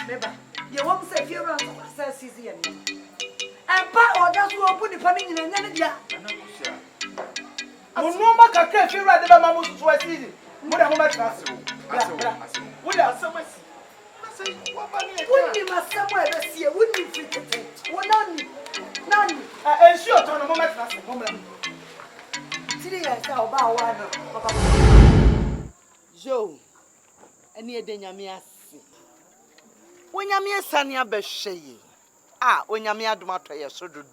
D: Maybe you won't say if you run to say easy and pa or just will put the funny in and then it ya.
F: No more can feel right about my most twice easy. What am I classroom? What are some?
D: Wouldn't you must somewhere this year? Wouldn't you fit it? Well, none.
F: And sure, turn a moment.
D: Today I saw about one.
F: Joe, and near Denyamia. When Yamia Sanya Beshay, when Yamia Dumatra, so do.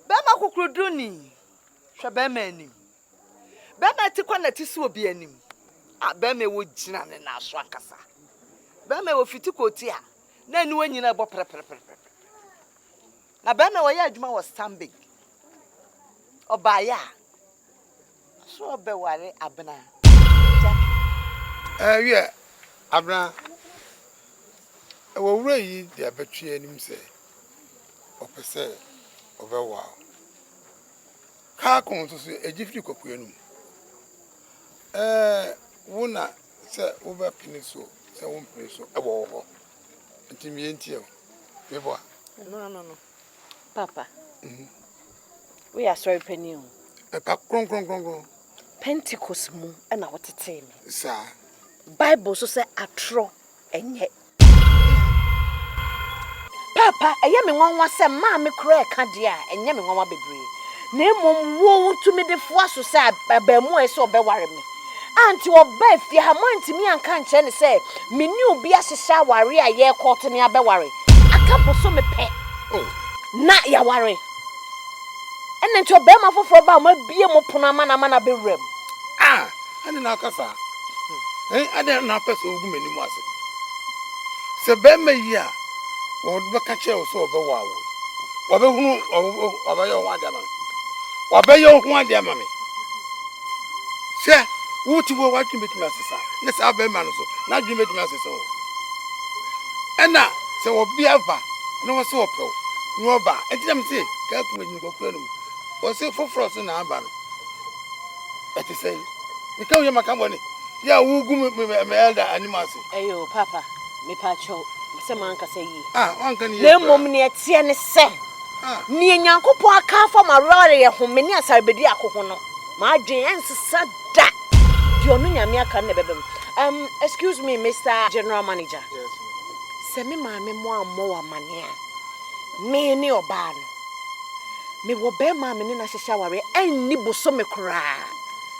F: Bema Kukuduni, Shabemani. Bema Tiquanatis will be any. Beme would jinan and our swankasa. Beme will fitikotia. Then when you know about na Beme Wayajma was stambig. Obaya. So be worry, Abna.
M: Yeah, Abna. I will read the abattoir and him say, or per se, over a while. Car comes to say a jiffy coquinum. Wona say over peninsula, say one place a wall. Until me and you.
N: No. Papa. We are sorry, Penny.
M: A pack cron.
N: Pentecost moon and our team.
M: Sir.
N: Bible so say atro and yet. Papa, a yummy one was a mammy cray candia and yummy one be brave. Name won't to me the force so sad by Bemo so be worry me. Auntie or Beth, you have mind to me and can't say, me new be as a shower, ye caught me a be worry. I can't pursue me pet. Oh, not ya worry. And then to a bema for about my beer more punamana be rim.
M: Ah, I didn't know Cassa. I didn't know person who many was it. So Bema ya, won't catch you so over wow. Or your one diamond. Or by your one diamond. Sir. What you were watching with my sister? Let's have a man so. Now you make my sister. And now, so be ever. No so pro. No bar. And them say, help me when you go play. Or say for frost in our bar. At the same. We tell you my company. Yeah, who go with me, my elder animals.
N: Ayo, Papa, me pacho. Some man can say ye.
M: One can
N: hear. No moment near Tiana say. Me and Yanko Poa for my rally, whom many as I be the Akohono. My James said that. Excuse me, Mr. General Manager.
M: Yes.
N: Send me more money. Me ni oban. Me wo be mammy in a shower and nibble so me cry.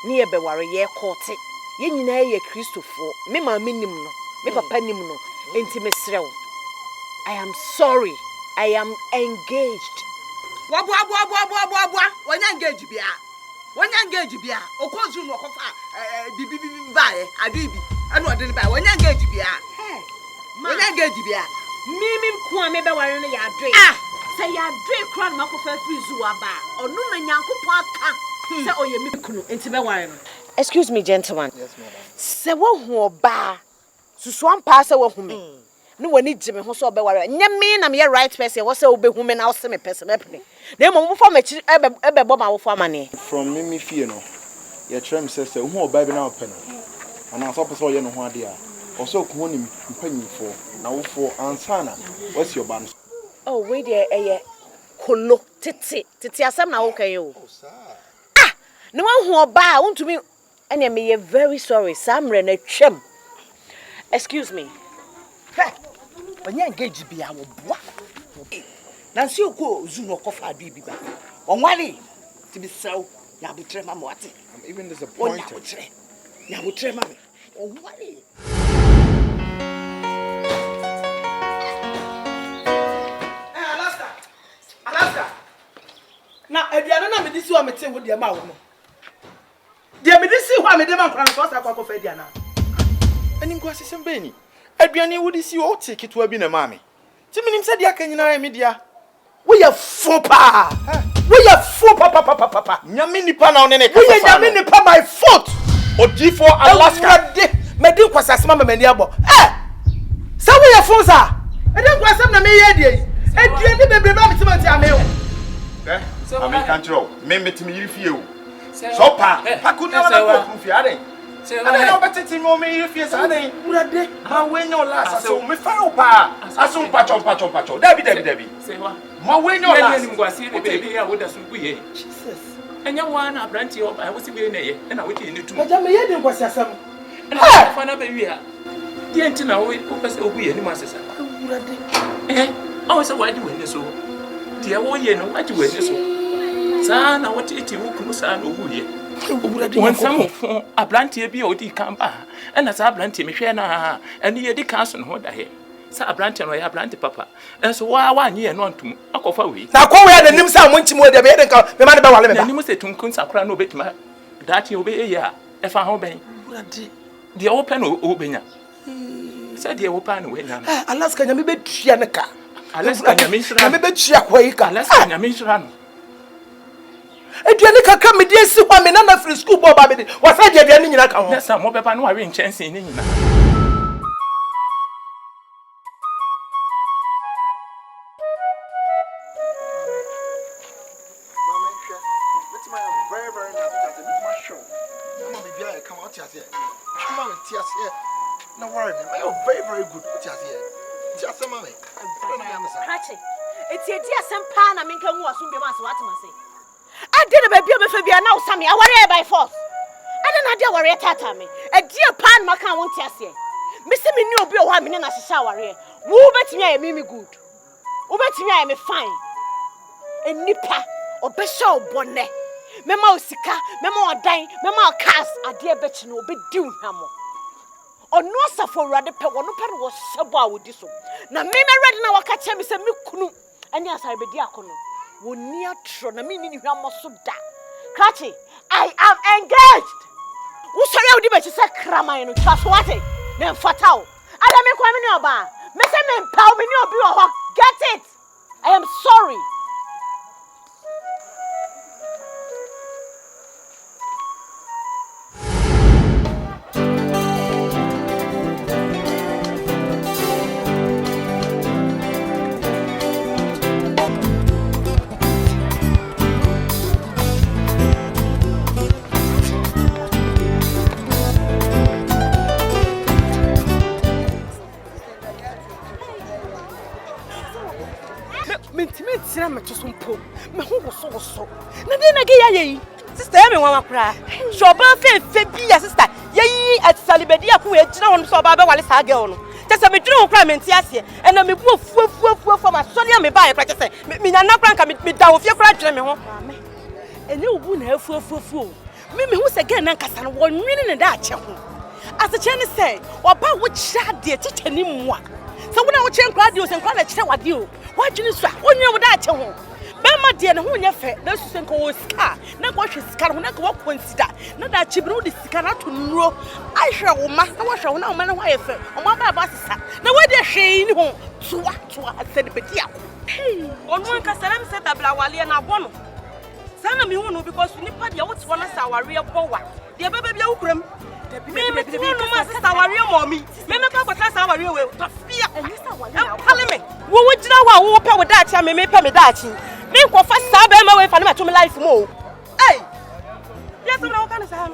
N: Near be worry ye court it. Ye nyina ye Christopher. Me ma minimum no.
L: Me papa nim no. Enti mesrew. I am sorry. I am engaged.
F: Wa. Wanya engage bia. Okozu no kofa bibi bae adibi. Anu odene bae. Wanya engage bia.
L: Hey.
F: Wanya engage bia.
L: Mimi nko a me be ware no ya adre. Say ya adre kra no makofa free zoo aba. Onu na nyankopon aka. Say oye me kunu enti be ware no.
N: Excuse me, gentleman.
E: Yes, madam.
N: Say wo hu oba. Susu ampa say wo hu me. No wani jime ho so obeware nya me na me right person wo say obehu me na wo say me person mepne na mo fo ma chi ebe bo ma wo fo amane
P: from me fie no ye try me say hu oba bi na wo pe no ana so person ye no ho ade a o so ko ni mpanyifo na wo fo ansana what's your ban
N: oh we there kolo tete asem na wo kan yo na wo hu oba a wontumi ene me ye very sorry samre na twam excuse me
F: Wanya engage bia wo boa. Nansi oko zu no kofa adu bi ba. Onwale ti bi sew ya butre ma wate.
P: I'm even disappointed.
F: Ya butre ma. Onwale. Alaska. Na aduane na me disi wa mete wo de ma wo no. De me disi wa me de ma nkran so sa kwa kofa aduane.
P: Ani nkwa sesem beni. Aduane wodi si o te ketwa bi na maame. Ti minim se dia kanyina ya media.
F: We ye fo pa. We ye fo papa.
P: Nyame nipa na one ne kasa.
F: We ye nyame nipa my foot.
P: Odi for Alaska.
F: Me di kwasasema me mani abo. Sa we ye fo sa. E di kwasam na me ye die. Aduane bebre ba me timati ame o.
P: Ame kan tro. Me metimi yiri fie o. So pa. Pa ku na na ko fie ade. Ana na obetiti mo me yiri fie sa ade.
F: Urade.
P: Ma we nyo last so me fa o pa. Aso pacho. Dabi. Ma we nyo last.
O: Ni ngwasi ne baby ya woda so kuye.
F: Jesus.
O: Enya wana abranti o ba wo si be na ye. Na wo ti ni tu.
F: Oja me ye di ngwasi asam.
O: Fa na ba wi a. Die enti na wo pese oguye ni mo asesa.
F: Urade.
O: Awo se waji we ni so. Die wo ye no waji we ni so. Sa na wo ti wo kunu sa na oguye. When some abranti bi odi kamba na sa abranti me hwe na ene ye di kanso no ho da he sa abranti no ya abranti papa enso wa nye no antum akofa we
F: na ko we na nim sa mo nchimo de be de ka me ma de be wale me ba
O: na nim se tunkun sakra no betima daati obe eya e fa ho ben
F: urade
O: de open no obenya sa de open no we nya
F: Alaska nya me be tua ne ka
O: Alaska nya me nshira
F: me be tua kwa yi ka
O: Alaska nya me nshira no
F: aduane kaka me dey si kwa me na free school boy ba me dey wa sa je aduane nyina ka ho
O: na sa mo beba no awe nchense ni nyina
P: No worry, you're very good. Just a moment.
L: Krachi. It's a dear some pan I mean can was soon be mass what must say. I did a baby of Fabia now, Sammy. I worry by force. I don't know worry at me. A dear pan macan won't tell you. Mr. Me knew be 1 minute as a shower here. Who bet me I am good? Who bet me I am fine? A nipper or beshow bonnet. Memo sika, memo dying, memo cast a dear bet you will be doing hammer. Or no suffer rather pet one pen was sabo with this one. Now, me ready now, I catch him, say, Mikunu, and yes, I be diacono. Will near tron, I mean, you are so da. Cratchy, I am engaged. Who shall you do? You say, Crama and trustworthy, then fatal. I am a criminal bar. Mr. Men, power me, no be get it. I am sorry.
K: Me to some po. Me who was so. Na dey na ge yayi. Sister me wan makra. So ba fe bi ya sister. Yayi at salibedi akwo e gina won so ba be wale sa girl no. Tese me dwene kra me nti ase. E na me bu fu for ma so ne me ba e kra tese. Me nya na kra nka me da wo fie kra dwene me ho. Amen. Ene obu na fu. Me hu se ge na nkasa no won nwene ne da ache ho. As a Chinese say, or about which shad dear teacher him one. So when I was change radios and call a chair with you, why do you say, when you would that home? Bema dear, no one yet, no Susanko scar, no watch his car, no walk consider, not that she blew the cannot to know. I shall master wash our no man away, or my bus. Now, where they're shame home to what to I said, but yeah. On one Casalam said a blawali and a bono. Sana me who because we need party what's one as our real power. The baby okram. Maybe no master our real mommy. Maybe Papa our real way. Fear and Mr. Parliament. Who would you know who pay with that? I may pay me that. Me go first stab my way for my life more. Hey! Yes, I'm not going to say.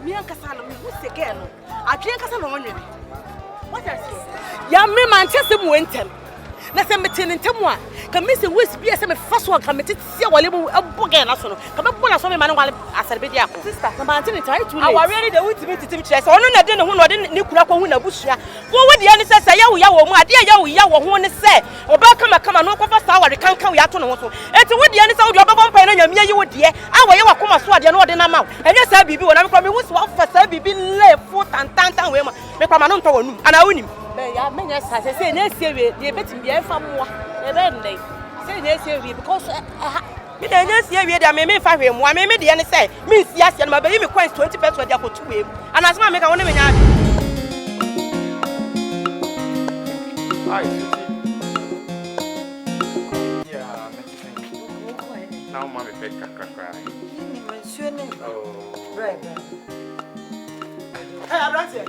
K: Me and Cassandra, who's again? I drink Cassandra on you. What I say? Young me man, test him winter. Na se metene ntemwa ka mesi wes bia se me faso ka metete sia wale mu aboga na so no ka be bona so me mane wale asarbe dia ko sister na mantene tai too late aware ni de wutimi titim kire se ono na de ne ho no de ne kura ko hu na busua wo wodi ya ne se ya wo mu ade ya wo ho ne se oba kama no ko fa sa aware kankan we ato ne ho so eti wodi ya ne se wodi oba bompa na nyamia yi wodi e awo ye wakoma so ade no wode na ma enye sa bibi wo na me kwa me hu so fa sa bibi le fu tantan we ma me kwa ma no nto wonum ana wonim ya menya say na siewe de betim bia fa moa e be ndai say na siewe because me na nya siewe de me fa hwe moa me de ne say me si asia na be me coins 20 pesos de akotu we and asma me ka wona me nya
J: ai yeah now mama be kakra
A: ni mentionne right
F: hey abrante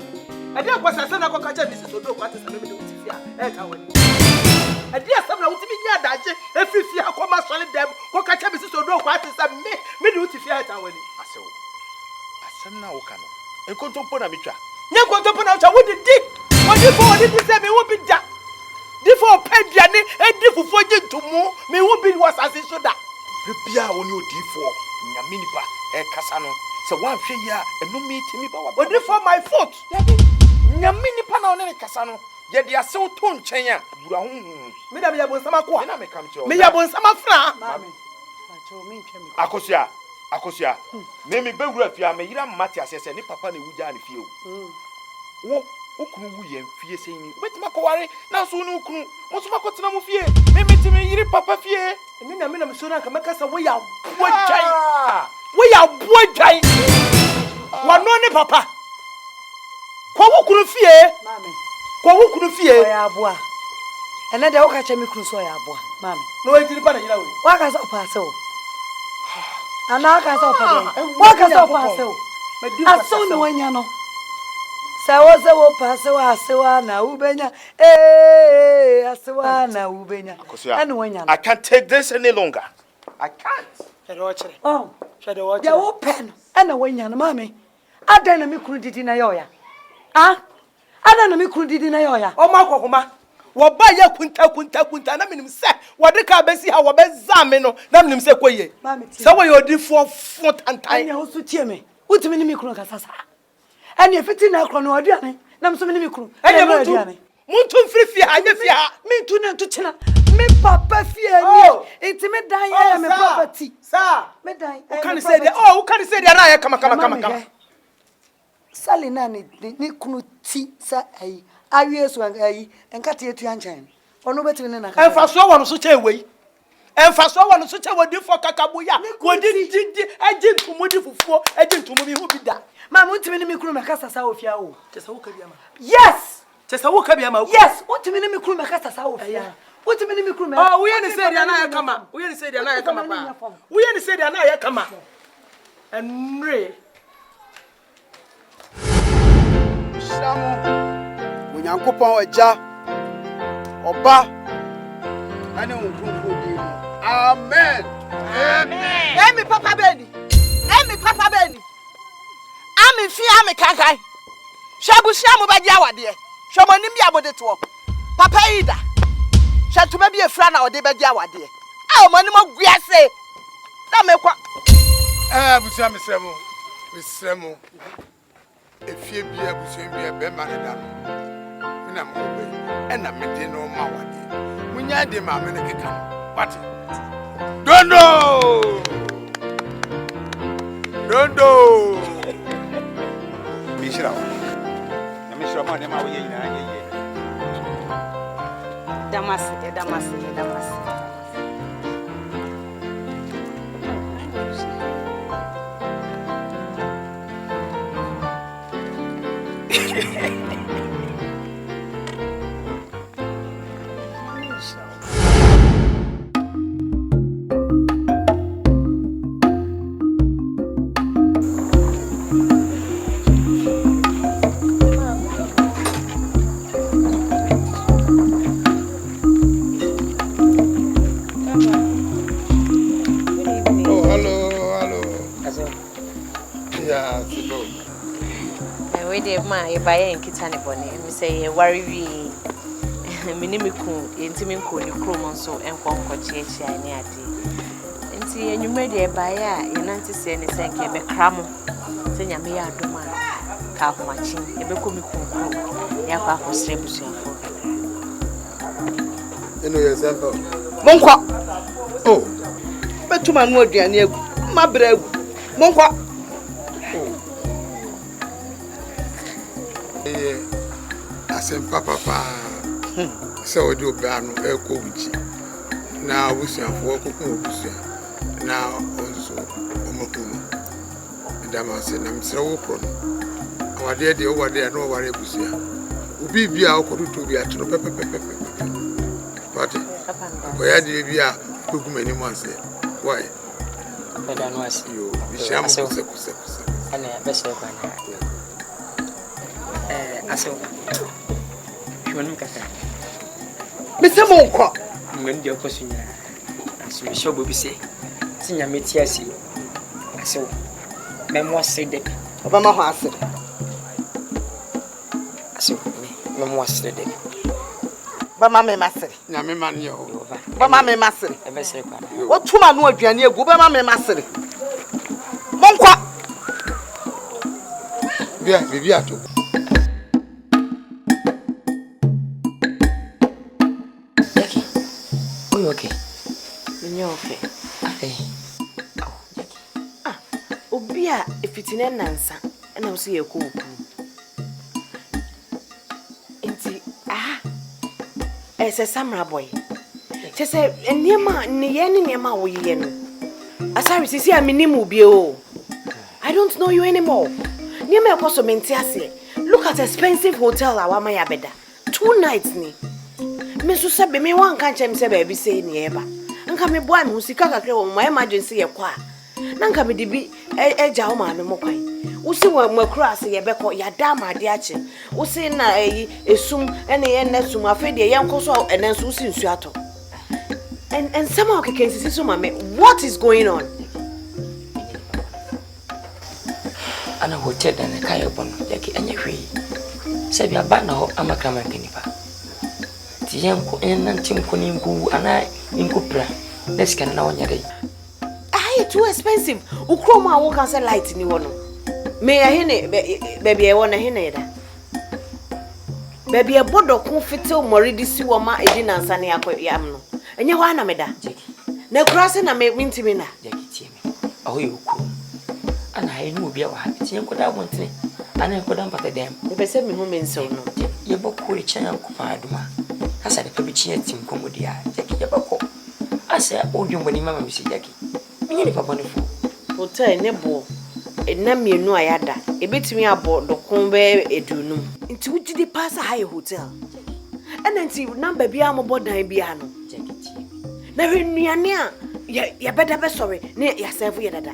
F: ade akwasa na kokacha Mrs. Odo kwata sa me de utifia ka woni ade asam na utimi nya daje efifia akoma sole dem kokacha Mrs. Odo kwata sa me de utifia ka woni
J: asewo asam na woka no enkontompo na metwa
F: nya enkontompo na ucha wodi di se me wo bi da di fo pediane edi fufo jintumu me wo bi wasase so da
J: bia woni odifo nyame nipa kasa no se wan hwe ya enumi timi ba wa
F: odi for my foot
J: nyame nipa na one kasa no ye de asew to nchen a bura hu
F: me da me ya bonsama ko
J: me na me kam cho
F: me ya bonsama fra
A: mami ma cho me ntwe me
J: akosua me bewura fia me yira mmati asese ni papa na wuja ne fie wo okunu wu ye fie seni betima ko ware na so ni okunu mo so makotena mo fie me metime yiri papa fie
F: eni na me na me so na ka makasa wo ya bojai wano ne papa kwa wo kunu fie
A: mami
F: kwa wo kunu fie
A: ya aboa ene de wo ka che me kunu so ya aboa mami
F: no e tiri pa na yira we
A: wa ka so pa se o ana ka so pa de wa ka so pa se o aso ni wanya no sawo pasewa asewa na ubenya asewa na ubenya and wanya
J: I can't take this any longer. I can't.
A: Oh shade watch ya open and wanya no mami adan na me kunu didi na yoya adan na me kunu didi na yoya
F: o makokoma wo ba ya kunta na minim se wo de ka besi ha wo be zame no na minim se koye se wo ye odi fo tantan
A: anya wo su tie me utimi ni me kunu kasasa ani efiti na akro no aduane na mso me ni mikru
F: anya muntu mfiri anya fie ha
A: mintu na ntuchina me papa fie ni enti me dan ya me property
F: sa
A: me dan
F: o kan say dia na ya kama
A: sali na ni kunu ti sa ayi awie so ayi enkate etu anchan ono betimi ne na ka
F: enfaso wonu so chewei wodi fo kakaboya wodi didi agintumu di fufuo agintumu bi hu bi da
A: ma muntimi ni mikru makasa sa ofia o
F: tesa wo kabia ma
A: yes
F: tesa wo kabia ma
A: yes muntimi ni mikru makasa sa ofia muntimi ni mikru ma
F: oh we ni say dia na ya kama we ni say dia na ya kama pa we ni say dia na ya kama enre
M: Shamu Onyankopon agya oba ane onkunfo di amen
L: Emi papa beni ami fi ami kankai shabushia mo badia wade shomoni mi abode to papa ida shatuma bi efra na ode badia wade a omoni mo guase na mekwa
M: abusia mesremo efie bia abusia bia be ma ne da no na mo be na me de no ma wade munya de ma me ne keka what dondo
J: shira wo na me shira ma ne ma wo ye nyina ye ye
L: Damas. Buy kitani boni me say worry we minimiku yentimi nko ni kromo so enkonko chiachi ani ade enti enwumre de buy a yenanti se ne senke be kramo se nyame ya adoma ka homachi ebe komi kunku ya kwa hosre busuafo
P: eno ye sempo
L: monkwa oh betuma no aduane agu mabra agu monkwa
M: asempa papa so we do bano eko wuchi na wusiafo kokun obusia na onso omokunu ndama se na msira wo pro awade de owade na oware busia obi bia okodu to bia tro pepepepe pati boya de bia kugumani mo ase why
C: beda no ase
M: yo bisham kuse
C: ana bese kwa na aso shwanu kata
L: Mr. Monko
C: ngem de okosunya aso mi shobo bi se tinya meti ase aso memo sede
L: obama ho ase
C: aso memo sede
L: bama me masere
M: nyame man ye o
L: bama me masere
C: e be se kwa
L: o tuma no aduane egu bama me masere Monko
M: bia ato
C: okay.
L: You're okay.
C: Okay.
L: Oh, Jackie. Obia if it's in nansa and I'll see a cool. Inti as a samurai boy. She said, and near ma near ma we yen. As I see a minimum bio. I don't know you anymore. Near me apostle mentiase. Look at expensive hotel our my beda. 2 nights ni. Me so sabe me wan kan chem se baby say ni eba nka me boa me husika kakre wo my emergency ye kwa na nka me dibi eja wo ma me mo kwan wo si wo makura se ye beko ya da ma de ache wo si na esum ene ye na sum afede ye nkoso ene so si nsu ato and somehow can see so mama what is going on
C: ana hotel na kai bono yake anya hwe se bia ba na ho amakama kanipa tiyanko enantinko ni ngu ana inkupra let's can na wonya dey
L: too expensive ukroma wo kan say light ni wono me ya hene baby e wona hene da baby e bodo kun fitil moridi si wo ma edina nsane yam no enye ho ana me da na kurase na me mintimi na
C: jakitie me ahoye ukru ana hainu bia wa tiyanko da wontene ana ko da mpata dem
L: e be se me hu me nso no
C: ye bokku e chan ko aduma asa de pabichi atim komodia jaki ye bokko asa odwon bani mama misi jaki minye ni papa ne fu
L: hotel ne bo na mienu ayada ebetimi abo dokon be edunum nti wugidi pass high hotel ena nti number bia mo bodan bia no
C: jaki
L: na renuane a ya beda be sorry ne ya serve ye dada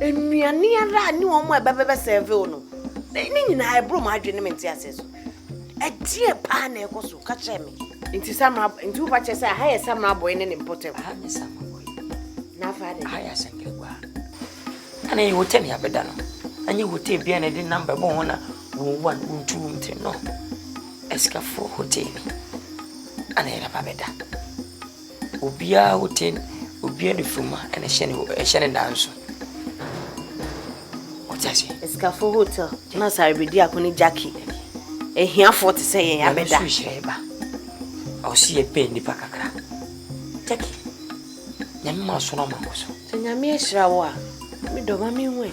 L: enuane ara ni wo mo be serve no ni nyina ebro ma adwene menti aseso edie pa na ekoso ka cheme nti samra nti upa chese ha ye samra boy ne important
C: ha ne samra boy
L: na faade
C: ha ya sangre gwa ana ye hotel ya beda no anye hotel bia na de number bo hona 1 2 no escafo hotel ana ye ba beda obia hotel obia de fuma ana shene danso otasi
L: escafo hotel na saribidi akoni Jackie ehia 40 say ya beda
C: so shireba o si e pe ni pakakra Jackie nyame ma so no mamoso
L: se nyame ehira wo a mi do ma mi nwe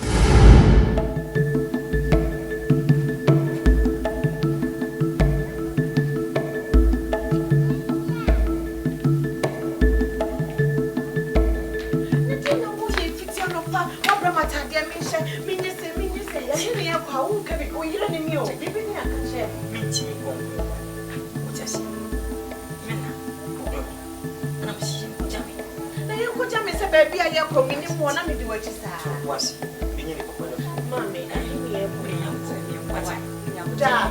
N: ya ya ko mini mo na me di wachi sa.
C: Was. Binyi ni ko.
N: Mami, ahi ni e ko ya mte.
C: What?
N: Da.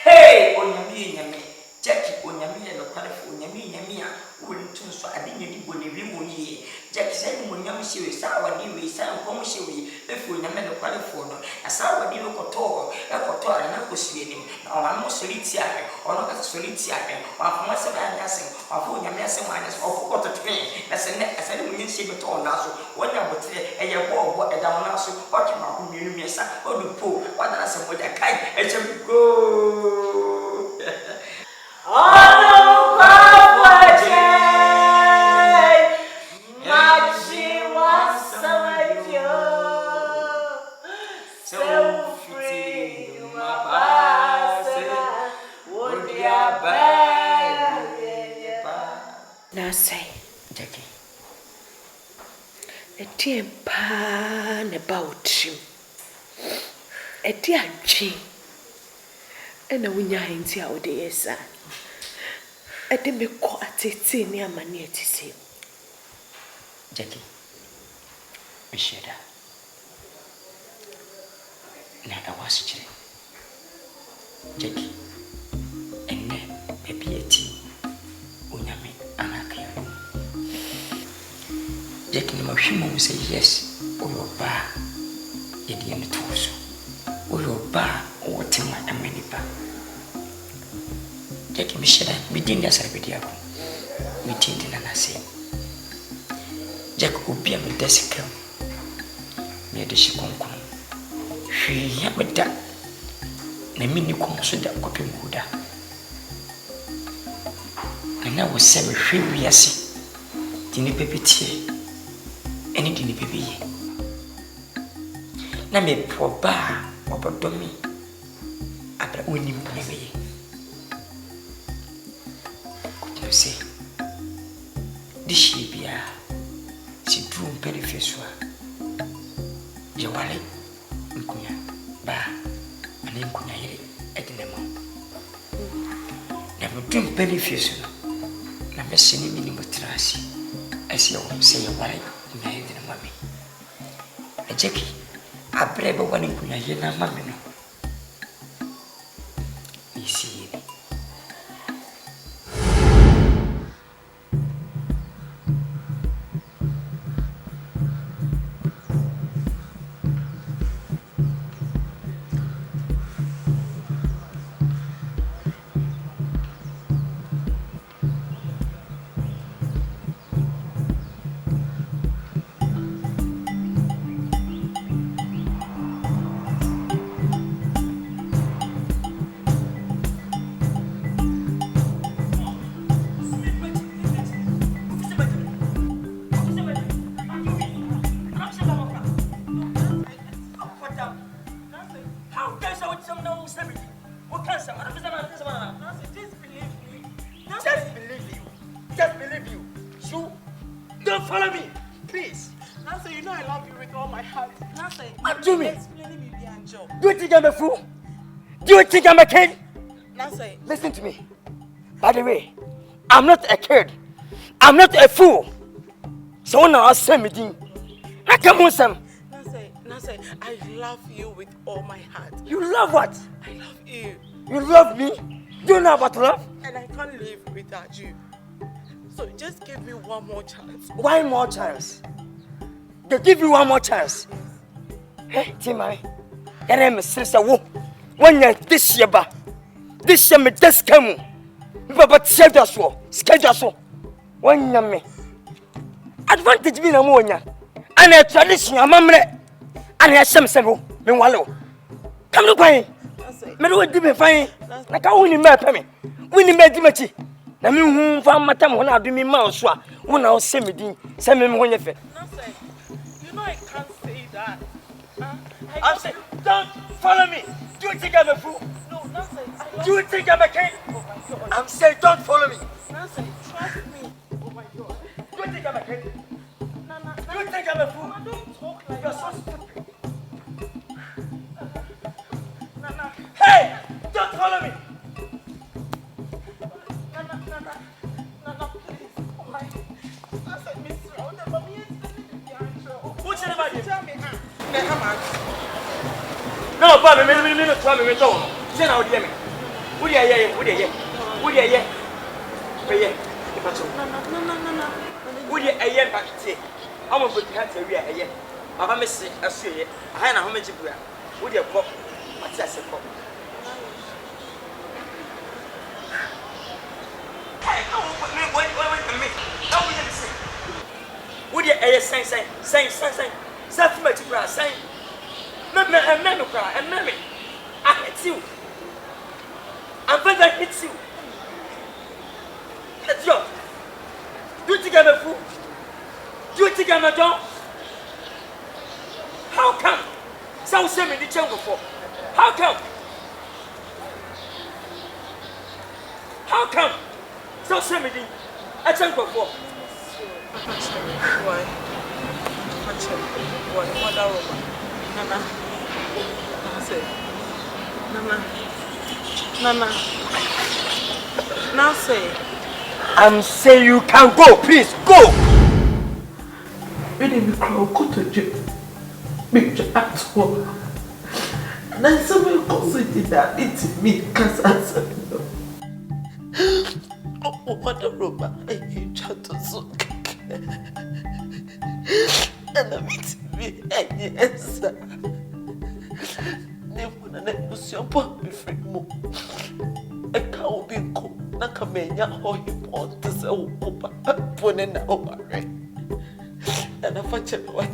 C: Hey, Onyame, Jackie, Onyame, no kind of Onyame, wouldn't too so I didn't even be ye. Jackie said, when young she was sour, you sound commercially, if we never know quite for no. I saw what you look at all, and I was seeing him. Now I'm not solitary, or not as solitary, or for myself and nothing, or for your messing minus, or for what a train. That's a net, as I didn't see it all now. So when I would say, and your ball, what a down now, so what you are, who you miss, or the pool, what I said, what I can't, and shall go. Oh, Papa. So free, my pastor, would be a bad.
B: Now say, Jackie, a dear pan about you, a dear G, and a winner in the old days. I didn't be quite a near my near to see.
C: Jackie, we share that. Now I was chilling. Jackie, and then maybe a tea, Onyame, and I can. Jackie, no human will say yes, or your bar, Indian torso, or your bar, or Tima and many bar. Jackie, we share that within the Sarbidia, we didn't and I say. Jack will be a medical. Near the Shikon. She have a duck. Namini comes with that copy Buddha. And I was 7 years. Didn't baby tea. Any didn't baby. Name poor bar or domi. After winning baby. Could you say? This she be a. She drew beneficial. Yawale. Nkunya ba ani nkunya yere edinemo na mudum benefice na mesini mini motrasi asi o se yawale na edinemo mi ejeki abrebe wani nkunya yere na mami no isi Do you think I'm a kid? Listen to me. By the way, I'm not a kid. I'm not a fool. So now I'll send me. I come on, Sam.
K: Nase, I love you with all my heart.
C: You love what?
K: I love you.
C: You love me? Do you know about love?
K: And I can't live without you. So just give me one more chance.
C: One more chance? They give you one more chance? Hey, Timmy. Your name is Sister Wu. When you're this year, this year, me just come. But schedule so. When you're me. Advantage me no more. And a tradition, a mamre. And a some several. Meanwhile, come to Quay. Me do it, give me fine. Like I win in my payment. Winning my dimity. Na me who found my time when I do me mouse. When I was send me when you fit.
K: You know I can't say that.
C: I'm saying, don't follow me. Do you think I'm a fool?
K: No, nothing.
C: Do you think I'm a king? Oh my God. I'm saying, don't follow me.
K: Nothing. Trust me. Oh my God.
C: Do you think I'm a king?
K: Nana,
C: do you think I'm a fool?
K: Nana, don't talk like
C: You're
K: that.
C: so stupid.
K: Nana.
C: Hey! Don't follow me.
K: Nana, please. Oh my. I said, Miss Round, but me is telling you the answer.
C: What's your name?
K: Tell me,
C: No, but me try me don't. Say now dey me. Who dey here? Who dey here? Who dey here? Be here. No. Who dey here back here? I want to can't tell you here. Baba me say asu here. I na ho me jibua. Who dey pop? What say say pop? Hey, no, wait me. How we dey say? Who dey here sign. Say for me jibua sign. Me cry, and me. I hit you. I'm going to hit you. Let's go. Do you think I'm a fool? Do you think I'm a dog? How come? Some say me the jungle for. How come? How come? Some say me the jungle for.
G: Why? What are you? Nana. Now say.
C: I'm saying you can go, please go.
O: When you cry, go to jail. Make your act work. And then someone consider that it's me because I said no. Oh, what a robot. I hate to so. And I'm me, yes. Never was your pop before more. I can't be cool. Nakamenya, or you want to say, oh, put in over. And I fetch it what?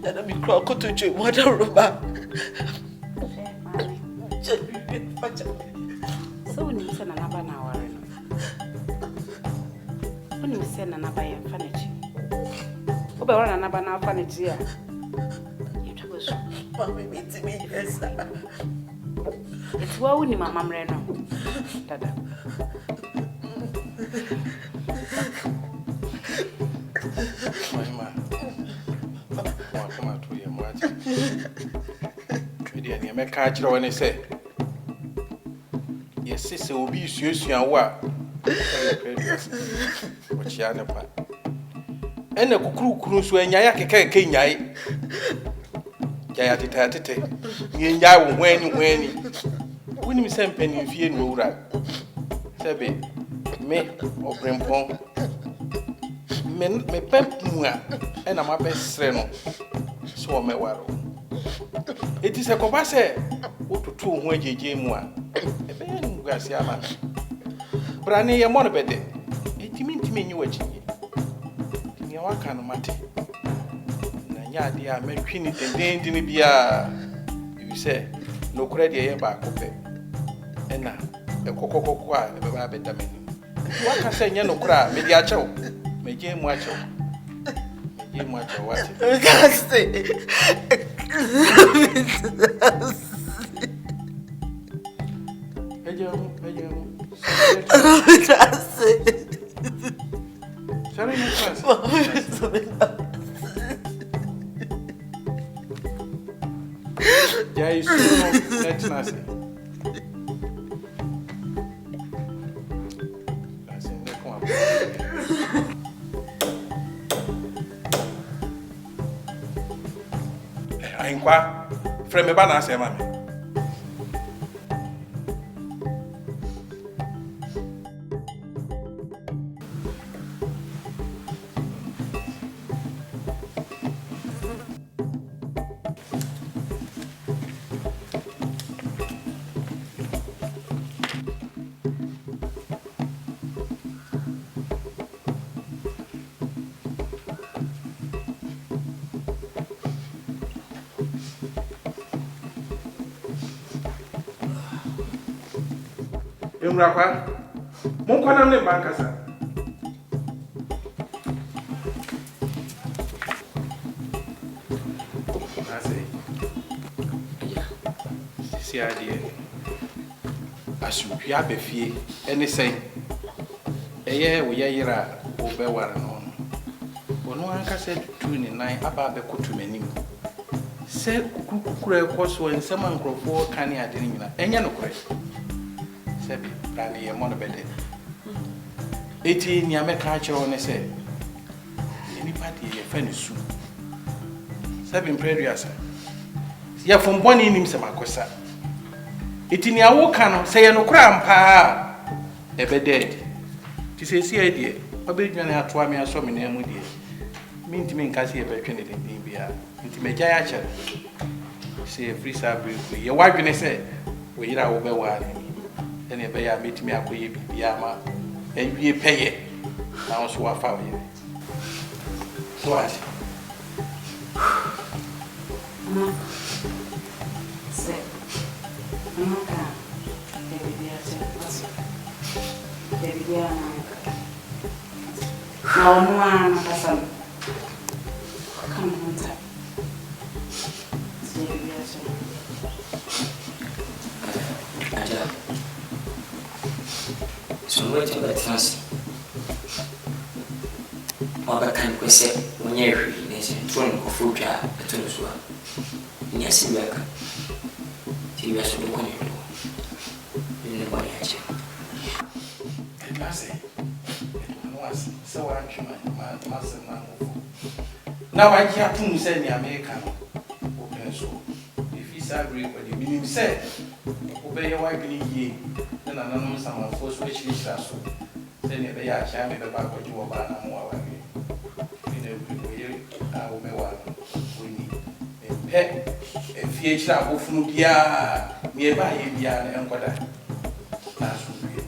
O: And I'm in crowd to drink water rubber.
Q: So when you send another hour, when you send another furniture. Oba wana na bana furniture ya. Yitwa so.
O: Mama meet me yes.
Q: It's wa uni mama mre no. Dada.
P: Mama. Come to your mother. Media ni me ka kire woni se. Yes sister obi suasua wa. Ochia ne pa. Ene kukuru so anyaya keke nyai ya tete ni nyai wo hwani woni mi sempani fie no wura sebe me obrempon me pempu a ena ma besre no so me waro eti se koba se wotutu ho ajeje mu a ebe nu gasi ama brane ye mo no bede eti mintimi nyi wachi waka no mate na nya ade a matwi ni dendendini bia you say no kura de ye ba ko pe ena ekokokoko a ebe ba beta meni waka se nya no kura me di achew me je mu achew wate
O: Gaste.
P: Ejem Sorry, yeah, you still let's not say. That's in the corner. I inquire from a banana, say, mammy. Rakwa mon kwana ne banka sa ase si ade asupia befie ene sei eye wo yeyira wo be ware no wono anka se tu ni nan aba be kotumanim se kukukura ekoso ensema nkrofo kan ade ni nyina enye no kure sebi brani ye mono bede eti ni ameka akiro ne se ni party ye fa ne su sebi imprediasa Ya from boni nim se makosa. Iti ni awo kan se ye no kra mpa e be dead. Ti se si adie, obe dwane atoa me aso me na mu die. Me ntimi nka se ye be twene de din bia. Nti megya ya kyer. Se free sabre ko ye wadwene se wo yira wo be wa ni. Ene be ya metimi akoye bibia ma enwie peye. Na so wa fa wo ye. So what?
Q: Say, I'm not going
C: so wait till that chance. Oba kan kwese onye hwi nese tun ko futa tun so ni asibeka ti ya so ko ni do ni ba ya che
P: nase was so wa chuma ma se na mo na wa ji atun se ni America o pen so if is agree with the meaning say obey your wife ni ye na nanom sama fo so chiri chira so se ni be ya cha me be ba ko ju wo ba na mo wa Fie chira ofunu bia me ba ye bia na enkoda na so bia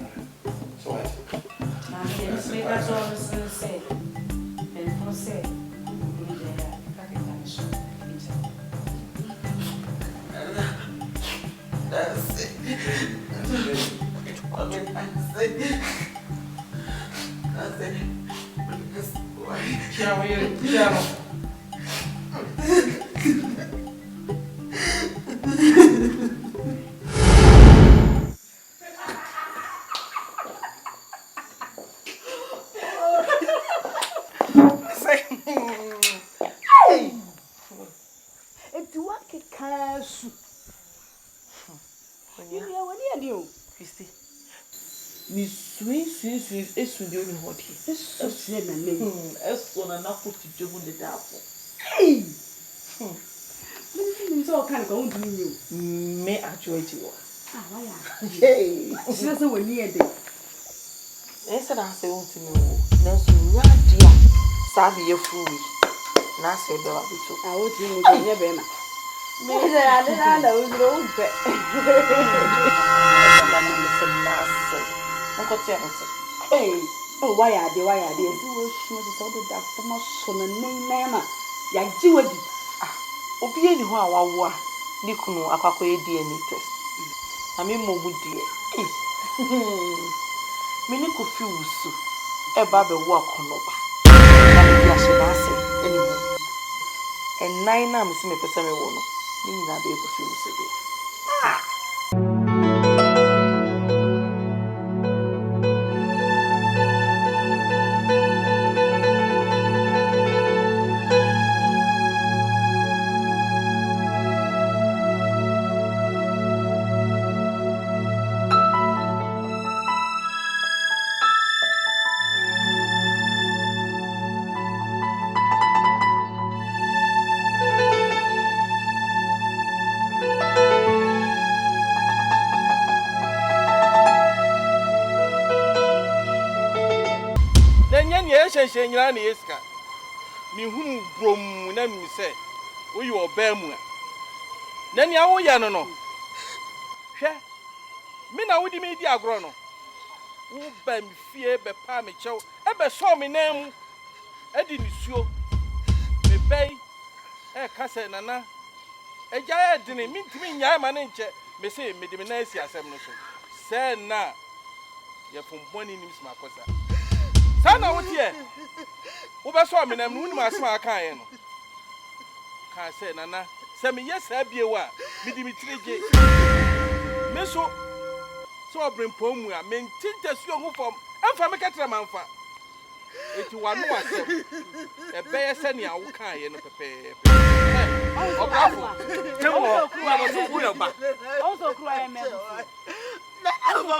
P: so what
Q: na me ba so say and for say
F: that's it.
K: Esu de oni hodi. Esu se na le. Esu na put jogu de dapo. Hey. Me so kan ko undu ni. Me actually wo. Ah, why ya? Hey. Se se woni e de.
G: Ese na se untu ni wo. Na so nya dia. Sabi ye fuwi. Na se do abitu.
Q: Ah, o ti mo je ye be na. Me se ade na uzro unpe. Hey, oh, why are they? Do you show the other that from us on the name? Ya jiwadi.
G: Ah, obi eni ho awawo a ni kunu akwakoye DNA test. Na me mo mudie. Me ni ko fi wusu. E ba be wo akonoba. Na me ya se na se eni mo. En nine na me si me pese me wo no. Ni nyina be ko fi wusu be. Ah.
P: She nyina na yeska mi hunu brom na mi se wo yi oba mu a na nia wo ya no no hwe mi na wodi mi di agro no wo ba mi fie be pa mi chew e be so mi na mu edi ni suo me bei e ka se nana e ja e dini mi ntimi nyaa ma ne nche me se me di me na asi asem no so se na ye fom boni nim sma kosa sana wotie wo be so me na mu nim asma aka ye no ka se nana se me yes abiewa me di mi tireje me so obrempo mu a me ntinta suo hu fom amfa me ketra manfa eti wanu asem e be ye se ne awo kan ye no pepe o bravo temo na bo so ku le ba
Q: o so kru aye me
K: Don't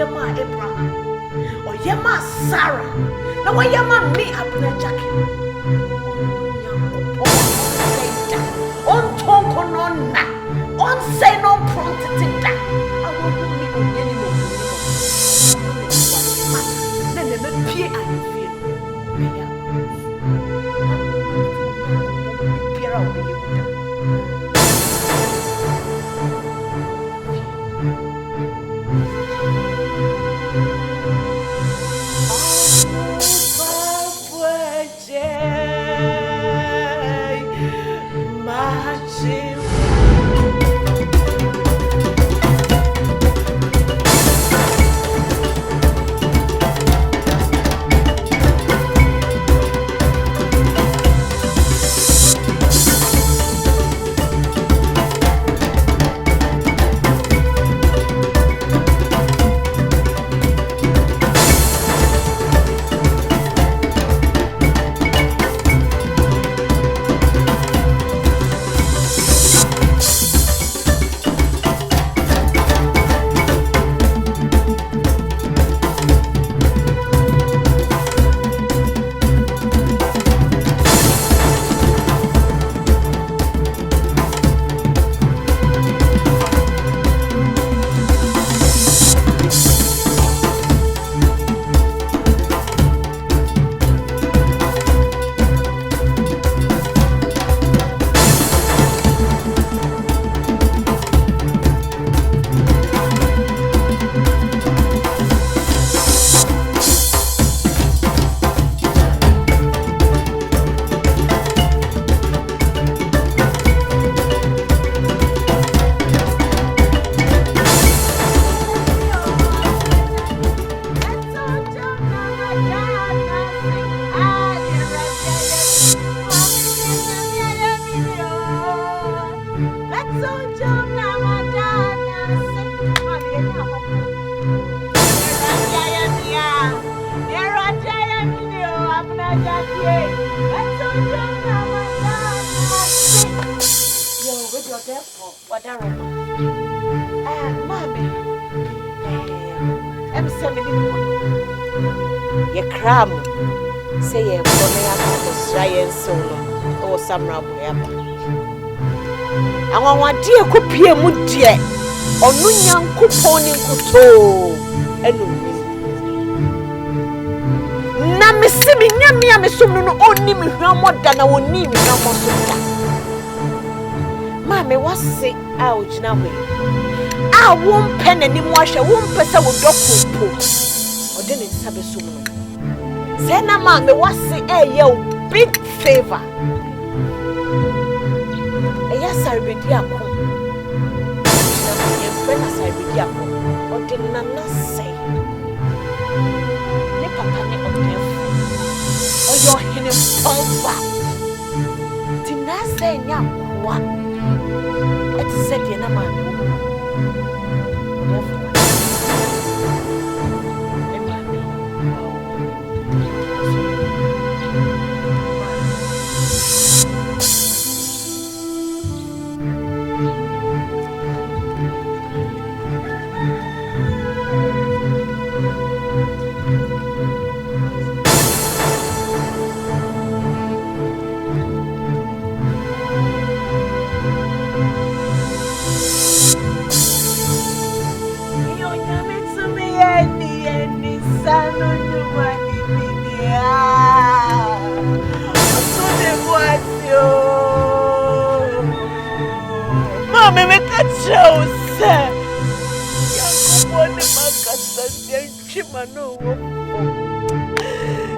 L: yema Abraham or yema Sarah na wa yema me abuna jake on tonko no na on say no prompted that I want to me on any more then the pie I feel me ya pira o me Cram say ye for ya Australian solo or Samra Boyaba. And one dear copia mudie or Nunyan couponing kuto and Namissimi Yammy Sumno only me more than I will need me no more. Mammy was sick out now. I won't pen any more, I won't pass out doctor or didn't have a summer. Sena mama was say yo big favor. Eya saribedi akon. Na ye friend saribedi akon. O de nana say. Ne papa ne otefo. O yo hene pamba. Ti na say nya kwa. Et said ye na man.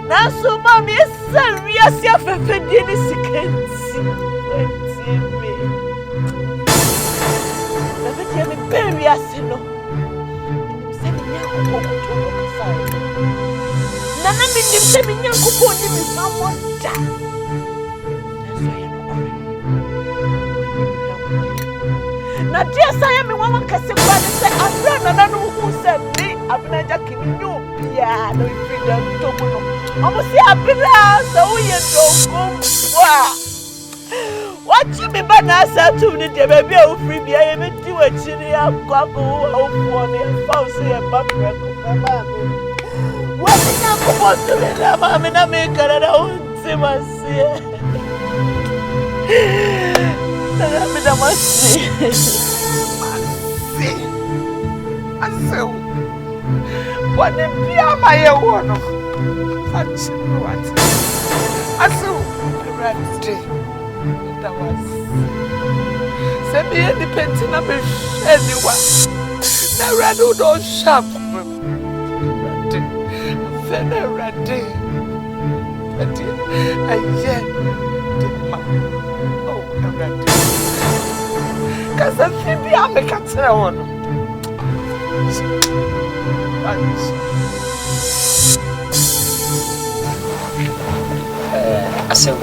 L: Now, so, mommy, is serious. You have a fedini sikensi. Let me tell you, baby, I say no. Send me a couple to look aside. Nana, me, send me a couple to me, someone die. That's why I'm crying. Now, dear, I am a woman, because I'm who said me, I'm not jacking you. Yeah, no freedom to go. I'm see happiness, so we don't go. What you mean by Nasa to the baby of free? I am a chili. I'm going to go for the house here, but
O: What is that supposed to be? I'm in America and I won't see my see. I'm in my see. I said, what the beer my one? Such what? I said, right. That was. Send me any pension of anyone. Now, I don't shop. Then I ready. And yet, oh, I'm ready. Because I think I'm a cat on.
C: I said,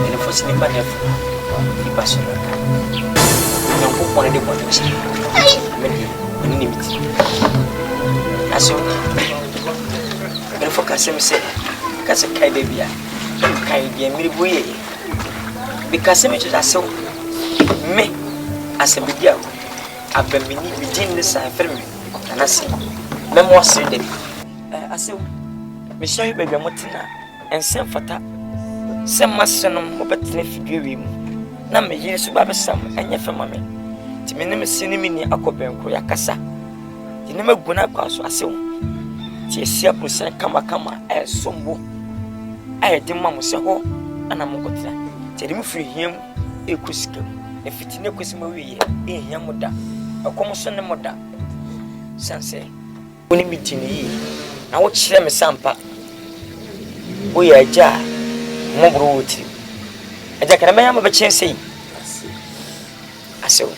C: in a first name, the passion. No book one of the bodies. I need it. I saw. I'm focusing on saying, "Because I can't baby, I can't be a mere boy." Because I'm just so me as a baby, I've been within this family, and I see memoir said, "I saw me show you baby Motina and send for that. Some master no better if you will. Now me here to Baba Sam and your family. To me, never seen me near Akoben Koyakasa. You never go up as I saw. Tia percent kama sombo. I had the mamma so and I'm going to tell him free him a cusco. If it's no Christmas in Yamuda, a common son of mother. Sanse, when we meet in ye, I watch them a sampa. We are jar, more wood. And I can remember a chance saying, I saw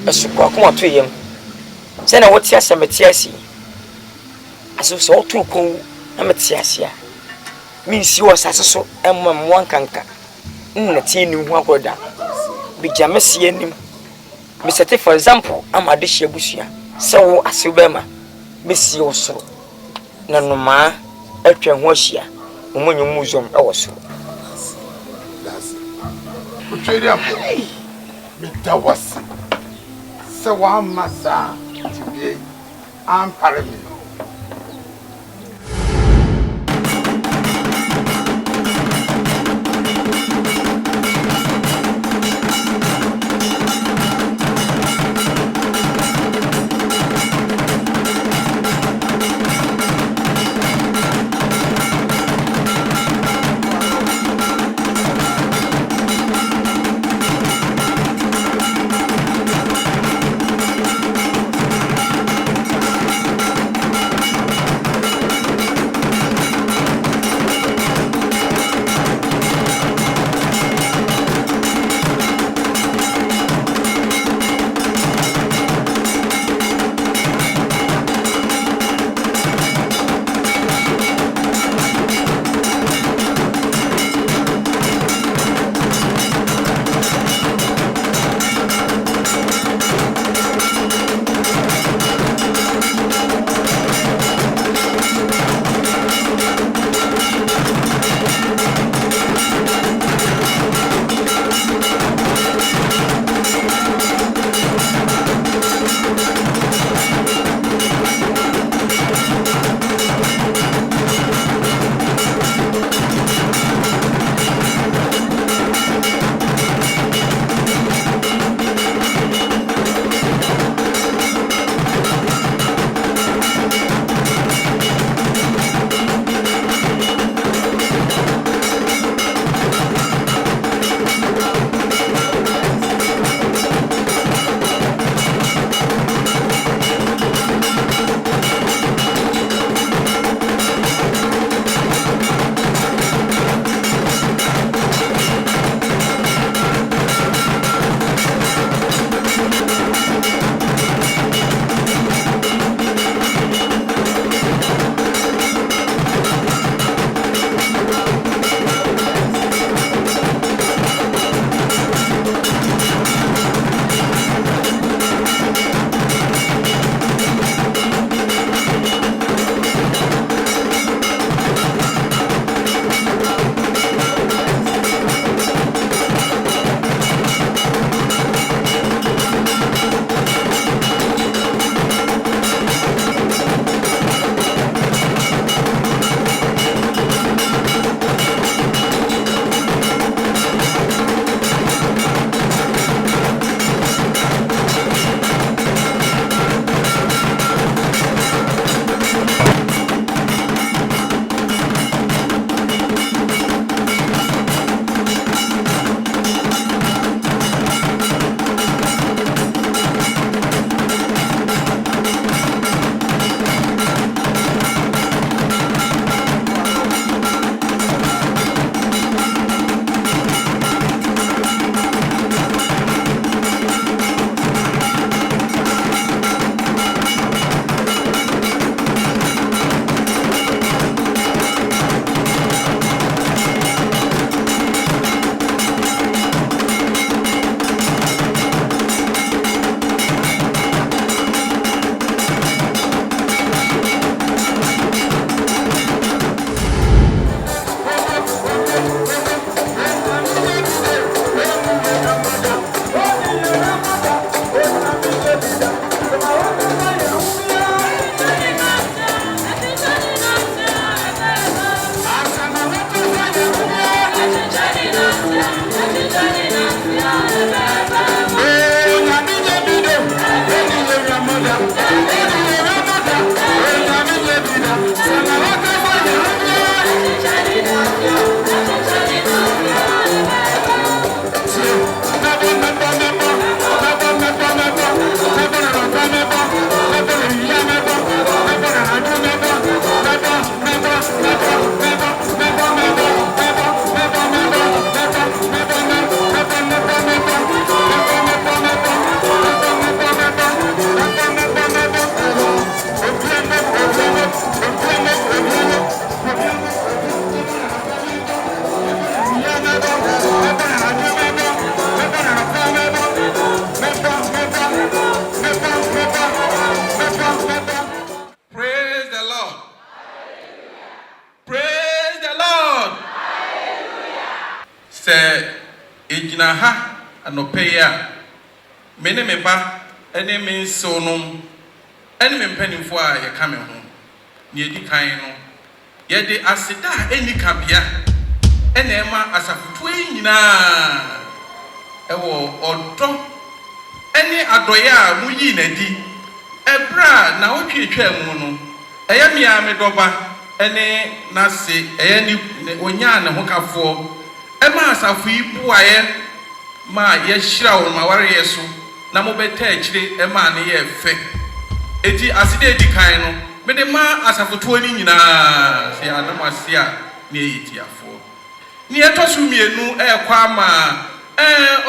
C: a support come to him. Send a what's yes, I'm a TSC. As so too cool, I'm a TSC. Means you was as so, and one canker. In a teen new one order. Be Jamessi and him. Mr. For example, I'm a dish bushia. So as you bema, Miss you so. No ma, a train washia. When you museum also.
M: That's it. That was so one massa to be unparalleled.
P: se ejina ha anope ya me ne me ba ene me nso no ene me mpanimfo a ye ka me ho ne edi kan no ye de aseda eni kabia ene ema asafutu nyina ewo odo ene adoya a muyi na di ebra na otwetwa mu no eye me a me doba ene nase eye ni onya ne ho kafo ema asafu ibu aye ma ye hira wo ma ware yeso na mo beta akire ema ne ye fe eti aside edi kan no me de ma asafoto ani nyina se adom ase a ne yiti afo ni etosu mienu kwa ma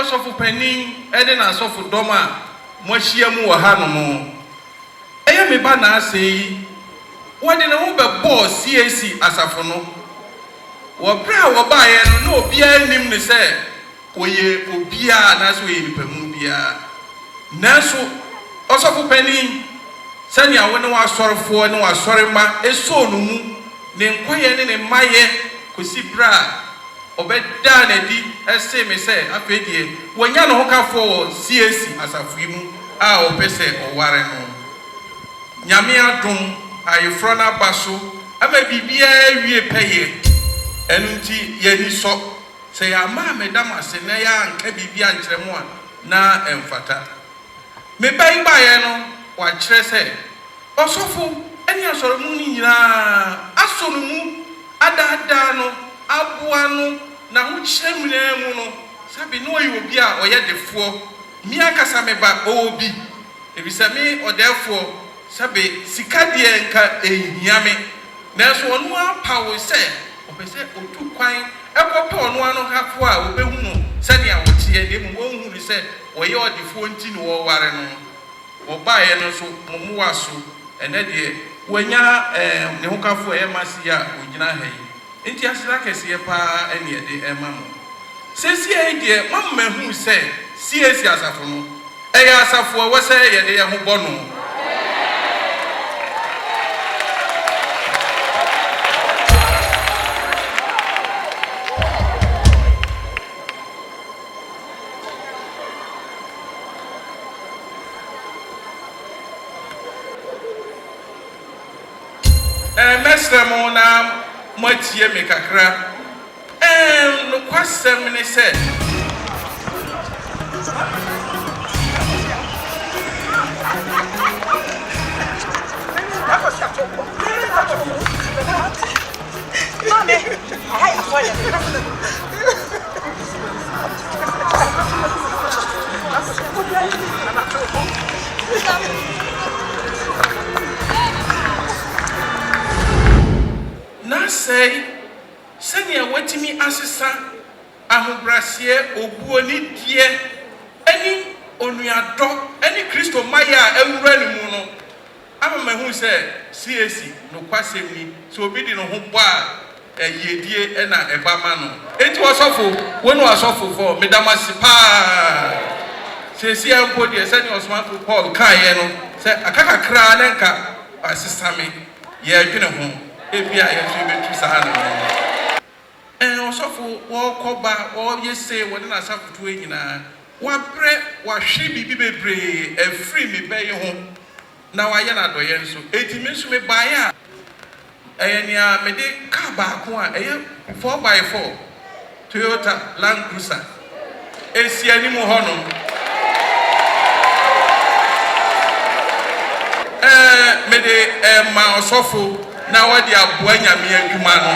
P: osofu panin ede na asofu doma mo hia mu wo ha no mo eye me ba na ase yi wode na wo be boss CAC asafo no wo bra wo ba ye no na obia nim ne se oye obia na so ye nipamu bia naso osofu panin sani a wone wa sorofo ne wa sorema eso no mu ne nkoye ne ne maye kosi bra obeda na di ese me se afedie wonya no hokafo CAC asafu mu a opese oware no nyame adom ayefro na baso ama bibia wie peye enunti yani so se ya ma medam ase na ya nka bibia nkyeremu a na emfata me bai bae no wa kyerɛ sɛ ɔsɔfo ɛne asɔremu ni nyinaa asɔremu adada no aboa no na ho kyerɛ mu no sabi no oyi obi a ɔyɛ defoɔ mi akasa me ba obi ebisa me ɔdɛfoɔ sabi sika deɛ nka ehia me nanso ɔno apa wo sɛ ɔpɛsɛ otu kwan ɛkɔpɛ ɔno ano hafo a obehu no sɛnea wɔteɛ de mu wɔn hu ne sɛ ɔyɛ ɔdefoɔ nti no wɔware no obaye no so momuwa so ene de wonya ne hokafo e masi a ogina ha yi enti asira kese pa ene de ema mo sesi e de mamma hu se CAC asafo no e ya asafo wo se ye de ye ho bono mesremo na matie me kakra no kwasem ne se
L: Mami, ai olha.
P: na sei senya watimi asesa ahobrasie obuo ni die ani onuado ani Kristo maya ewura ni mu no ama mahu se CAC no kwasem ni so obi di no ho bo a yedie na eba ma no enti osofo wonu asofo for medamasi pa se ampo die senya Osman Paul kaye no se akakakra na nka asesa me ye adwene ho ebia ye so betu sahana osofo wo koba o yese wona na safutu enyina wa bre wa hwe bibi bebre afri me beye ho na wa ye na doye nso etimi nso me baya enia me de ka ba ko a eye 4x4 Toyota Land Cruiser esi ani mu hono me de ma osofo na wadi aboa nyame adwuma no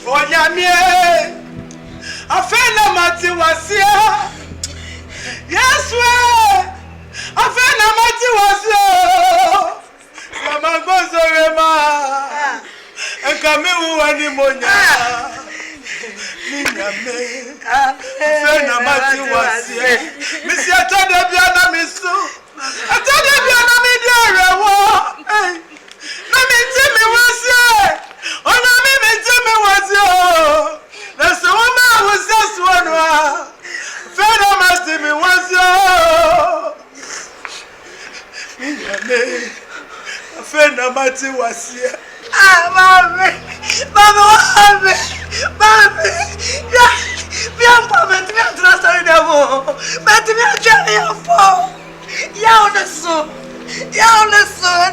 F: Onyame afena mati wasia Yesu afena mati wasia Yamangozo rema Enkame uwani monya Ninyame afena mati wasia Misi atade biana misu Atade biana midiarewo Na mitimi wasia Ona mi mitimi wasia Nasa wama wasia suwanwa Fena matimi wasia Ninyame Afena mati wasia Mami Bien pas mettre bien trasser d'amo Mettre bien jali enfant Ya on le so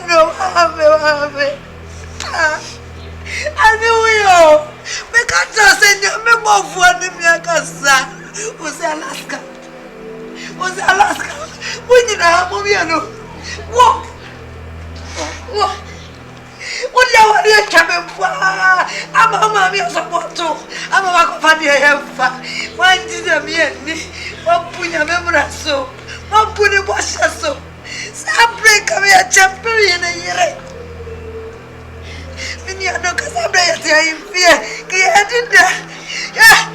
F: no mami Ani uyo me kata senya me movu ani miakasa Ose Alaska Wonyina mo biano wo Ulia wali chame mwa ama mami asapoto ama wakofani yemfa wanjida mieni wapunya memraso wapuni bwashaso sabre kame ya champion yere mini adoka sabre ya tiaifia kiedida ya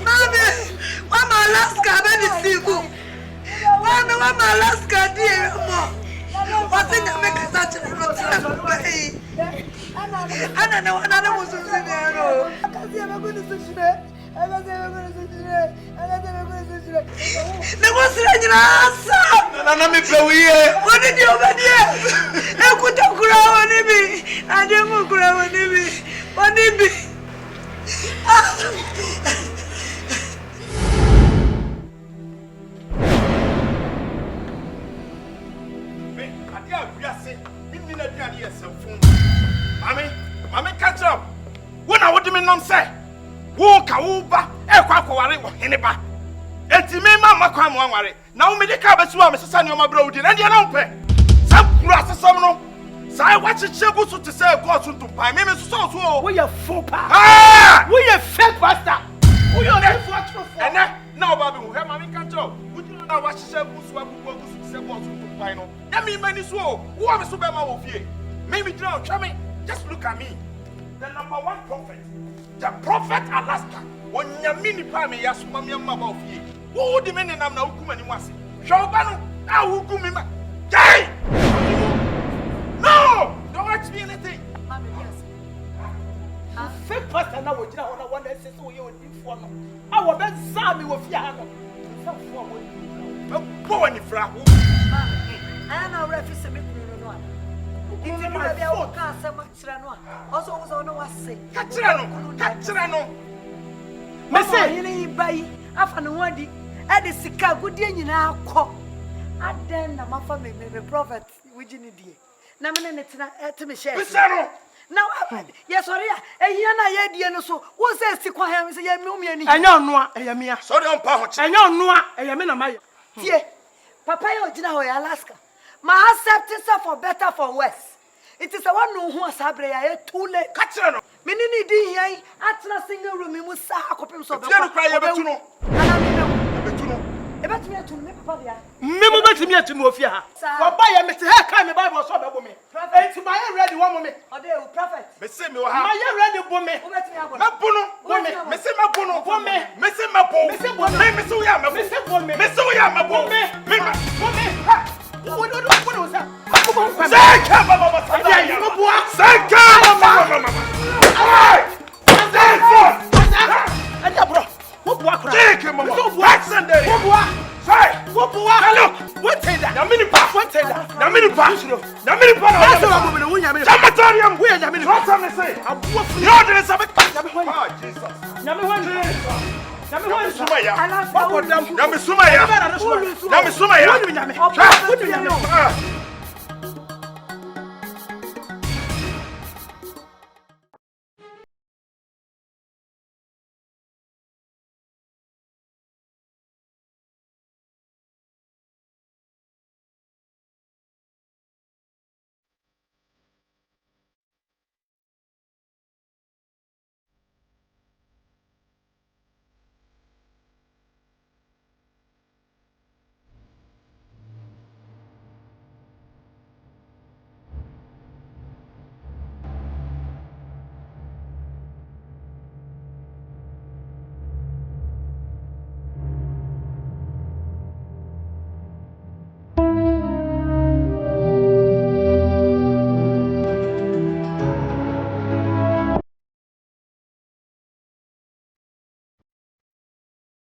F: Mami, wama Alaska beni siku. Wama Alaska dear mo. Wasi nyameka sachi na bai. Ana na wana musuzi nero. Akazi ameguni sushire. Negosira nyina asa. Na mi pewiye. Woni di obedie. Ekuta kura woni bi. Ade mu kura woni bi. Woni bi.
J: Mami catch up. When I would mean say, walk a uba, a quack or anyba. And to me, Mamma come one worry. Now, me the cabin swam, Mrs. Sanyo, my brother, and you don't pay. Some grass, some no. So I watch a chego to say, God to buy me, Mrs. So, we are full. Ah, we are fake pastor. We are not watch for. And now, Baby, who have Mammy catch up. Would you not watch a chego to say, God to buy no? Let me many so. Who are Super Mafia? Maybe drown, tell me. Just look at me. The number one prophet. The prophet Alaska. Onyame nipa me yasuma me mama ofie. Wo wo di me nenam na hukuma ni wase. Shoba no, na hukumi ma. Jai! No! Don't ask me anything. Mama, yes. Fake pastor na wo gina ho na wona sese wo ye odifo no. A wo be za me wo fie ha no. Sa fo wo. Bo wani fra. Mama, I na refi se me kunu no. It's a matter of casa, Matrano. Also, was on was say, Catrano. Messi, by Afan at the Sika, good day in our court. I then my family, the prophet, which in the Naman to me share. Now, yes, sorry, a yana yediano so was a Siquaham is a Yamian. I know, no, I am here. Sorry, on Pouch. I know, no, I am in a Maya. Dear, Papa, Alaska. My acceptance for better for worse. It is a one who has sabre too late. Catch Minini di here at single room in Musa Copim so. Memo
F: betimi atumi ofia ha. Wo ba ya mete ha kai me Bible so be bo me. Enti ma ye ready one moment.
A: Ode o prophet.
J: Me say me wo ha.
F: Ma ye ready bo me.
A: Wo betimi agbo.
J: Me bo no. Bo me. Me say me bo no. Bo me. Me say me bo. Me say bo me. Me say wo ya me bo. Me say bo me. Me say wo ya me bo. Me. Me. Bo me.
F: Wo do sa.
J: Say come mama. Say
F: mo bo.
J: Say come mama. Ai. Say for.
F: Anya bro. Wo bo akura.
J: Say come mama.
F: So bo
J: accent there.
F: Wo bo.
J: Say.
F: Wo bo.
J: Look.
F: What take that?
J: Na mini pa.
F: What take that?
J: Na mini pa. Na mini pa.
F: That's what I'm going to win.
J: Jamatarium.
F: We are Yamini.
J: What am I saying?
F: I'm wolf.
J: You know this about
F: Oh Jesus. Yami
J: Sumaya.